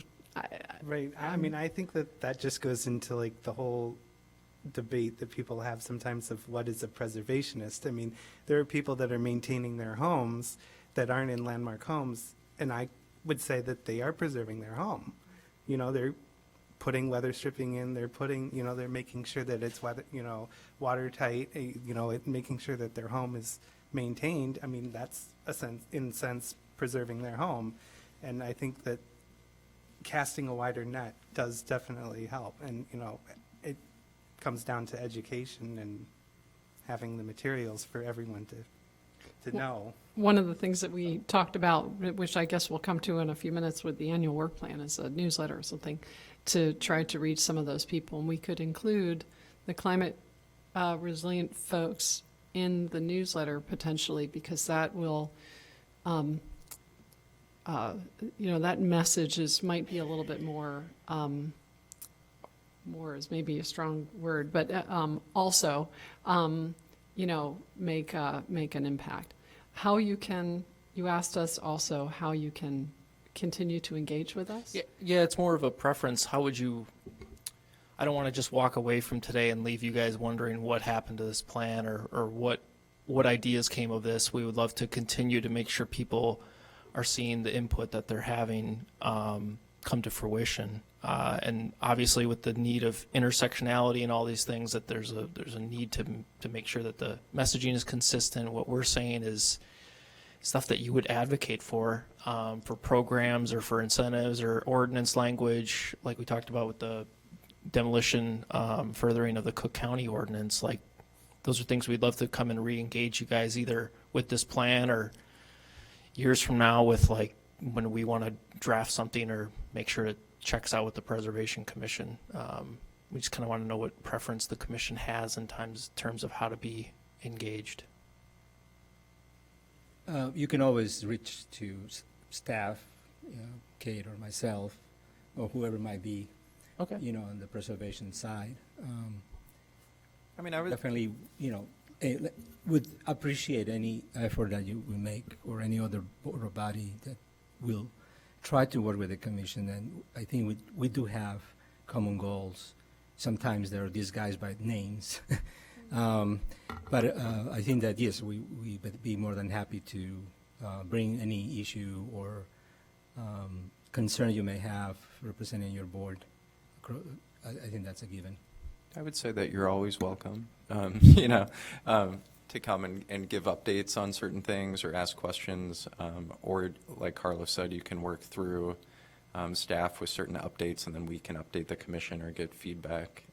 Right. I mean, I think that just goes into like the whole debate that people have sometimes of what is a preservationist. I mean, there are people that are maintaining their homes that aren't in landmark homes, and I would say that they are preserving their home. They're putting weather stripping in, they're putting, they're making sure that it's watertight, making sure that their home is maintained. I mean, that's in a sense preserving their home. And I think that casting a wider net does definitely help. And, it comes down to education and having the materials for everyone to know. one of the things that we talked about, which I guess we'll come to in a few minutes with the annual work plan, is a newsletter or something to try to reach some of those people. And we could include the climate resilient folks in the newsletter potentially, because that will, that message might be a little bit more, more is maybe a strong word, but also, make an impact. How you asked us also how you can continue to engage with us? Yeah, it's more of a preference. How would you, I don't want to just walk away from today and leave you guys wondering what happened to this plan or what ideas came of this. We would love to continue to make sure people are seeing the input that they're having come to fruition. And obviously with the need of intersectionality and all these things, that there's a need to make sure that the messaging is consistent. What we're saying is stuff that you would advocate for programs or for incentives or ordinance language, like we talked about with the demolition furthering of the Cook County ordinance. Like, those are things we'd love to come and re-engage you guys either with this plan or years from now with, like, when we want to draft something or make sure it checks out with the Preservation Commission. We just kind of want to know what preference the commission has in terms of how to be engaged. You can always reach to staff, Kate or myself, or whoever might be, Okay. on the preservation side. I mean, I would, Definitely, would appreciate any effort that you will make, or any other board or body that will try to work with the commission. And I think we do have common goals. Sometimes they're disguised by names. But I think that, yes, we would be more than happy to bring any issue or concern you may have representing your board. I think that's a given. I would say that you're always welcome, to come and give updates on certain things or ask questions, or like Carlos said, you can work through staff with certain updates, and then we can update the commission or get feedback.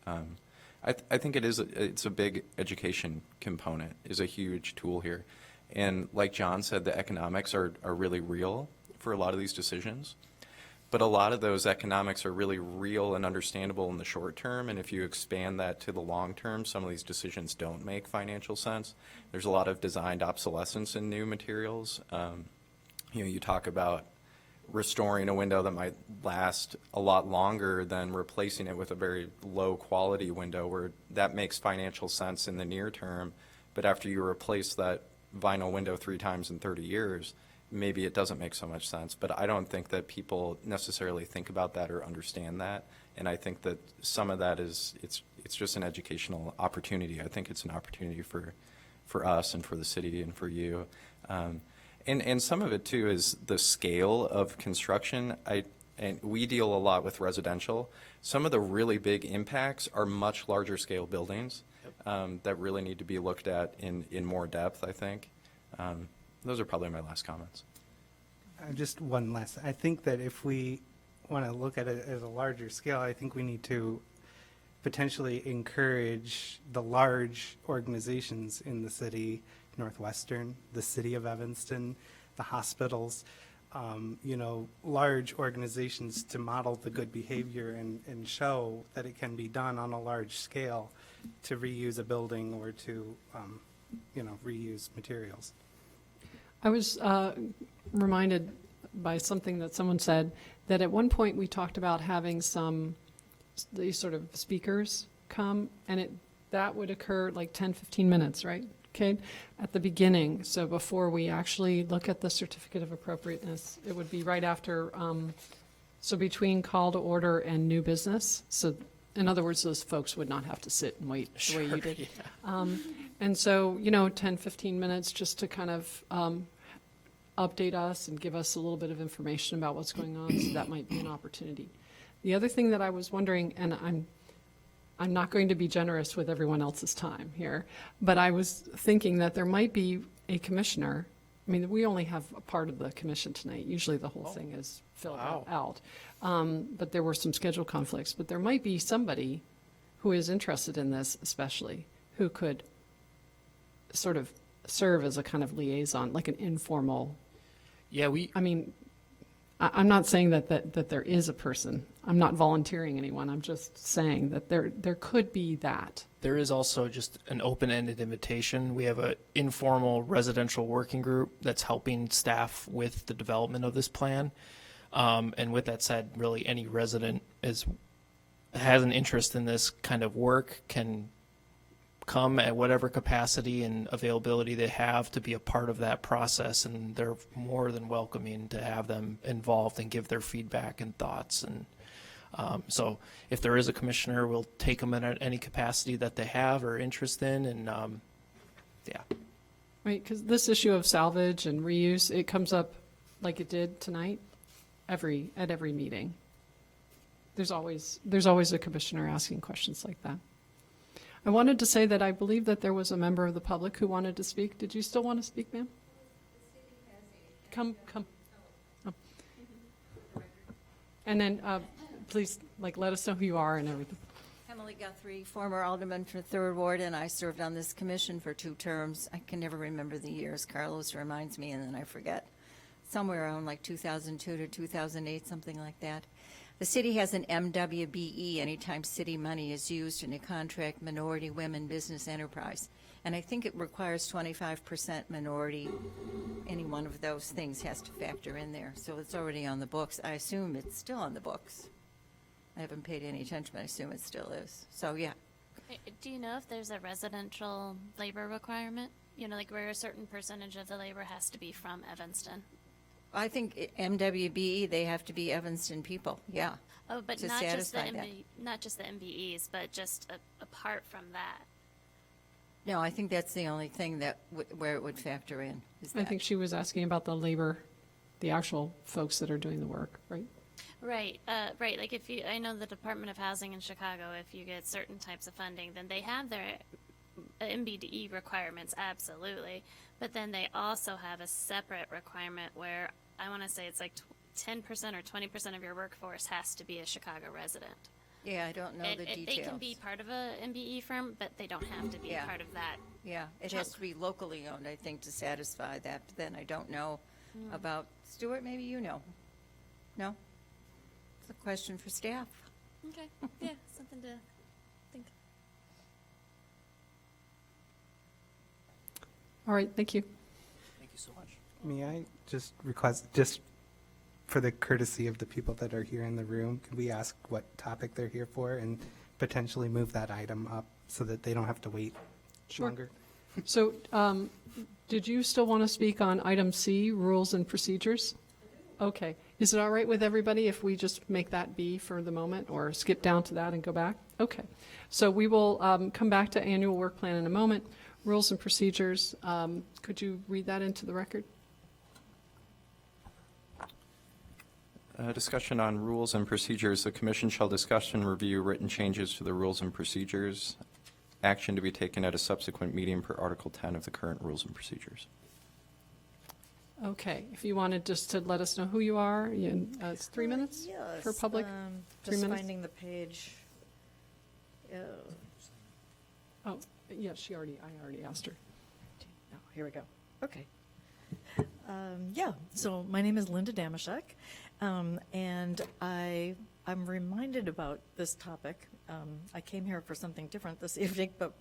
I think it's a big education component, is a huge tool here. And like John said, the economics are really real for a lot of these decisions. But a lot of those economics are really real and understandable in the short term, and if you expand that to the long term, some of these decisions don't make financial sense. There's a lot of designed obsolescence in new materials. You talk about restoring a window that might last a lot longer than replacing it with a very low-quality window where that makes financial sense in the near term, but after you replace that vinyl window 3 times in 30 years, maybe it doesn't make so much sense. But I don't think that people necessarily think about that or understand that, and I think that some of that is, it's just an educational opportunity. I think it's an opportunity for us and for the city and for you. And some of it, too, is the scale of construction. And we deal a lot with residential. Some of the really big impacts are much larger scale buildings that really need to be looked at in more depth, I think. Those are probably my last comments. Just one last, I think that if we want to look at it at a larger scale, I think we need to potentially encourage the large organizations in the city, Northwestern, the city of Evanston, the hospitals, large organizations to model the good behavior and show that it can be done on a large scale to reuse a building or to, reuse materials. I was reminded by something that someone said, that at one point we talked about having these sort of speakers come, and that would occur like 10, 15 minutes, right? Okay, at the beginning. So before we actually look at the certificate of appropriateness, it would be right after, so between call to order and new business. So in other words, those folks would not have to sit and wait the way you did. Yeah. And so, 10, 15 minutes just to kind of update us and give us a little bit of information about what's going on. So that might be an opportunity. The other thing that I was wondering, and I'm not going to be generous with everyone else's time here, but I was thinking that there might be a commissioner. I mean, we only have a part of the commission tonight. Usually the whole thing is filled out. But there were some schedule conflicts. But there might be somebody who is interested in this, especially, who could sort of serve as a kind of liaison, like an informal. Yeah, I'm not saying that there is a person. I'm not volunteering anyone. I'm just saying that there could be that. There is also just an open-ended invitation. We have an informal residential working group that's helping staff with the development of this plan. And with that said, really any resident has an interest in this kind of work can come at whatever capacity and availability they have to be a part of that process, and they're more than welcoming to have them involved and give their feedback and thoughts. And so if there is a commissioner, we'll take them in at any capacity that they have or interest in, and yeah. Right, because this issue of salvage and reuse, it comes up like it did tonight, at every meeting. There's always a commissioner asking questions like that. I wanted to say that I believe that there was a member of the public who wanted to speak. Did you still want to speak, ma'am? Come. Oh. And then, please, let us know who you are and everything. Emily Guthrie, former alderman for 3rd Ward, and I served on this commission for 2 terms. I can never remember the years. Carlos reminds me, and then I forget. Somewhere around 2002 to 2008, something like that. The city has an MWBE anytime city money is used in a contract minority women business enterprise. And I think it requires 25% minority. Any one of those things has to factor in there. So it's already on the books. I assume it's still on the books. I haven't paid any attention, but I assume it still is. So, yeah. Do you know if there's a residential labor requirement? Where a certain percentage of the labor has to be from Evanston? I think MWBE, they have to be Evanston people, yeah. Oh, but to not just the satisfy that. not just the MBEs, but just apart from that. No, I think that's the only thing that where it would factor in. Is I that. think she was asking about the labor, the actual folks that are doing the work, right? Right, right. Like I know the Department of Housing in Chicago, if you get certain types of funding, then they have their MBDE requirements, absolutely. But then they also have a separate requirement where I want to say it's 10% or 20% of your workforce has to be a Chicago resident. Yeah, I don't know the details. They can be part of a MBE firm, but they don't have to be part of that. Yeah, it has to be locally owned, I think, to satisfy that. But then I don't know about, Stuart, maybe you know? No? It's a question for staff. Okay, yeah, something to think. All right, thank you. Thank you so much. May I just request, just for the courtesy of the people that are here in the room, could we ask what topic they're here for and potentially move that item up so that they don't have to wait Sure. longer? So, did you still want to speak on item C, rules and procedures? Okay. Is it all right with everybody if we just make that B for the moment, or skip down to that and go back? Okay. So we will come back to annual work plan in a moment. Rules and procedures, could you read that into the record? Discussion on rules and procedures. The commission shall discuss and review written changes to the rules and procedures. Action to be taken at a subsequent meeting per Article 10 of the current rules and procedures. Okay. If you wanted just to let us know who you are, it's 3 minutes for Yes, public? 3 Just minutes? finding the page. Oh, yes, I already asked her. Oh, here we go. Okay. Yeah, so my name is Linda Damashek, and I'm reminded about this topic. I came here for something different this evening, but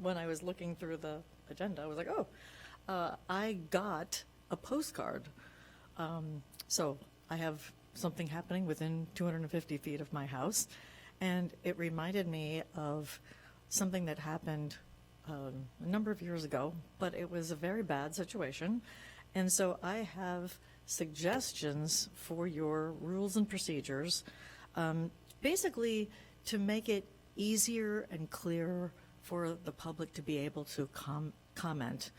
when I was looking through the agenda, I was like, oh, I got a postcard. So I have something happening within 250 feet of my house, and it reminded me of something that happened a number of years ago, but it was a very bad situation. And so I have suggestions for your rules and procedures, basically to make it easier and clearer for the public to be able to comment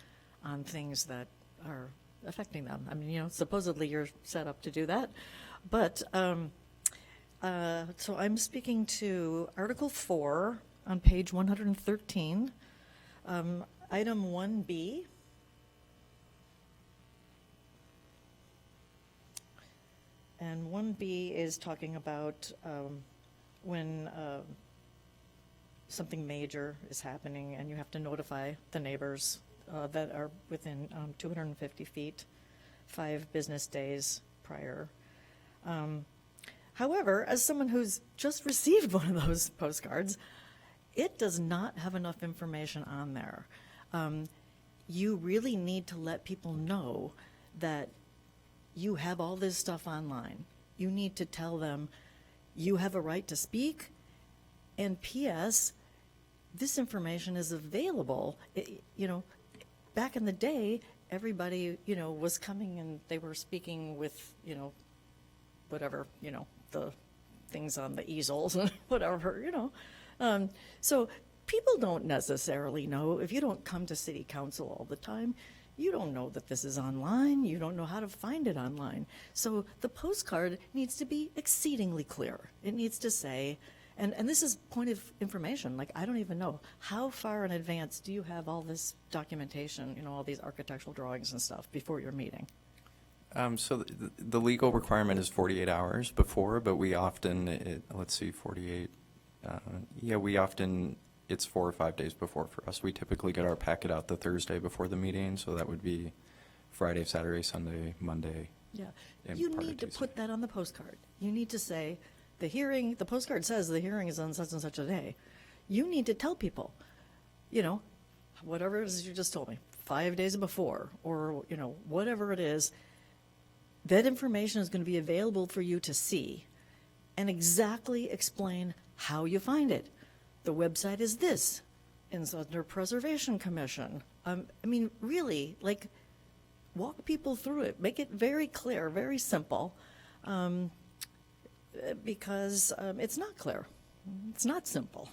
on things that are affecting them. I mean, you know, supposedly you're set up to do that. But, so I'm speaking to Article 4 on page 113, item 1B. And 1B is talking about when something major is happening and you have to notify the neighbors that are within 250 feet, 5 business days prior. However, as someone who's just received one of those postcards, it does not have enough information on there. You really need to let people know that you have all this stuff online. You need to tell them you have a right to speak, and P.S., this information is available. You know, back in the day, everybody, you know, was coming and they were speaking with, you know, whatever, you know, the things on the easels, whatever, you know. So people don't necessarily know, if you don't come to city council all the time, you don't know that this is online. You don't know how to find it online. So the postcard needs to be exceedingly clear. It needs to say, and this is point of information, like I don't even know, how far in advance do you have all this documentation, you know, all these architectural drawings and stuff before your meeting? So the legal requirement is 48 hours before, but we often, let's see, 48, we often, it's 4 or 5 days before for us. We typically get our packet out the Thursday before the meeting, so that would be Friday, Saturday, Sunday, Monday. Yeah, and you part of need to Tuesday. put that on the postcard. You need to say, the postcard says the hearing is on such and such a day. You need to tell people, you know, whatever it is you just told me, 5 days before, or, you know, whatever it is, that information is going to be available for you to see and exactly explain how you find it. The website is this, and it's under Preservation Commission. I mean, really, like, walk people through it. Make it very clear, very simple, because it's not clear. It's not simple.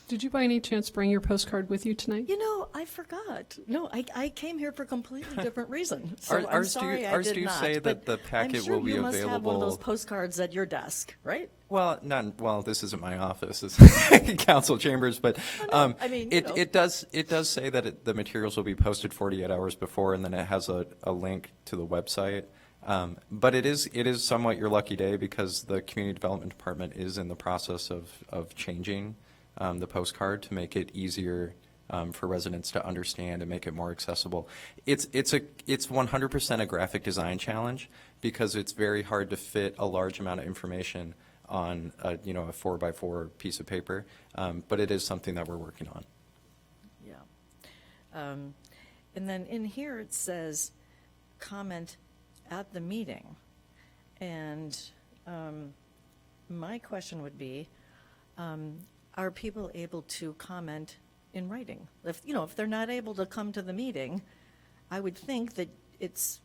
Did you by any chance bring your postcard with you tonight? You know, I forgot. No, I came here for a completely different reason. So I'm Ours do- sorry I ours did do not. say but that the packet will be I'm sure you must have one of those available- postcards at your desk, right? Well, this isn't my office, it's council chambers, but I mean, you know. it does say that the materials will be posted 48 hours before, and then it has a link to the website. But it is somewhat your lucky day, because the community development department is in the process of changing the postcard to make it easier for residents to understand and make it more accessible. It's 100% a graphic design challenge, because it's very hard to fit a large amount of information on a 4x4 piece of paper, but it is something that we're working on. Yeah. And then in here it says, comment at the meeting. And my question would be, are people able to comment in writing? If they're not able to come to the meeting, I would think that it's,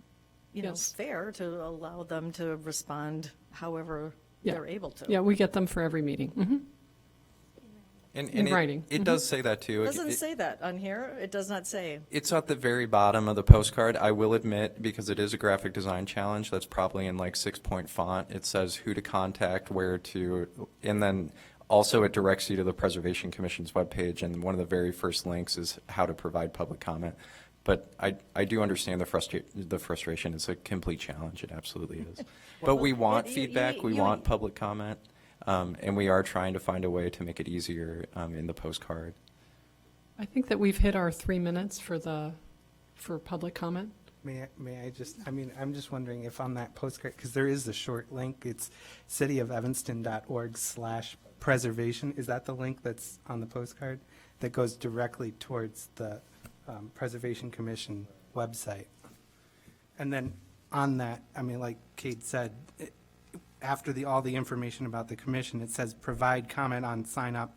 Yes. fair to allow them to respond however Yeah. they're able to. Yeah, we get them for every meeting. And In it- writing. It does say that, too. It doesn't say that on here. It does not say. It's at the very bottom of the postcard. I will admit, because it is a graphic design challenge, that's probably in like 6-point font. It says who to contact, where to, and then also it directs you to the Preservation Commission's webpage, and one of the very first links is how to provide public comment. But I do understand the frustration. It's a complete challenge. It absolutely is. But we want you- feedback. We you- want public comment. And we are trying to find a way to make it easier in the postcard. I think that we've hit our 3 minutes for public comment. May I just, I'm just wondering if on that postcard, because there is a short link, it's cityofevanston.org/preservation. Is that the link that's on the postcard that goes directly towards the Preservation Commission website? And then on that, like Kate said, after all the information about the commission, it says provide comment on sign up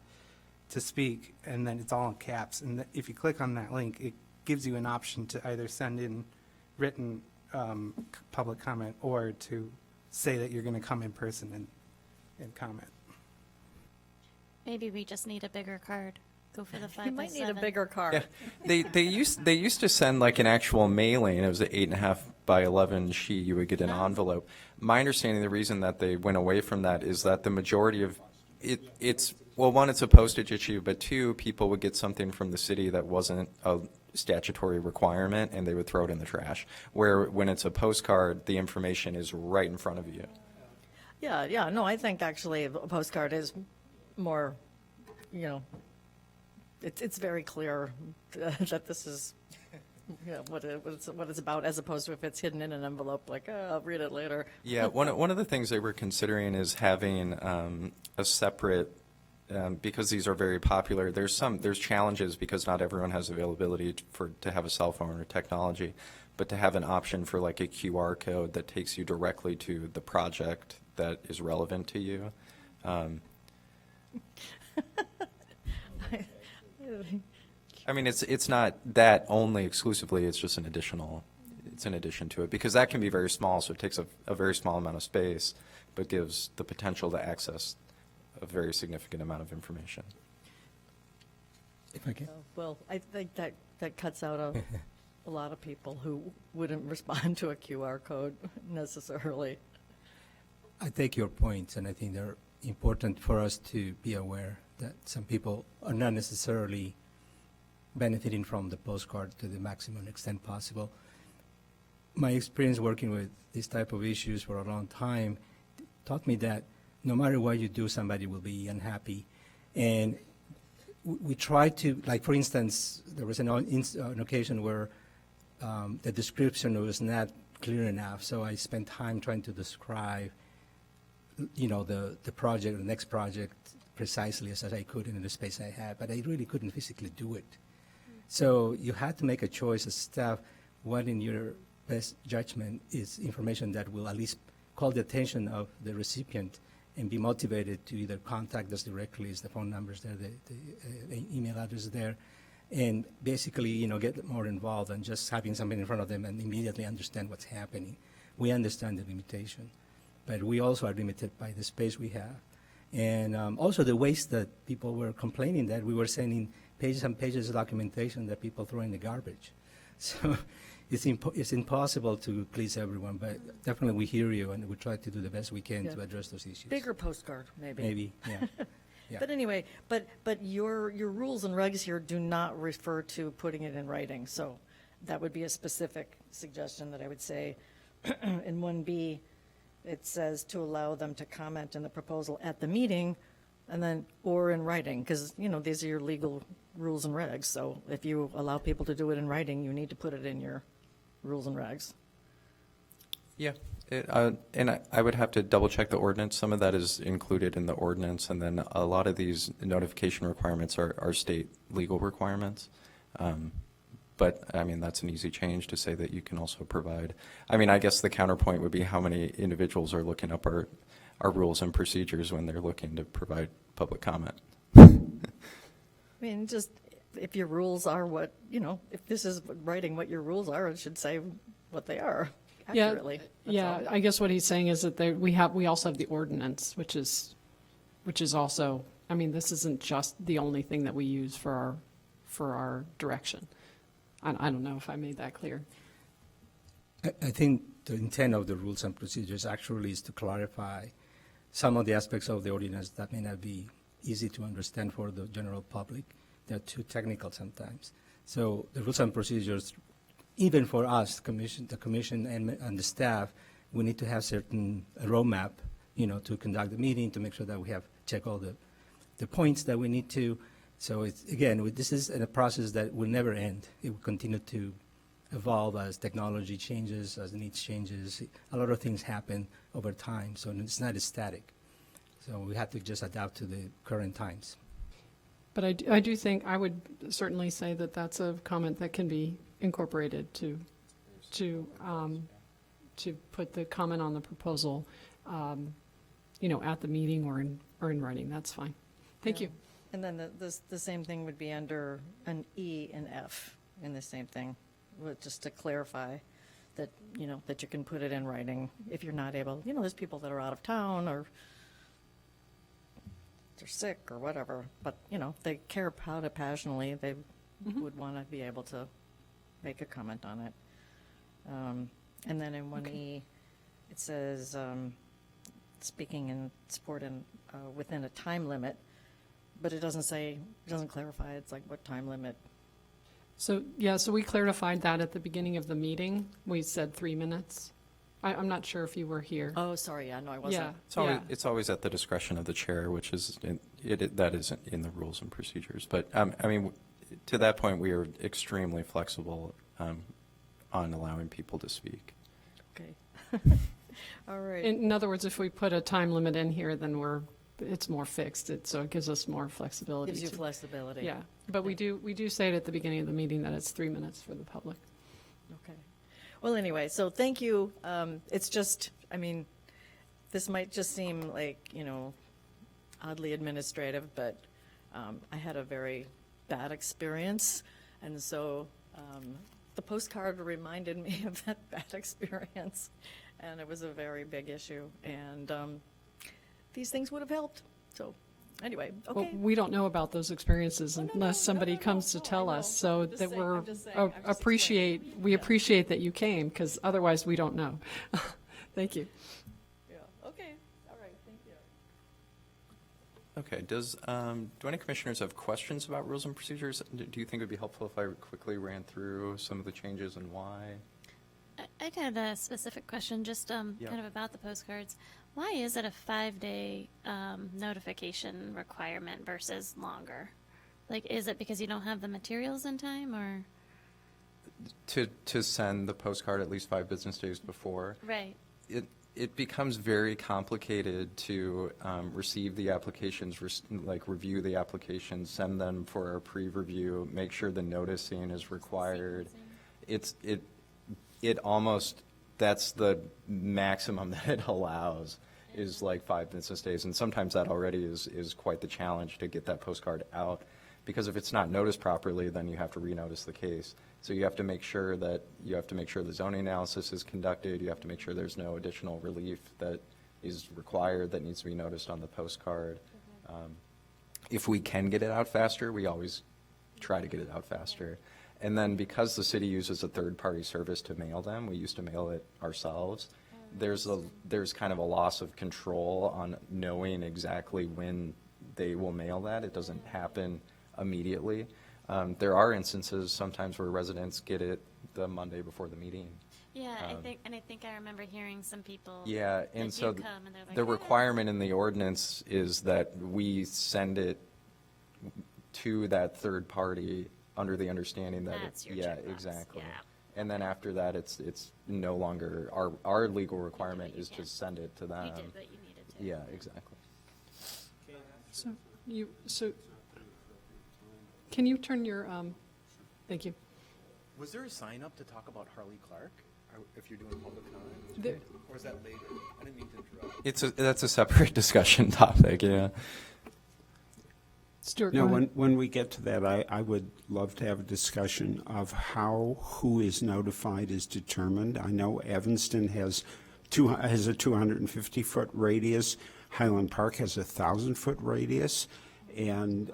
to speak, and then it's all in caps. And if you click on that link, it gives you an option to either send in written public comment or to say that you're going to come in person and comment. Maybe we just need a bigger card. Go for the 5x7. You might need a bigger card. Yeah, they used to send like an actual mailing. It was an 8.5 by 11 sheet. You would get an envelope. My understanding, the reason that they went away from that is that the majority of it's well, one, it's a postage issue, but two, people would get something from the city that wasn't a statutory requirement, and they would throw it in the trash. Where when it's a postcard, the information is right in front of you. Yeah, no, I think actually a postcard is more, it's very clear that this is, what it's about, as opposed to if it's hidden in an envelope, like, I'll read it later. Yeah, one of the things they were considering is having a separate, because these are very popular. There's challenges because not everyone has availability to have a cell phone or technology, but to have an option for like a QR code that takes you directly to the project that is relevant to you. I mean, it's not that only exclusively. It's just an addition to it, because that can be very small, so it takes a very small amount of space, but gives the potential to access a very significant amount of information. If I can. Well, I think that cuts out a lot of people who wouldn't respond to a QR code necessarily. I take your points, and I think they're important for us to be aware that some people are not necessarily benefiting from the postcard to the maximum extent possible. My experience working with this type of issues for a long time taught me that no matter what you do, somebody will be unhappy. And we try to, like, for instance, there was an occasion where the description was not clear enough, so I spent time trying to describe, the project, the next project, precisely as I could in the space I had, but I really couldn't physically do it. So you had to make a choice as staff, what in your best judgment is information that will at least call the attention of the recipient and be motivated to either contact us directly, is the phone numbers there, the email address there, and basically, get more involved than just having something in front of them and immediately understand what's happening. We understand the limitation, but we also are limited by the space we have. And also the waste that people were complaining that we were sending pages and pages of documentation that people throw in the garbage. So it's impossible to please everyone, but definitely we hear you, and we try to do the best we can Yeah. to address those issues. Bigger postcard, maybe. Maybe, yeah. Yeah. But anyway, but your rules and regs here do not refer to putting it in writing, so that would be a specific suggestion that I would say. In 1B, it says to allow them to comment in the proposal at the meeting, and then, or in writing, because, these are your legal rules and regs, so if you allow people to do it in writing, you need to put it in your rules and regs. Yeah, and I would have to double check the ordinance. Some of that is included in the ordinance, and then a lot of these notification requirements are state legal requirements. But, I mean, that's an easy change to say that you can also provide. I mean, I guess the counterpoint would be how many individuals are looking up our rules and procedures when they're looking to provide public comment. I mean, just if your rules are what, if this is writing what your rules are, it should say what they are accurately. That's Yeah, all. I guess what he's saying is that we also have the ordinance, which is also, I mean, this isn't just the only thing that we use for our direction. I don't know if I made that clear. I think the intent of the rules and procedures actually is to clarify some of the aspects of the ordinance that may not be easy to understand for the general public. They're too technical sometimes. So the rules and procedures, even for us, the commission and the staff, we need to have a roadmap, to conduct the meeting, to make sure that we have check all the points that we need to. So this is a process that will never end. It will continue to evolve as technology changes, as needs changes. A lot of things happen over time, so it's not static. So we have to just adapt to the current times. But I do think, I would certainly say that that's a comment that can be incorporated to put the comment on the proposal, at the meeting or in writing. That's fine. Thank you. And then the same thing would be under an E and F in the same thing, just to clarify that, that you can put it in writing if you're not able, there's people that are out of town or they're sick or whatever, but, they care about it passionately. They would want to be able to make a comment on it. And then in 1E, it says, speaking in support and within a time limit, but it doesn't clarify, it's like what time limit. So we clarified that at the beginning of the meeting. We said 3 minutes. I'm not sure if you were here. Oh, sorry, no, I wasn't. It's always at the discretion of the chair, which is, that isn't in the rules and procedures. But, I mean, to that point, we are extremely flexible on allowing people to speak. Okay. All right. In other words, if we put a time limit in here, then it's more fixed, so it gives us more flexibility. Gives you flexibility. Yeah, but we do say it at the beginning of the meeting that it's 3 minutes for the public. Okay. Well, anyway, so thank you. It's just, this might just seem like, oddly administrative, but I had a very bad experience, and so the postcard reminded me of that bad experience, and it was a very big issue, and these things would have helped. So, anyway, okay. Well, we don't know about those experiences unless somebody comes to tell us, so that we appreciate that you came, because otherwise we don't know. Thank you. Yeah, okay, all right, thank you. Okay, do any commissioners have questions about rules and procedures? Do you think it would be helpful if I quickly ran through some of the changes and why? I had a specific question, just kind of about the postcards. Why is it a 5-day notification requirement versus longer? Like, is it because you don't have the materials in time, or? To send the postcard at least 5 business days before. Right. It becomes very complicated to receive the applications, review the applications, send them for a pre-review, make sure the noticing is required. It almost, that's the maximum that it allows, is like 5 business days. And sometimes that already is quite the challenge to get that postcard out. Because if it's not noticed properly, then you have to renotice the case. So you have to make sure the zoning analysis is conducted. You have to make sure there's no additional relief that is required that needs to be noticed on the postcard. If we can get it out faster, we always try to get it out faster. And then because the city uses a third-party service to mail them, we used to mail it ourselves. There's kind of a loss of control on knowing exactly when they will mail that. It doesn't happen immediately. There are instances sometimes where residents get it the Monday before the meeting. Yeah, I think I remember hearing some people. Yeah, and that so do come and they're like, the requirement in the ordinance is that we send it to that third party under the understanding that That's your yeah, checkbox, exactly. yeah. And then after that, it's no longer our legal requirement is to send it to them. You did what you needed to. Yeah, exactly. So can you turn your, thank you. Was there a sign up to talk about Harley Clark, or if you're doing public comment? There- Or is that later? I didn't mean to interrupt. That's a separate discussion topic, yeah. Stuart, No, go ahead. when we get to that, I would love to have a discussion of how who is notified is determined. I know Evanston has a 250-foot radius. Highland Park has a 1,000-foot radius. And,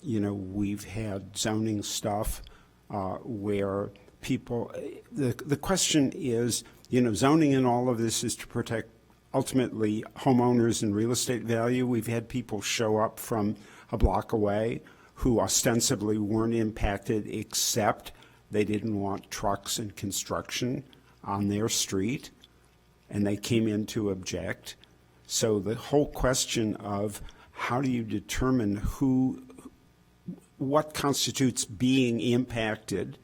we've had zoning stuff where people, the question is, zoning in all of this is to protect ultimately homeowners and real estate value. We've had people show up from a block away who ostensibly weren't impacted, except they didn't want trucks and construction on their street, and they came in to object. So the whole question of how do you determine what constitutes being impacted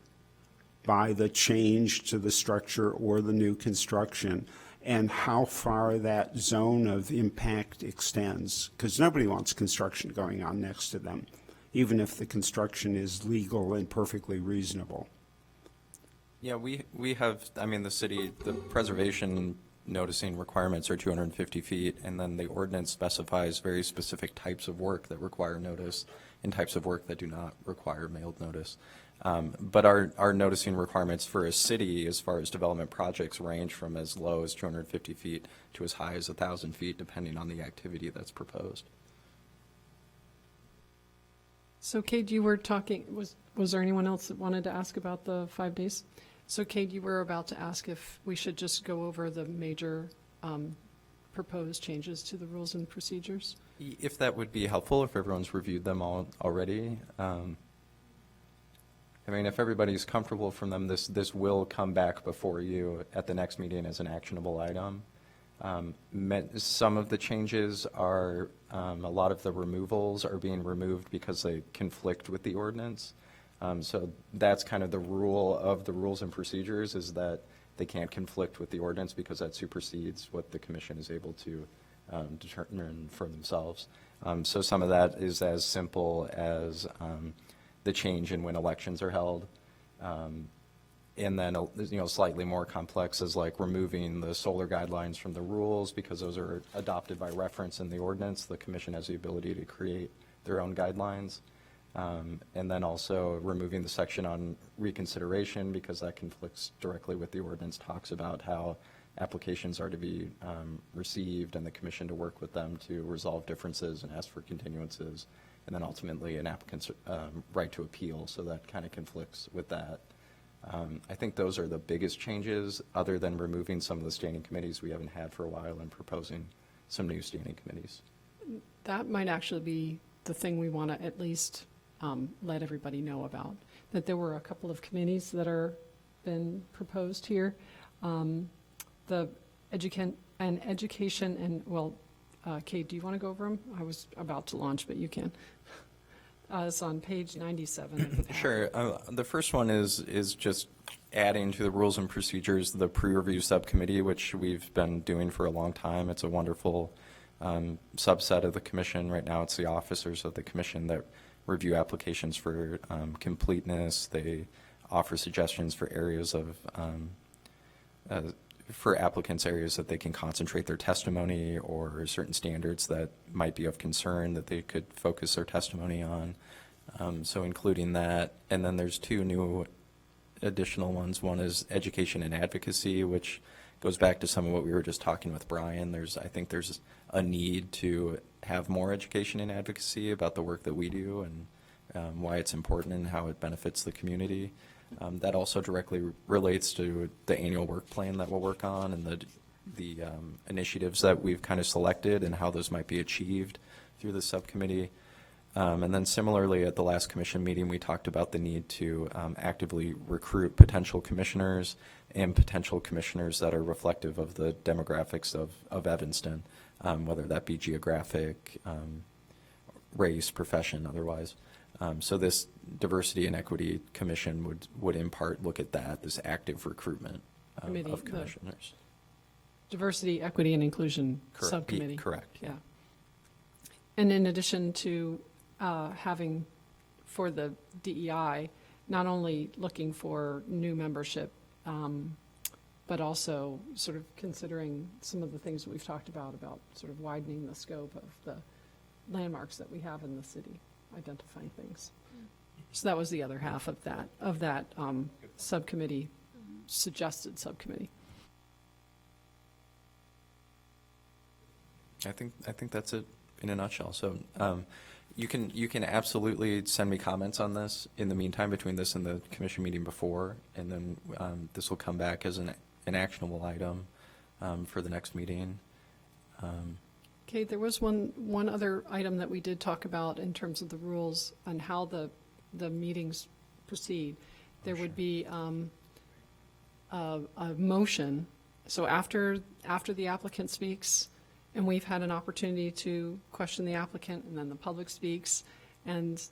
by the change to the structure or the new construction, and how far that zone of impact extends, because nobody wants construction going on next to them, even if the construction is legal and perfectly reasonable. Yeah, we have, the city, the preservation noticing requirements are 250 feet, and then the ordinance specifies very specific types of work that require notice and types of work that do not require mailed notice. But our noticing requirements for a city as far as development projects range from as low as 250 feet to as high as 1,000 feet, depending on the activity that's proposed. So Kate, you were talking, was there anyone else that wanted to ask about the 5 days? So Kate, you were about to ask if we should just go over the major proposed changes to the rules and procedures? If that would be helpful, if everyone's reviewed them all already. If everybody's comfortable from them, this will come back before you at the next meeting as an actionable item. Some of the changes are, a lot of the removals are being removed because they conflict with the ordinance. So that's kind of the rule of the rules and procedures, is that they can't conflict with the ordinance because that supersedes what the commission is able to determine for themselves. So some of that is as simple as the change in when elections are held. And then, slightly more complex is like removing the solar guidelines from the rules, because those are adopted by reference in the ordinance. The commission has the ability to create their own guidelines. And then also removing the section on reconsideration, because that conflicts directly with the ordinance, talks about how applications are to be received and the commission to work with them to resolve differences and ask for continuances, and then ultimately an applicant's right to appeal. So that kind of conflicts with that. I think those are the biggest changes, other than removing some of the standing committees we haven't had for a while and proposing some new standing committees. That might actually be the thing we want to at least let everybody know about, that there were a couple of committees that are been proposed here. The education and, Kate, do you want to go over them? I was about to launch, but you can. It's on page 97 of the packet. Sure. The first one is just adding to the rules and procedures the pre-review subcommittee, which we've been doing for a long time. It's a wonderful subset of the commission. Right now, it's the officers of the commission that review applications for completeness. They offer suggestions for areas of for applicants, areas that they can concentrate their testimony, or certain standards that might be of concern that they could focus their testimony on. So including that. And then there's two new additional ones. One is education and advocacy, which goes back to some of what we were just talking with Brian. I think there's a need to have more education and advocacy about the work that we do and why it's important and how it benefits the community. That also directly relates to the annual work plan that we'll work on, and the initiatives that we've kind of selected and how those might be achieved through the subcommittee. And then similarly, at the last commission meeting, we talked about the need to actively recruit potential commissioners and potential commissioners that are reflective of the demographics of Evanston, whether that be geographic, race, profession, otherwise. So this Diversity and Equity Commission would in part look at that, this active recruitment Committee, of commissioners. Diversity, Equity, and Inclusion Subcommittee. Correct. Yeah. And in addition to having, for the DEI, not only looking for new membership, but also sort of considering some of the things that we've talked about sort of widening the scope of the landmarks that we have in the city, identifying things. So that was the other half of that subcommittee, suggested subcommittee. I think that's it in a nutshell. So you can absolutely send me comments on this in the meantime between this and the commission meeting before, and then this will come back as an actionable item for the next meeting. Okay, there was one other item that we did talk about in terms of the rules on how the meetings proceed. There would be a motion. So after the applicant speaks, and we've had an opportunity to question the applicant, and then the public speaks, and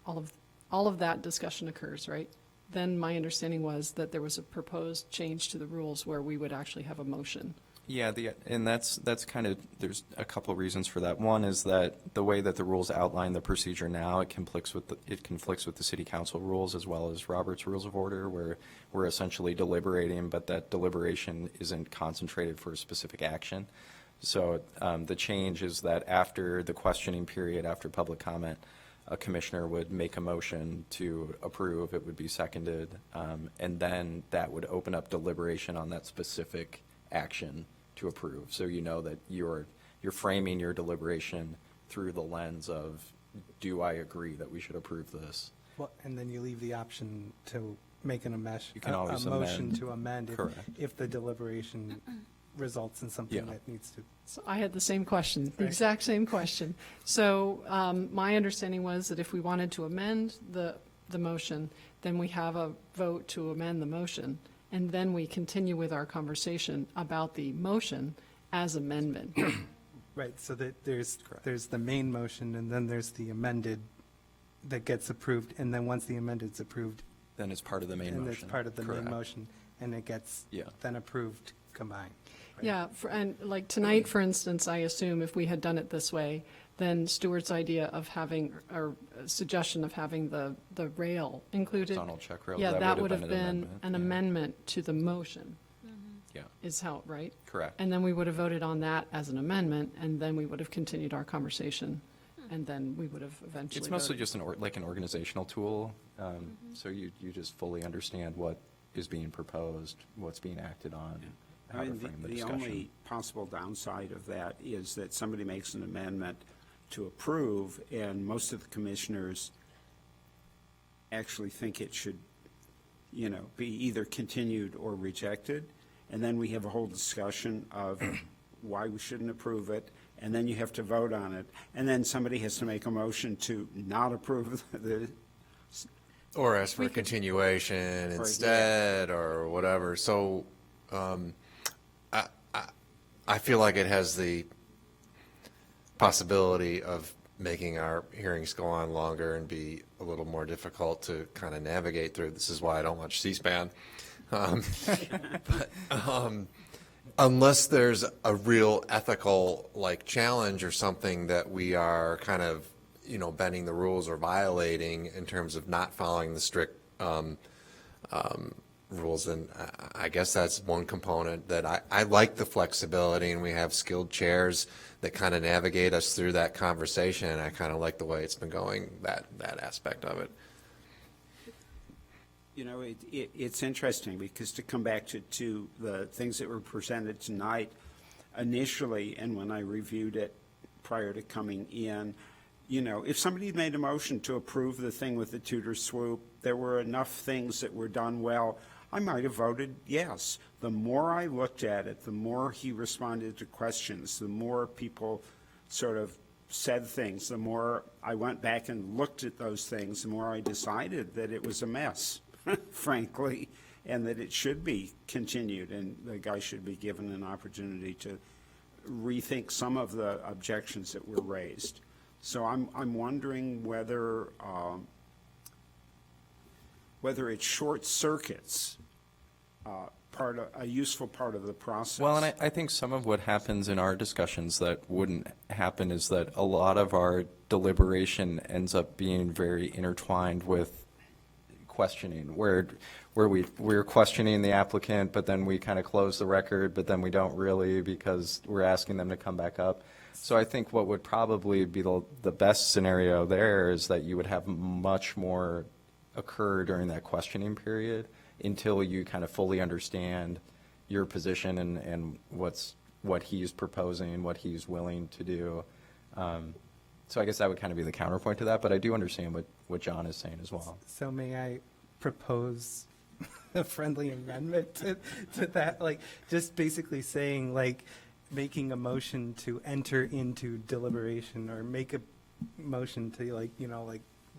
all of that discussion occurs, right? Then my understanding was that there was a proposed change to the rules where we would actually have a motion. Yeah, and that's kind of, there's a couple reasons for that. One is that the way that the rules outline the procedure now, it conflicts with the city council rules as well as Robert's Rules of Order, where we're essentially deliberating, but that deliberation isn't concentrated for a specific action. So the change is that after the questioning period, after public comment, a commissioner would make a motion to approve, it would be seconded, and then that would open up deliberation on that specific action to approve. So you know that you're framing your deliberation through the lens of, do I agree that we should approve this? Well, and then you leave the option to make an You can always motion amend. to amend Correct. if the deliberation results in something Yeah. that needs to. So I had the same question, the Right. exact same question. So my understanding was that if we wanted to amend the motion, then we have a vote to amend the motion, and then we continue with our conversation about the motion as amendment. Right, so that there's the main motion, and then there's the amended that gets approved, and then once the amended's approved. Then it's part of the main And motion. it's part of the main Correct. motion, and it gets Yeah. then approved combined. right? Yeah, and like tonight, for instance, I assume if we had done it this way, then Stuart's idea of having, or suggestion of having the rail included. Tunnel check rail, Yeah, that that would would have have been an been amendment, an yeah. amendment to the motion, Yeah, is how, right? correct. And then we would have voted on that as an amendment, and then we would have continued our conversation, and then we would have eventually It's mostly voted. just like an organizational tool, so you just fully understand what is being proposed, what's being acted on, how I to mean, frame the the discussion. only possible downside of that is that somebody makes an amendment to approve, and most of the commissioners actually think it should, be either continued or rejected, and then we have a whole discussion of why we shouldn't approve it, and then you have to vote on it, and then somebody has to make a motion to not approve the, Or ask for a continuation instead, or whatever. So, I feel like it has the possibility of making our hearings go on longer and be a little more difficult to kind of navigate through. This is why I don't watch C-SPAN. But unless there's a real ethical, challenge or something that we are kind of, bending the rules or violating in terms of not following the strict rules, and I guess that's one component that I like the flexibility, and we have skilled chairs that kind of navigate us through that conversation, and I kind of like the way it's been going, that aspect of it. It's interesting, because to come back to the things that were presented tonight, initially, and when I reviewed it prior to coming in, if somebody made a motion to approve the thing with the Tudor swoop, there were enough things that were done well, I might have voted yes. The more I looked at it, the more he responded to questions, the more people sort of said things, the more I went back and looked at those things, the more I decided that it was a mess, frankly, and that it should be continued, and the guy should be given an opportunity to rethink some of the objections that were raised. So I'm wondering whether it short circuits a useful part of the process. Well, and I think some of what happens in our discussions that wouldn't happen is that a lot of our deliberation ends up being very intertwined with questioning, where we're questioning the applicant, but then we kind of close the record, but then we don't really because we're asking them to come back up. So I think what would probably be the best scenario there is that you would have much more occur during that questioning period until you kind of fully understand your position and what he's proposing, what he's willing to do. So I guess that would kind of be the counterpoint to that, but I do understand what John is saying as well. So may I propose a friendly amendment to that? Like, just basically saying, like, making a motion to enter into deliberation, or make a motion to, like,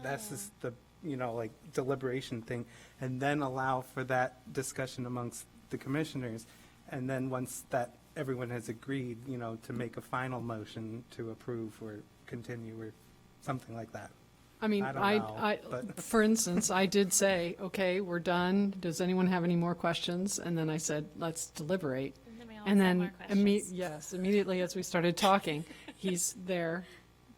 this is the, like, deliberation thing, and then allow for that discussion amongst the commissioners. And then once that everyone has agreed, to make a final motion to approve or continue or something like that. I mean, don't know, but- for instance, I did say, okay, we're done. Does anyone have any more questions? And then I said, let's deliberate. And then we all And have then, more questions. yes, immediately as we started talking, he's there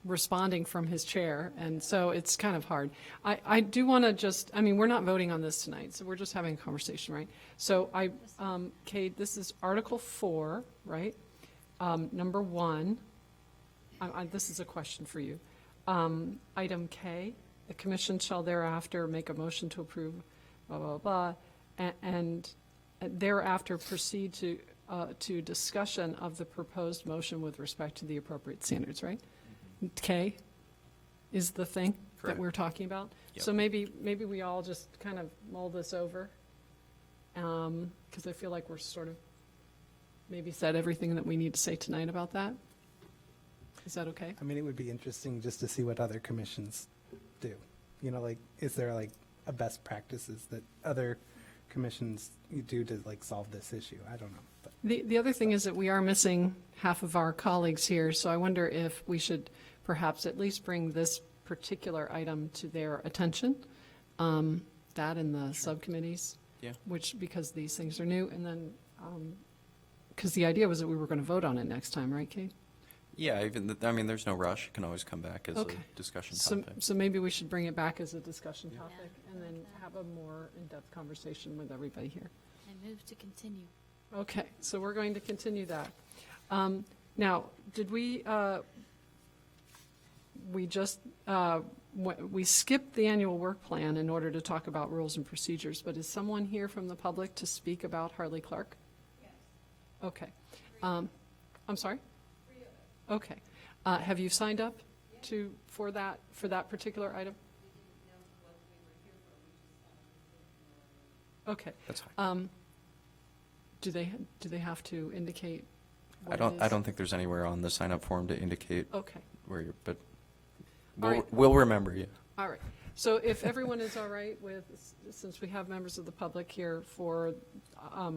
responding from his chair. And so it's kind of hard. I do want to we're not voting on this tonight, so we're just having a conversation, right? So Kate, this is Article 4, right? Number 1. This is a question for you. Item K, the commission shall thereafter make a motion to approve, blah, blah, blah, and thereafter proceed to discussion of the proposed motion with respect to the appropriate standards, right? K is the thing that Correct. we're talking about. Yep. So maybe we all just kind of mull this over, because I feel like we're sort of maybe said everything that we need to say tonight about that. Is that okay? I mean, it would be interesting just to see what other commissions do. Like, is there like a best practices that other commissions do to like solve this issue? I don't know. But The other thing is that we are missing half of our colleagues here, so I wonder if we should perhaps at least bring this particular item to their attention, that in the subcommittees. Yeah. Because these things are new, and then, because the idea was that we were going to vote on it next time, right, Kate? Yeah, there's no rush. It can always come back as a Okay. discussion So, topic. so maybe we should bring it back as a discussion topic, and then have a more in-depth conversation with everybody here. I move to continue. Okay, so we're going to continue that. Now, did we we skipped the annual work plan in order to talk about rules and procedures, but is someone here from the public to speak about Harley Clark? Yes. Okay. I'm sorry? Okay. Have you signed up for that particular item? Okay. That's fine. Do they have to indicate I what don't it I is? don't think there's anywhere on the sign up form to indicate Okay. where you're, but All we'll, right. we'll remember you. All right. So if everyone is all right with, since we have members of the public here for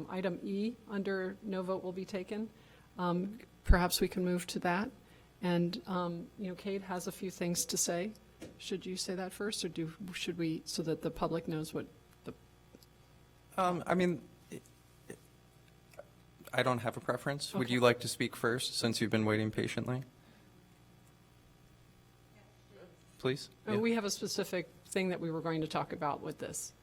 item E under no vote will be taken, perhaps we can move to that. And, Kate has a few things to say. Should you say that first, or should we, so that the public knows what the, I don't have a preference. Would Okay. you like to speak first, since you've been waiting patiently? Please? Yeah. we have a specific thing that we were going to talk about with this.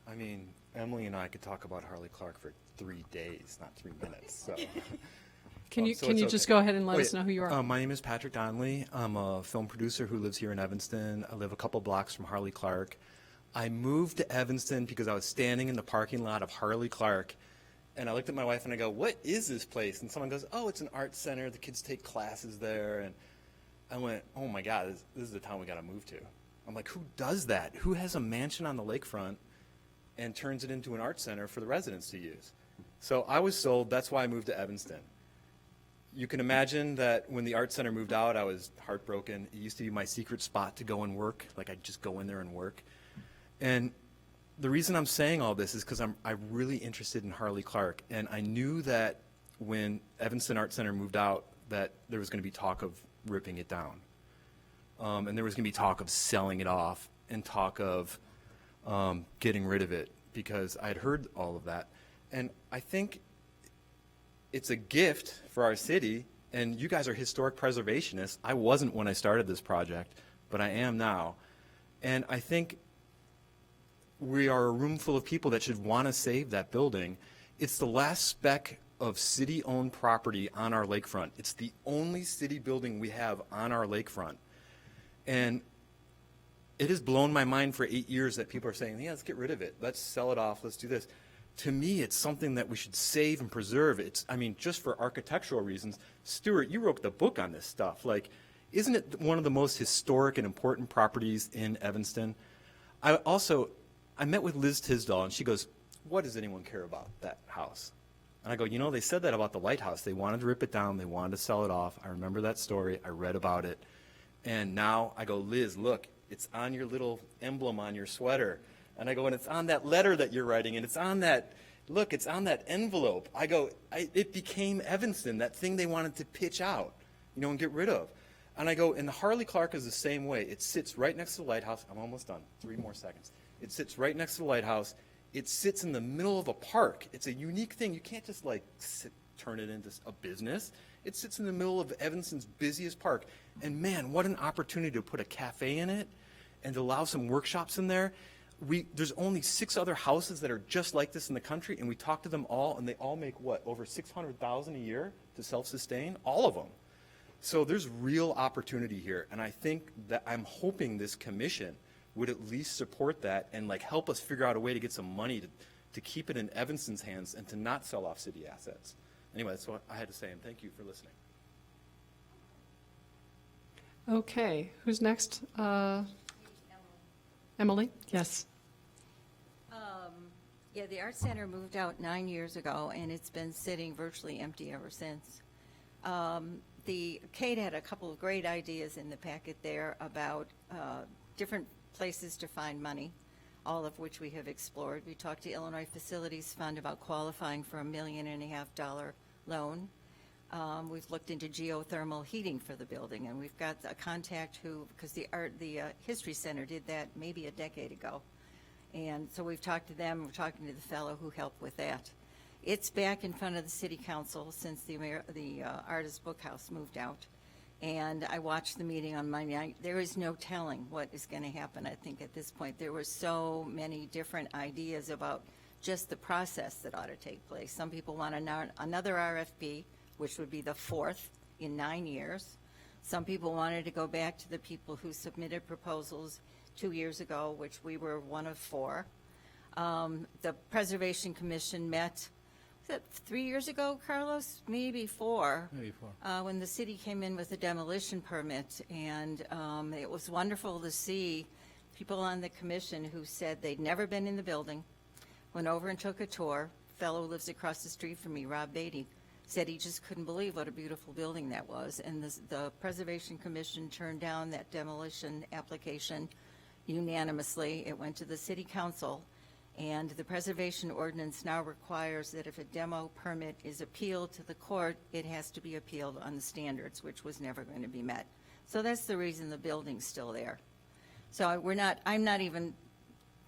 I mean, Emily and I could talk about Harley Clark for 3 days, not 3 minutes, so. Can you, So can it's you just okay. go ahead and let Oh, us yeah. know who you are? My name is Patrick Donnelly. I'm a film producer who lives here in Evanston. I live a couple blocks from Harley Clark. I moved to Evanston because I was standing in the parking lot of Harley Clark, and I looked at my wife and I go, "What is this place?" And someone goes, "Oh, it's an art center. The kids take classes there." And I went, "Oh my God, this is the town we got to move to." I'm like, who does that? Who has a mansion on the lakefront and turns it into an art center for the residents to use? So I was sold. That's why I moved to Evanston. You can imagine that when the art center moved out, I was heartbroken. It used to be my secret spot to go and work. Like, I'd just go in there and work. And the reason I'm saying all this is because I'm really interested in Harley Clark. And I knew that when Evanston Art Center moved out, that there was going to be talk of ripping it down. And there was going to be talk of selling it off and talk of getting rid of it, because I had heard all of that. And I think it's a gift for our city, And you guys are historic preservationists. I wasn't when I started this project, but I am now. And I think we are a room full of people that should want to save that building. It's the last speck of city-owned property on our lakefront. It's the only city building we have on our lakefront. And it has blown my mind for 8 years that people are saying, yeah, let's get rid of it. Let's sell it off. Let's do this. To me, it's something that we should save and preserve. It's, I mean, just for architectural reasons. Stuart, you wrote the book on this stuff. Like, isn't it one of the most historic and important properties in Evanston? I met with Liz Tisdall, and she goes, what does anyone care about that house? And I go, you know, they said that about the lighthouse. They wanted to rip it down. They wanted to sell it off. I remember that story. I read about it. And now I go, Liz, look, it's on your little emblem on your sweater. And I go, and it's on that letter that you're writing, and it's on that, look, it's on that envelope. I go, it became Evanston, that thing they wanted to pitch out, you know, and get rid of. And I go, and the Harley Clark is the same way. It sits right next to the lighthouse. I'm almost done. 3 more seconds. It sits right next to the lighthouse. It sits in the middle of a park. It's a unique thing. You can't just like turn it into a business. It sits in the middle of Evanston's busiest park. And man, what an opportunity to put a cafe in it and to allow some workshops in there. There's only 6 other houses that are just like this in the country, and we talked to them all, and they all make what, over $600,000 a year to self-sustain? All of them. So there's real opportunity here, and I think that I'm hoping this commission would at least support that and like help us figure out a way to get some money to keep it in Evanston's hands and to not sell off city assets. Anyway, that's what I had to say, and thank you for listening. Okay, who's next? Emily? Yes. Yeah, the Art Center moved out 9 years ago, and it's been sitting virtually empty ever since. Kate had a couple of great ideas in the packet there about different places to find money, all of which we have explored. We talked to Illinois Facilities Fund about qualifying for $1.5 million loan. We've looked into geothermal heating for the building, and we've got a contact because the History Center did that maybe a decade ago. And so we've talked to them. We're talking to the fellow who helped with that. It's back in front of the city council since the Artist Bookhouse moved out. And I watched the meeting on Monday night. There is no telling what is going to happen, I think, at this point. There were so many different ideas about just the process that ought to take place. Some people want another RFP, which would be the 4th in 9 years. Some people wanted to go back to the people who submitted proposals 2 years ago, which we were one of 4. The Preservation Commission met, was that 3 years ago, Carlos? Maybe 4. Maybe 4. When the city came in with a demolition permit, and it was wonderful to see people on the commission who said they'd never been in the building, went over and took a tour. Fellow who lives across the street from me, Rob Beatty, said he just couldn't believe what a beautiful building that was. And the Preservation Commission turned down that demolition application unanimously. It went to the city council, and the preservation ordinance now requires that if a demo permit is appealed to the court, it has to be appealed on the standards, which was never going to be met. So that's the reason the building's still there. So I'm not even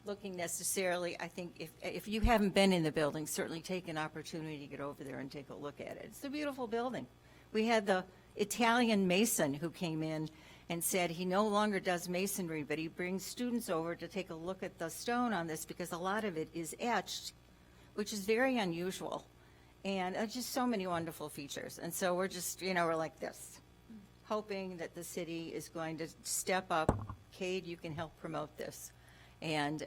looking necessarily, I think if you haven't been in the building, certainly take an opportunity to get over there and take a look at it. It's a beautiful building. We had the Italian mason who came in and said he no longer does masonry, but he brings students over to take a look at the stone on this because a lot of it is etched, which is very unusual. And just so many wonderful features. And so we're just, we're like this, hoping that the city is going to step up. Cade, you can help promote this. And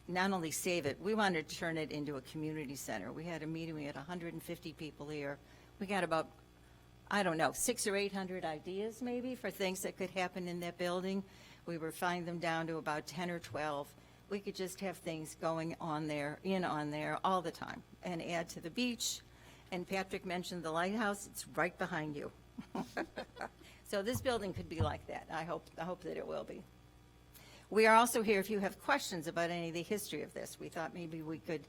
not only save it, we wanted to turn it into a community center. We had a meeting, we had 150 people here. We got about, 600 or 800 ideas maybe for things that could happen in that building. We refined them down to about 10 or 12. We could just have things going on there all the time and add to the beach. And Patrick mentioned the lighthouse. It's right behind you. So this building could be like that. I hope that it will be. We are also here if you have questions about any of the history of this. We thought maybe we could,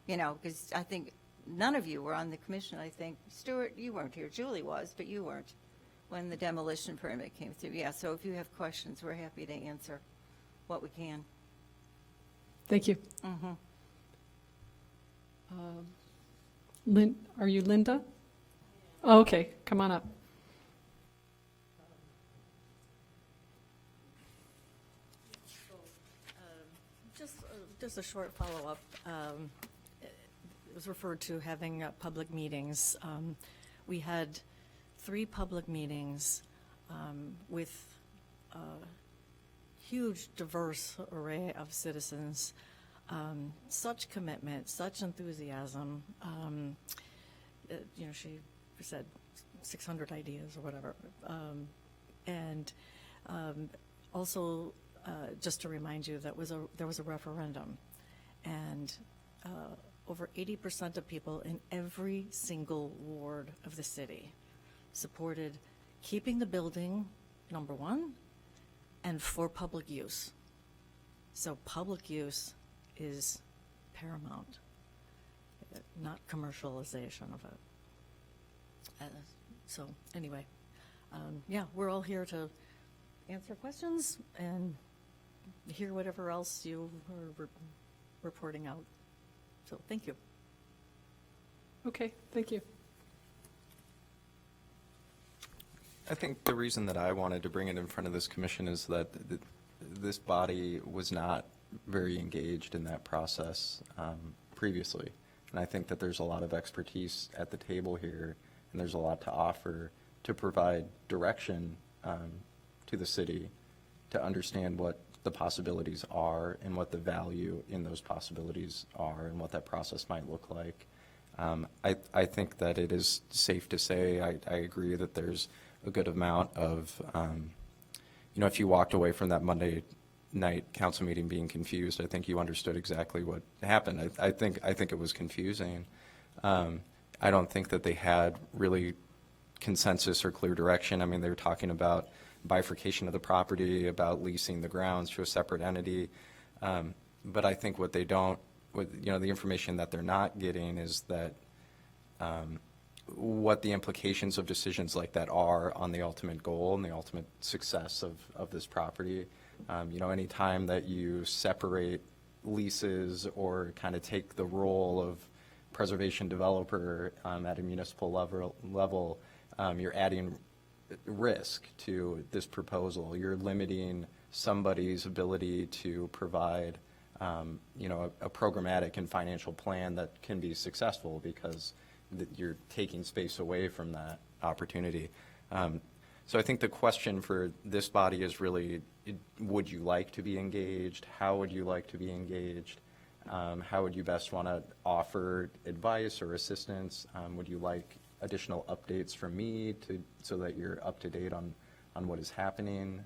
because I think none of you were on the commission, I think. Stuart, you weren't here. Julie was, but you weren't when the demolition permit came through. Yeah, so if you have questions, we're happy to answer what we can. Thank you. Mm-hmm. Are you Linda? Oh, okay, come on up. Just a short follow-up. It was referred to having public meetings. We had 3 public meetings with a huge, diverse array of citizens. Such commitment, such enthusiasm. She said 600 ideas or whatever. And also, just to remind you, there was a referendum, and over 80% of people in every single ward of the city supported keeping the building, number one, and for public use. So public use is paramount, not commercialization of it. So anyway, yeah, we're all here to answer questions and hear whatever else you are reporting out. So thank you. Okay, thank you. I think the reason that I wanted to bring it in front of this commission is that this body was not very engaged in that process previously. And I think that there's a lot of expertise at the table here, and there's a lot to offer to provide direction to the city to understand what the possibilities are and what the value in those possibilities are and what that process might look like. I think that it is safe to say, I agree that there's a good amount of, if you walked away from that Monday night council meeting being confused, I think you understood exactly what happened. I think it was confusing. I don't think that they had really consensus or clear direction. I mean, they were talking about bifurcation of the property, about leasing the grounds to a separate entity. But I think what they don't, the information that they're not getting is that what the implications of decisions like that are on the ultimate goal and the ultimate success of this property. Any time that you separate leases or kind of take the role of preservation developer at a municipal level, you're adding risk to this proposal. You're limiting somebody's ability to provide, a programmatic and financial plan that can be successful because you're taking space away from that opportunity. So I think the question for this body is really, would you like to be engaged? How would you like to be engaged? How would you best want to offer advice or assistance? Would you like additional updates from me so that you're up to date on what is happening,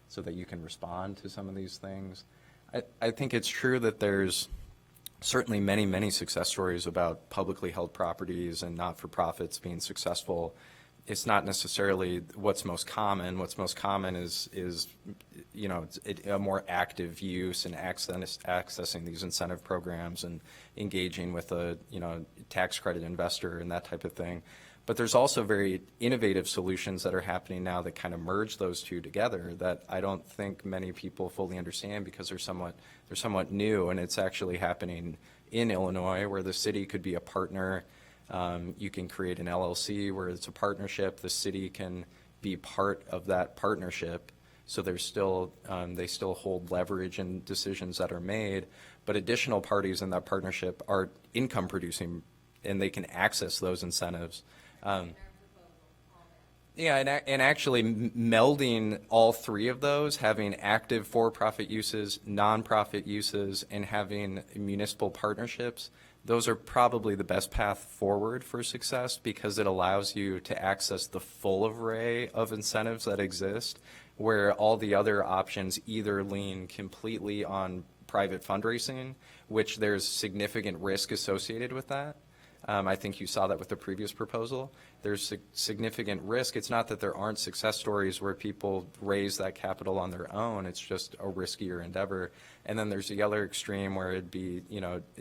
so that you can respond to some of these things? I think it's true that there's certainly many, many success stories about publicly held properties and not-for-profits being successful. It's not necessarily what's most common. What's most common is a more active use and accessing these incentive programs and engaging with a tax credit investor and that type of thing. But there's also very innovative solutions that are happening now that kind of merge those two together that I don't think many people fully understand because they're somewhat new, and it's actually happening in Illinois where the city could be a partner. You can create an LLC where it's a partnership. The city can be part of that partnership. So there's still, they still hold leverage in decisions that are made, but additional parties in that partnership are income producing and they can access those incentives. Yeah, and actually melding all three of those, having active for-profit uses, nonprofit uses, and having municipal partnerships, those are probably the best path forward for success because it allows you to access the full array of incentives that exist, where all the other options either lean completely on private fundraising, which there's significant risk associated with that. I think you saw that with the previous proposal. There's significant risk. It's not that there aren't success stories where people raise that capital on their own. It's just a riskier endeavor. And then there's the other extreme where it'd be,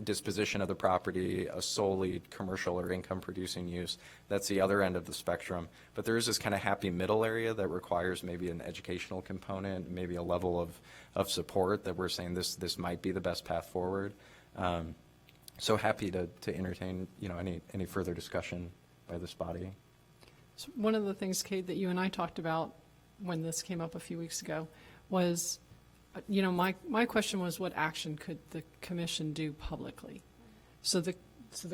disposition of the property, a solely commercial or income producing use. That's the other end of the spectrum. But there is this kind of happy middle area that requires maybe an educational component, maybe a level of support that we're saying this might be the best path forward. So happy to entertain, any further discussion this body. So one of the things, Kate, that you and I talked about when this came up a few weeks ago was, my question was, what action could the commission do publicly? So the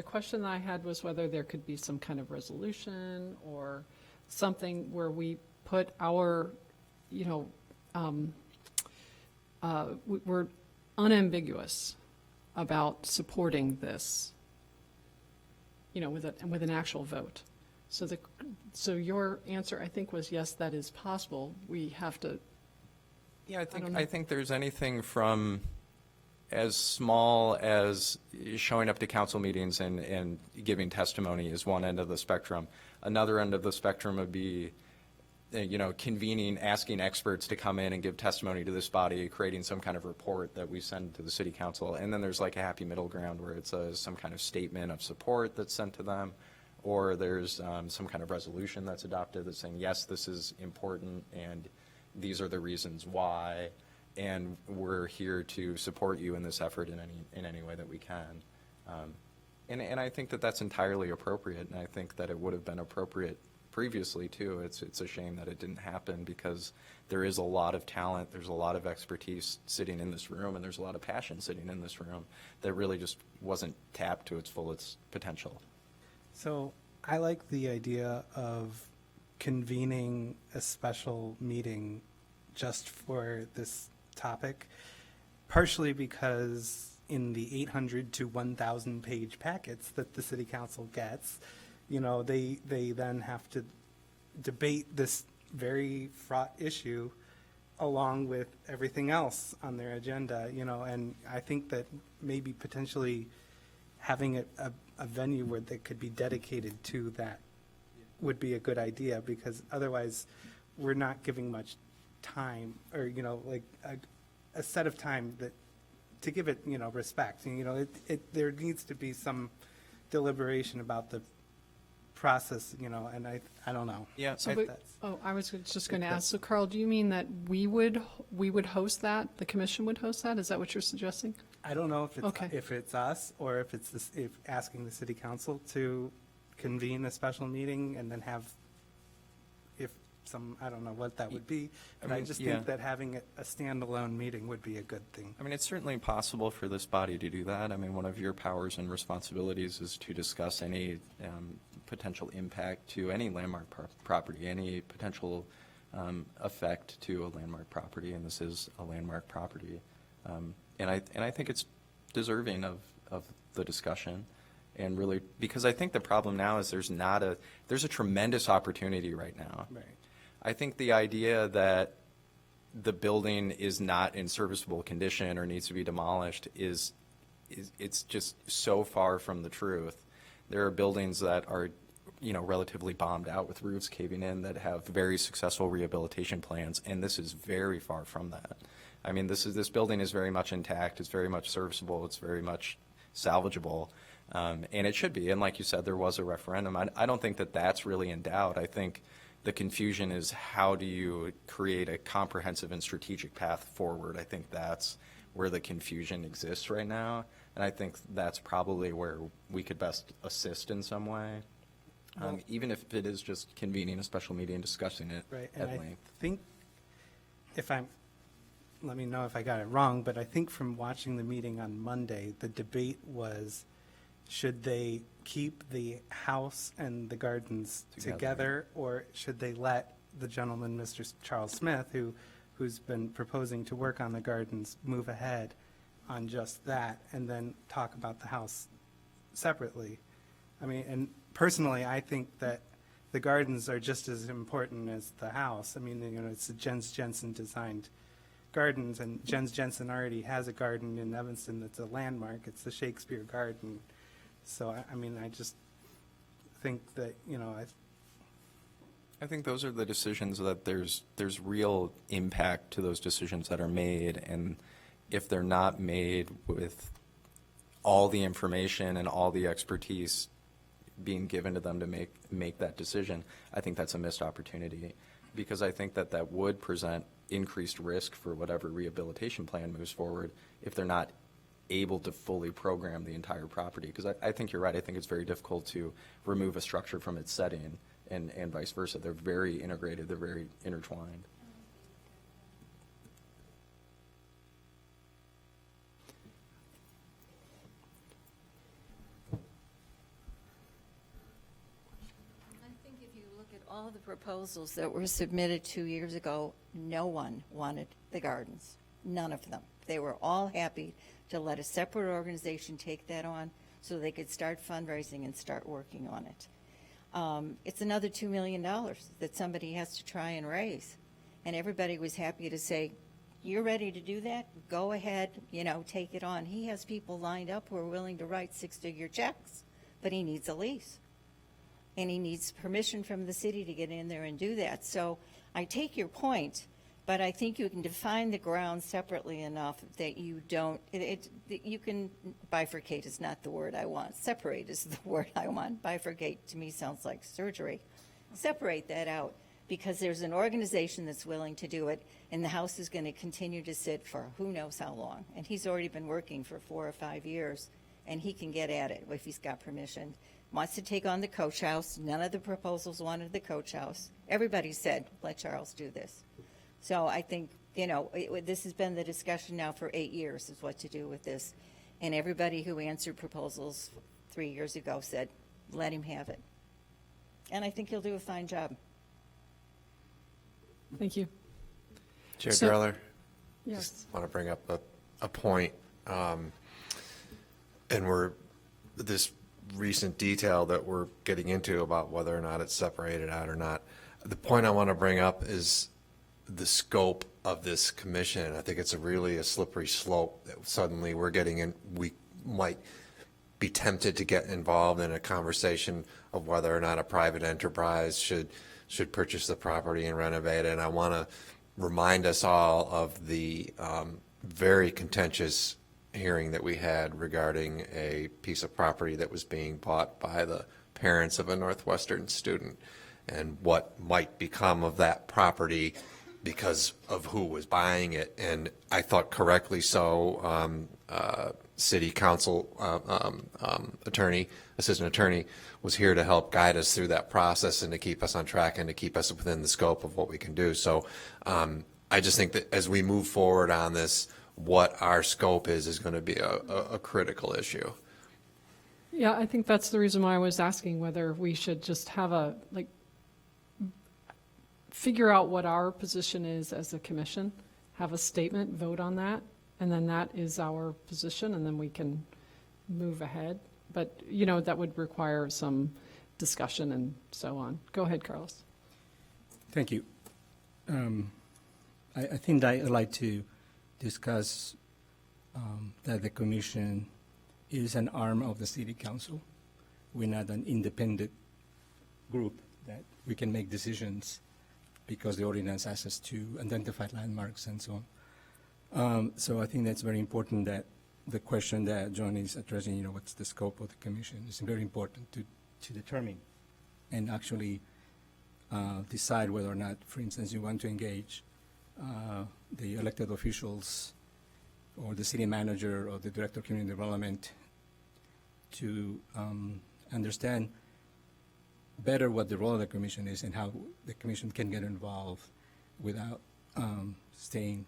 question that I had was whether there could be some kind of resolution or something where we put our, we're unambiguous about supporting this, with an actual vote. So your answer, I think, was yes, that is possible. We have to. Yeah, don't know. I think there's anything from as small as showing up to council meetings and giving testimony is one end of the spectrum. Another end of the spectrum would be, convening, asking experts to come in and give testimony to this body, creating some kind of report that we send to the city council. And then there's like a happy middle ground where it's some kind of statement of support that's sent to them, or there's some kind of resolution that's adopted that's saying, yes, this is important and these are the reasons why, and we're here to support you in this effort in any way that we can. And I think that that's entirely appropriate, and I think that it would have been appropriate previously too. It's a shame that it didn't happen because there is a lot of talent, there's a lot of expertise sitting in this room, and there's a lot of passion sitting in this room that really just wasn't tapped to its fullest potential. So I like the idea of convening a special meeting just for this topic, partially because in the 800 to 1,000 page packets that the city council gets, they then have to debate this very fraught issue along with everything else on their agenda, and I think that maybe potentially having a venue where that could be dedicated to that would be a good idea, because otherwise we're not giving much time, or like a set of time that to give it respect. There needs to be some deliberation about the process, and I don't know. Yeah. I was just going to ask. So, Carl, do you mean that we would host that? The commission would host that? Is that what you're suggesting? I don't know if it's Okay. if it's us or if it's if asking the city council to convene a special meeting and then have I don't know what that would be, but I just think that having a standalone meeting would be a good thing. I mean, it's certainly possible for this body to do that. I mean, one of your powers and responsibilities is to discuss any potential impact to any landmark property, any potential effect to a landmark property, and this is a landmark property. And I think it's deserving of the discussion. And really, because I think the problem now is there's a tremendous opportunity right now. Right. I think the idea that the building is not in serviceable condition or needs to be demolished it's just so far from the truth. There are buildings that are, relatively bombed out with roofs caving in that have very successful rehabilitation plans, and this is very far from that. I mean, this building is very much intact, it's very much serviceable, it's very much salvageable, and it should be. And like you said, there was a referendum. I don't think that that's really in doubt. I think the confusion is how do you create a comprehensive and strategic path forward. I think that's where the confusion exists right now, and I think that's probably where we could best assist in some way, even if it is just convening a special meeting and discussing it Right, at and I length. think let me know if I got it wrong, but I think from watching the meeting on Monday, the debate was, should they keep the house and the gardens together, or should they let the gentleman, Mr. Charles Smith, who's been proposing to work on the gardens, move ahead on just that, and then talk about the house separately? I mean, and personally, I think that the gardens are just as important as the house. I mean, it's a Jens Jensen designed gardens, and Jens Jensen already has a garden in Evanston that's a landmark. It's the Shakespeare Garden. So, I mean, I just think that, I think those are the decisions that there's real impact to those decisions that are made, and if they're not made with all the information and all the expertise being given to them to make that decision, I think that's a missed opportunity, because I think that would present increased risk for whatever rehabilitation plan moves forward if they're not able to fully program the entire property. Because I think you're right. I think it's very difficult to remove a structure from its setting and vice versa. They're very integrated. They're very intertwined. I think if you look at all the proposals that were submitted 2 years ago, no one wanted the gardens. None of them. They were all happy to let a separate organization take that on so they could start fundraising and start working on it. It's another $2 million that somebody has to try and raise. And everybody was happy to say, you're ready to do that? Go ahead, take it on. He has people lined up who are willing to write six-figure checks, but he needs a lease. And he needs permission from the city to get in there and do that. So I take your point, but I think you can define the ground separately enough that you don't, you can, bifurcate is not the word I want. Separate is the word I want. Bifurcate to me sounds like surgery. Separate that out, because there's an organization that's willing to do it, and the house is going to continue to sit for who knows how long. And he's already been working for 4 or 5 years, and he can get at it if he's got permission. Wants to take on the coach house. None of the proposals wanted the coach house. Everybody said, let Charles do this. So I think, this has been the discussion now for 8 years, is what to do with this. And everybody who answered proposals 3 years ago said, let him have it. And I think he'll do a fine job. Thank you. Chair So- Gerler? Yes. Just want to bring up a point. And this recent detail that we're getting into about whether or not it's separated out or not. The point I want to bring up is the scope of this commission. I think it's really a slippery slope that suddenly we're getting in. We might be tempted to get involved in a conversation of whether or not a private enterprise should purchase the property and renovate it. And I want to remind us all of the very contentious hearing that we had regarding a piece of property that was being bought by the parents of a Northwestern student, and what might become of that property because of who was buying it. And I thought correctly so, city council assistant attorney was here to help guide us through that process and to keep us on track and to keep us within the scope of what we can do. So I just think that as we move forward on this, what our scope is going to be a critical issue. Yeah, I think that's the reason why I was asking whether we should just have figure out what our position is as a commission, have a statement, vote on that, and then that is our position, and then we can move ahead. But, that would require some discussion and so on. Go ahead, Carlos. Thank you. I think I'd like to discuss that the commission is an arm of the city council. We're not an independent group that we can make decisions because the ordinance asks us to identify landmarks and so on. So I think that's very important, that the question that John is addressing, what's the scope of the commission, is very important to determine and actually decide whether or not, for instance, you want to engage the elected officials or the city manager or the director of community development to understand better what the role of the commission is and how the commission can get involved without staying,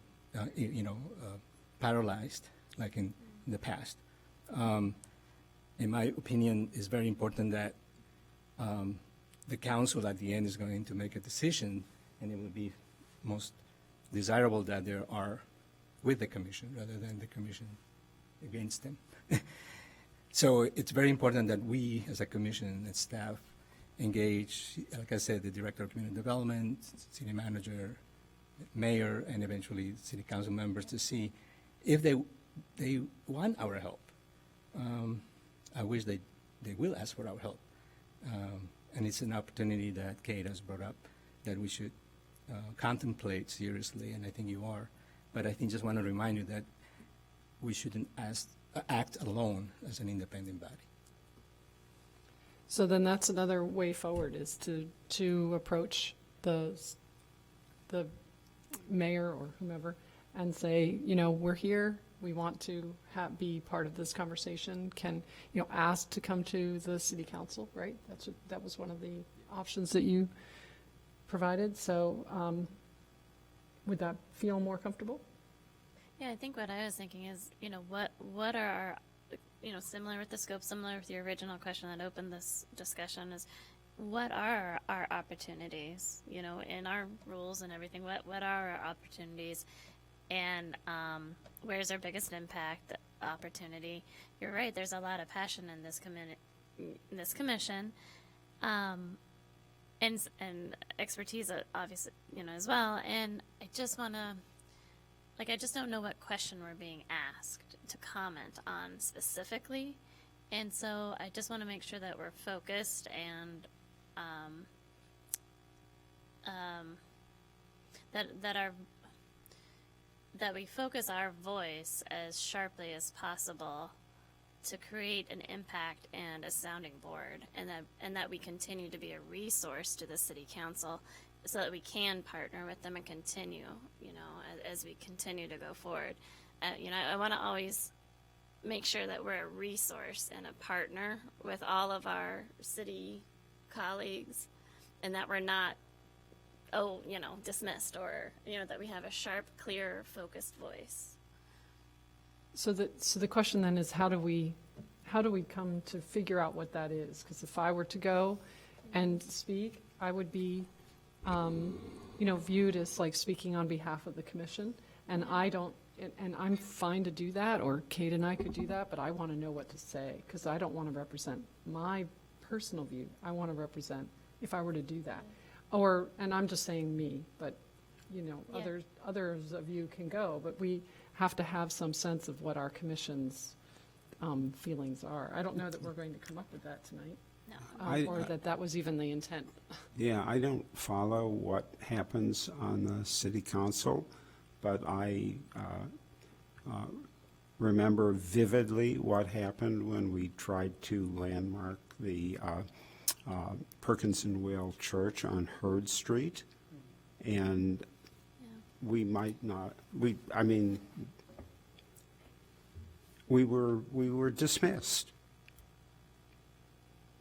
paralyzed like in the past. In my opinion, it's very important that the council at the end is going to make a decision, and it would be most desirable that there are with the commission rather than the commission against them. So it's very important that we as a commission and staff engage, like I said, the director of community development, city manager, mayor, and eventually city council members to see if they want our help. I wish they will ask for our help. And it's an opportunity that Kate has brought up that we should contemplate seriously, and I think you are. But I just want to remind you that we shouldn't act alone as an independent body. So then that's another way forward, is to approach the mayor or whomever and say, we're here, we want to be part of this conversation, can, ask to come to the city council, right? That was one of the options that you provided. So would that feel more comfortable? Yeah, I think what I was thinking is, what are our, similar with the scope, similar with your original question that opened this discussion, is what are our opportunities, in our rules and everything, what are our opportunities, and where's our biggest impact opportunity? You're right, there's a lot of passion in this commission, and expertise, obviously, as well, and I just want to, I just don't know what question we're being asked to comment on specifically. And so I just want to make sure that we're focused and that we focus our voice as sharply as possible to create an impact and a sounding board, and that we continue to be a resource to the city council, so that we can partner with them and continue, as we continue to go forward. I want to always make sure that we're a resource and a partner with all of our city colleagues, and that we're not, dismissed, or, that we have a sharp, clear, focused voice. So the question then is, how do we come to figure out what that is? Because if I were to go and speak, I would be viewed as like speaking on behalf of the commission, and and I'm fine to do that, or Kate and I could do that, but I want to know what to say, because I don't want to represent my personal view. I want to represent, if I were to do that, and I'm just saying me, but others of you can go, but we have to have some sense of what our commission's feelings are. I don't know that we're going to come up with that tonight. No. Or that was even the intent. Yeah, I don't follow what happens on the city council, but I remember vividly what happened when we tried to landmark the Perkins and Whale Church on Hurd Street, and we might not. We were dismissed.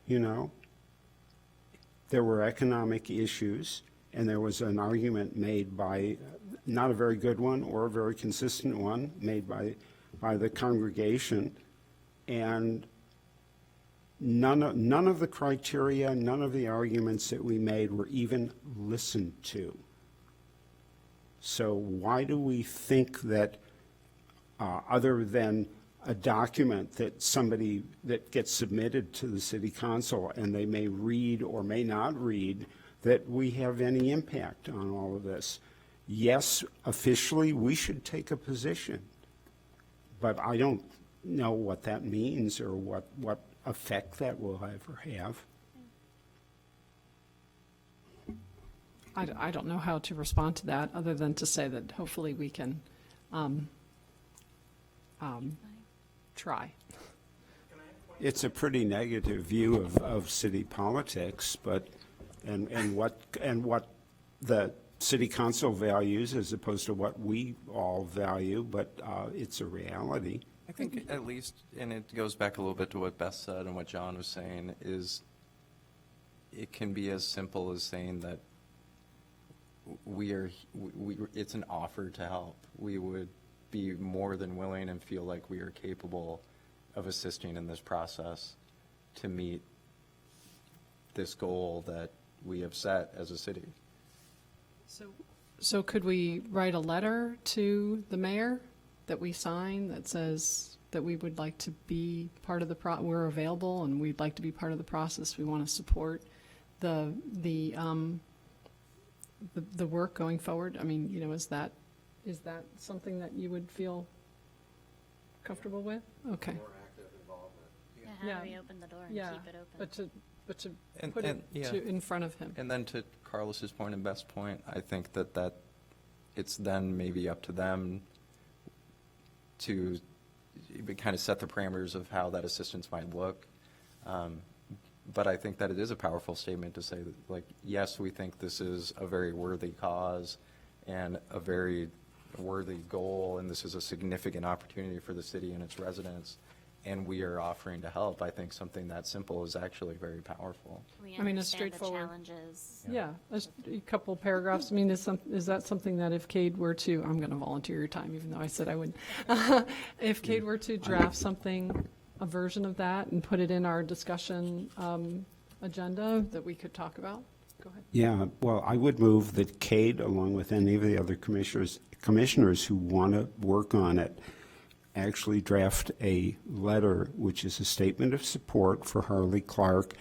There were economic issues, and there was an argument made by, not a very good one or a very consistent one, made by the congregation, and none of the criteria, none of the arguments that we made were even listened to. So why do we think that, other than a document that gets submitted to the city council, and they may read or may not read, that we have any impact on all of this? Yes, officially, we should take a position, but I don't know what that means or what effect that will ever have. I don't know how to respond to that, other than to say that hopefully we can try. It's a pretty negative view of city politics, but and what the city council values as opposed to what we all value, but it's a reality. I think at least, and it goes back a little bit to what Beth said and what John was saying, is it can be as simple as saying that it's an offer to help. We would be more than willing and feel like we are capable of assisting in this process to meet this goal that we have set as a city. So could we write a letter to the mayor that we sign that says that we would like to be part of we're available and we'd like to be part of the process. We want to support the work going forward? I mean, is that something that you would feel comfortable with? Okay. More active involvement. Yeah, how do we open the door and keep it open? But to put it in front of him. And then to Carlos's point and Beth's point, I think that it's then maybe up to them to kind of set the parameters of how that assistance might look. But I think that it is a powerful statement to say that, yes, we think this is a very worthy cause and a very worthy goal, and this is a significant opportunity for the city and its residents, and we are offering to help, I think something that simple is actually very powerful. We I mean, a understand the straightforward- challenges. Yeah, a couple paragraphs. I mean, is that something that if Cade were to, I'm going to volunteer your time, even though I said I wouldn't. If Cade were to draft something, a version of that, and put it in our discussion agenda that we could talk about? Go ahead. Yeah, well, I would move that Cade, along with any of the other commissioners who want to work on it, actually draft a letter which is a statement of support for Harley Clark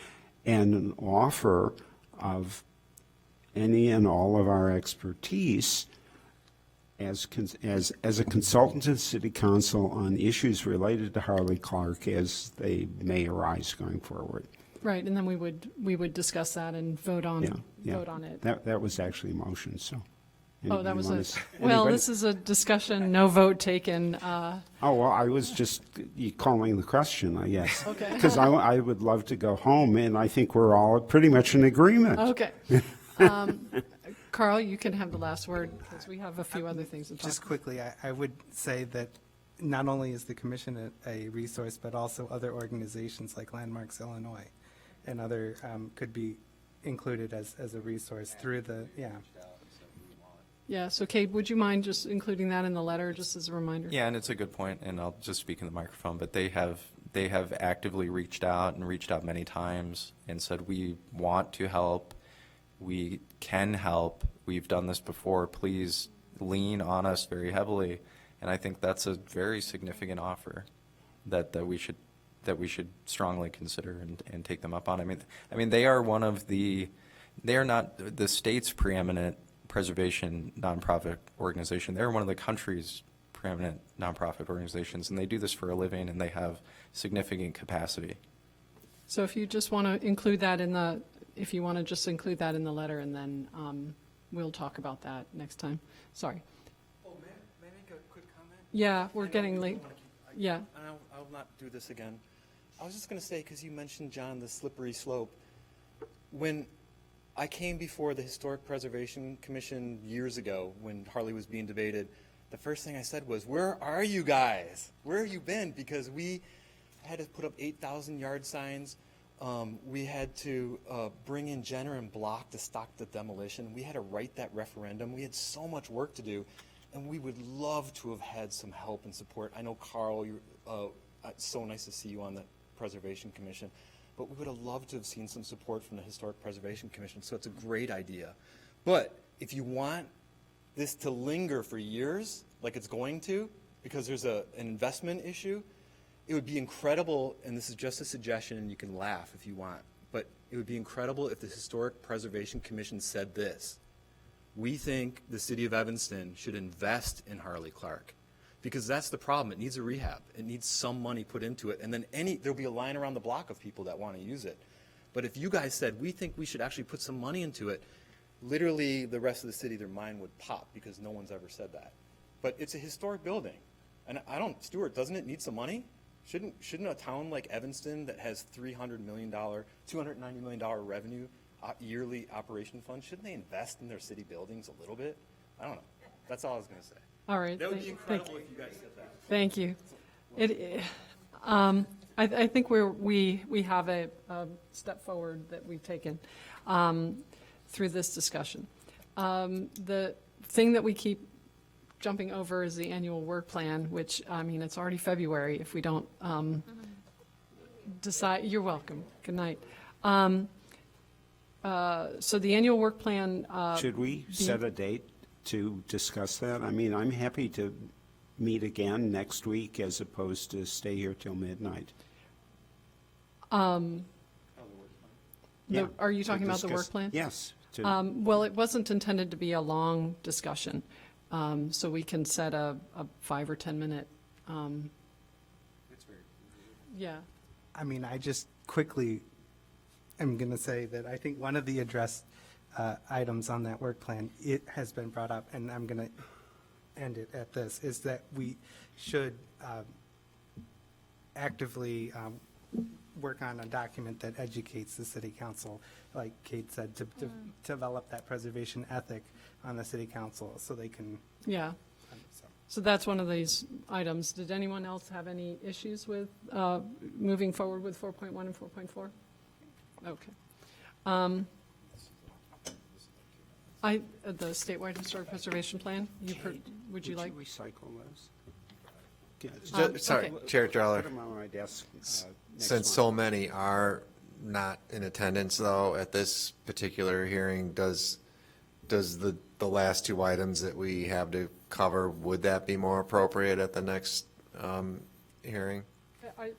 and an offer of any and all of our expertise as a consultant to the City Council on issues related to Harley Clark as they may arise going forward. Right, and then we would discuss that and vote on Yeah. it. That was actually a motion, so. Oh, that was Anybody a, wanna well, anybody- this is a discussion, no vote taken. Oh, well, I was just calling the question, I guess. Okay. Because I would love to go home, and I think we're all pretty much in agreement. Okay. Carl, you can have the last word, because we have a few other things to talk Just about. quickly, I would say that not only is the commission a resource, but also other organizations like Landmarks Illinois and other could be included as a resource through the, yeah. Yeah, so Cade, would you mind just including that in the letter, just as a reminder? Yeah, and it's a good point, and I'll just speak in the microphone, but they have actively reached out many times and said, we want to help, we can help, we've done this before, please lean on us very heavily. And I think that's a very significant offer that we should strongly consider and take them up on. I mean, they are they are not the state's preeminent preservation nonprofit organization. They're one of the country's preeminent nonprofit organizations, and they do this for a living, and they have significant capacity. So if you just want to include that if you want to just include that in the letter, and then we'll talk about that next time. Sorry. Oh, may I make a quick comment? Yeah, we're getting late. Yeah. And I'll not do this again. I was just going to say, because you mentioned, John, the slippery slope. When I came before the Historic Preservation Commission years ago, when Harley was being debated, the first thing I said was, where are you guys? Where have you been? Because we had to put up 8,000 yard signs. We had to bring in Jenner and Block to stop the demolition. We had to write that referendum. We had so much work to do, and we would love to have had some help and support. I know, Carl, it's so nice to see you on the Preservation Commission, but we would have loved to have seen some support from the Historic Preservation Commission, so it's a great idea. But if you want this to linger for years, like it's going to, because there's an investment issue, it would be incredible, and this is just a suggestion, and you can laugh if you want, but it would be incredible if the Historic Preservation Commission said this: we think the city of Evanston should invest in Harley Clark, because that's the problem. It needs a rehab. It needs some money put into it, and then there'll be a line around the block of people that want to use it. But if you guys said, we think we should actually put some money into it, literally the rest of the city, their mind would pop, because no one's ever said that. But it's a historic building, and Stuart, doesn't it need some money? Shouldn't a town like Evanston that has $290 million revenue yearly operation fund, shouldn't they invest in their city buildings a little bit? I don't know. That's all I was going to say. All right. That would be incredible if you guys said that. Thank you. I think we have a step forward that we've taken through this discussion. The thing that we keep jumping over is the annual work plan, which, I mean, it's already February if we don't decide. You're welcome. Good night. So the annual work plan. Should we set a date to discuss that? I mean, I'm happy to meet again next week as opposed to stay here till midnight. Are you talking about the work plan? Yes. Well, it wasn't intended to be a long discussion, so we can set a 5 or 10 minute. Yeah. I mean, I just quickly am going to say that I think one of the addressed items on that work plan, it has been brought up, and I'm going to end it at this, is that we should actively work on a document that educates the city council, like Kate said, to develop that preservation ethic on the city council so they can. Yeah. So that's one of these items. Did anyone else have any issues with moving forward with 4.1 and 4.4? Okay. The statewide historic preservation plan, would you like? recycle those? Sorry, okay. Chair Droller. Put them on my desk next Since month. so many are not in attendance, though, at this particular hearing, does the last two items that we have to cover, would that be more appropriate at the next hearing?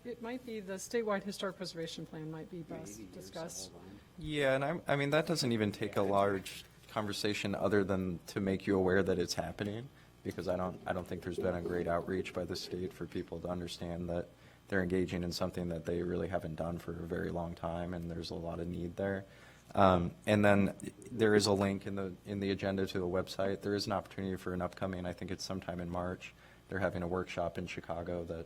It might be, the statewide historic preservation plan might be best discussed. Yeah, and I mean, that doesn't even take a large conversation other than to make you aware that it's happening, because I don't think there's been a great outreach by the state for people to understand that they're engaging in something that they really haven't done for a very long time, and there's a lot of need there. And then there is a link in the agenda to the website. There is an opportunity for an upcoming, I think it's sometime in March, they're having a workshop in Chicago that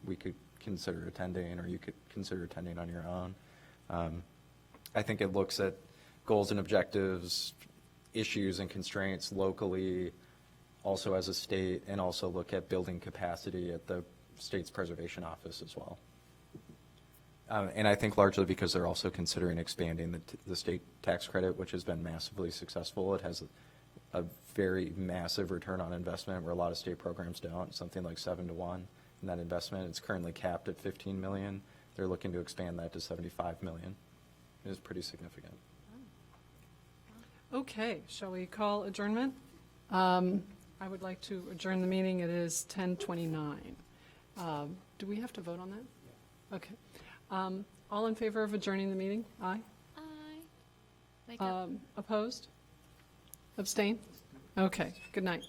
we could consider attending, or you could consider attending on your own. I think it looks at goals and objectives, issues and constraints locally, also as a state, and also look at building capacity at the state's preservation office as well. And I think largely because they're also considering expanding the state tax credit, which has been massively successful. It has a very massive return on investment where a lot of state programs don't, something like 7-to-1 in that investment. It's currently capped at 15 million. They're looking to expand that to 75 million. It is pretty significant. Okay, shall we call adjournment? I would like to adjourn the meeting. It is 10:29. Do we have to vote on that? Okay. All in favor of adjourning the meeting? Aye. Aye. Wake up. Opposed? Abstain? Okay, good night.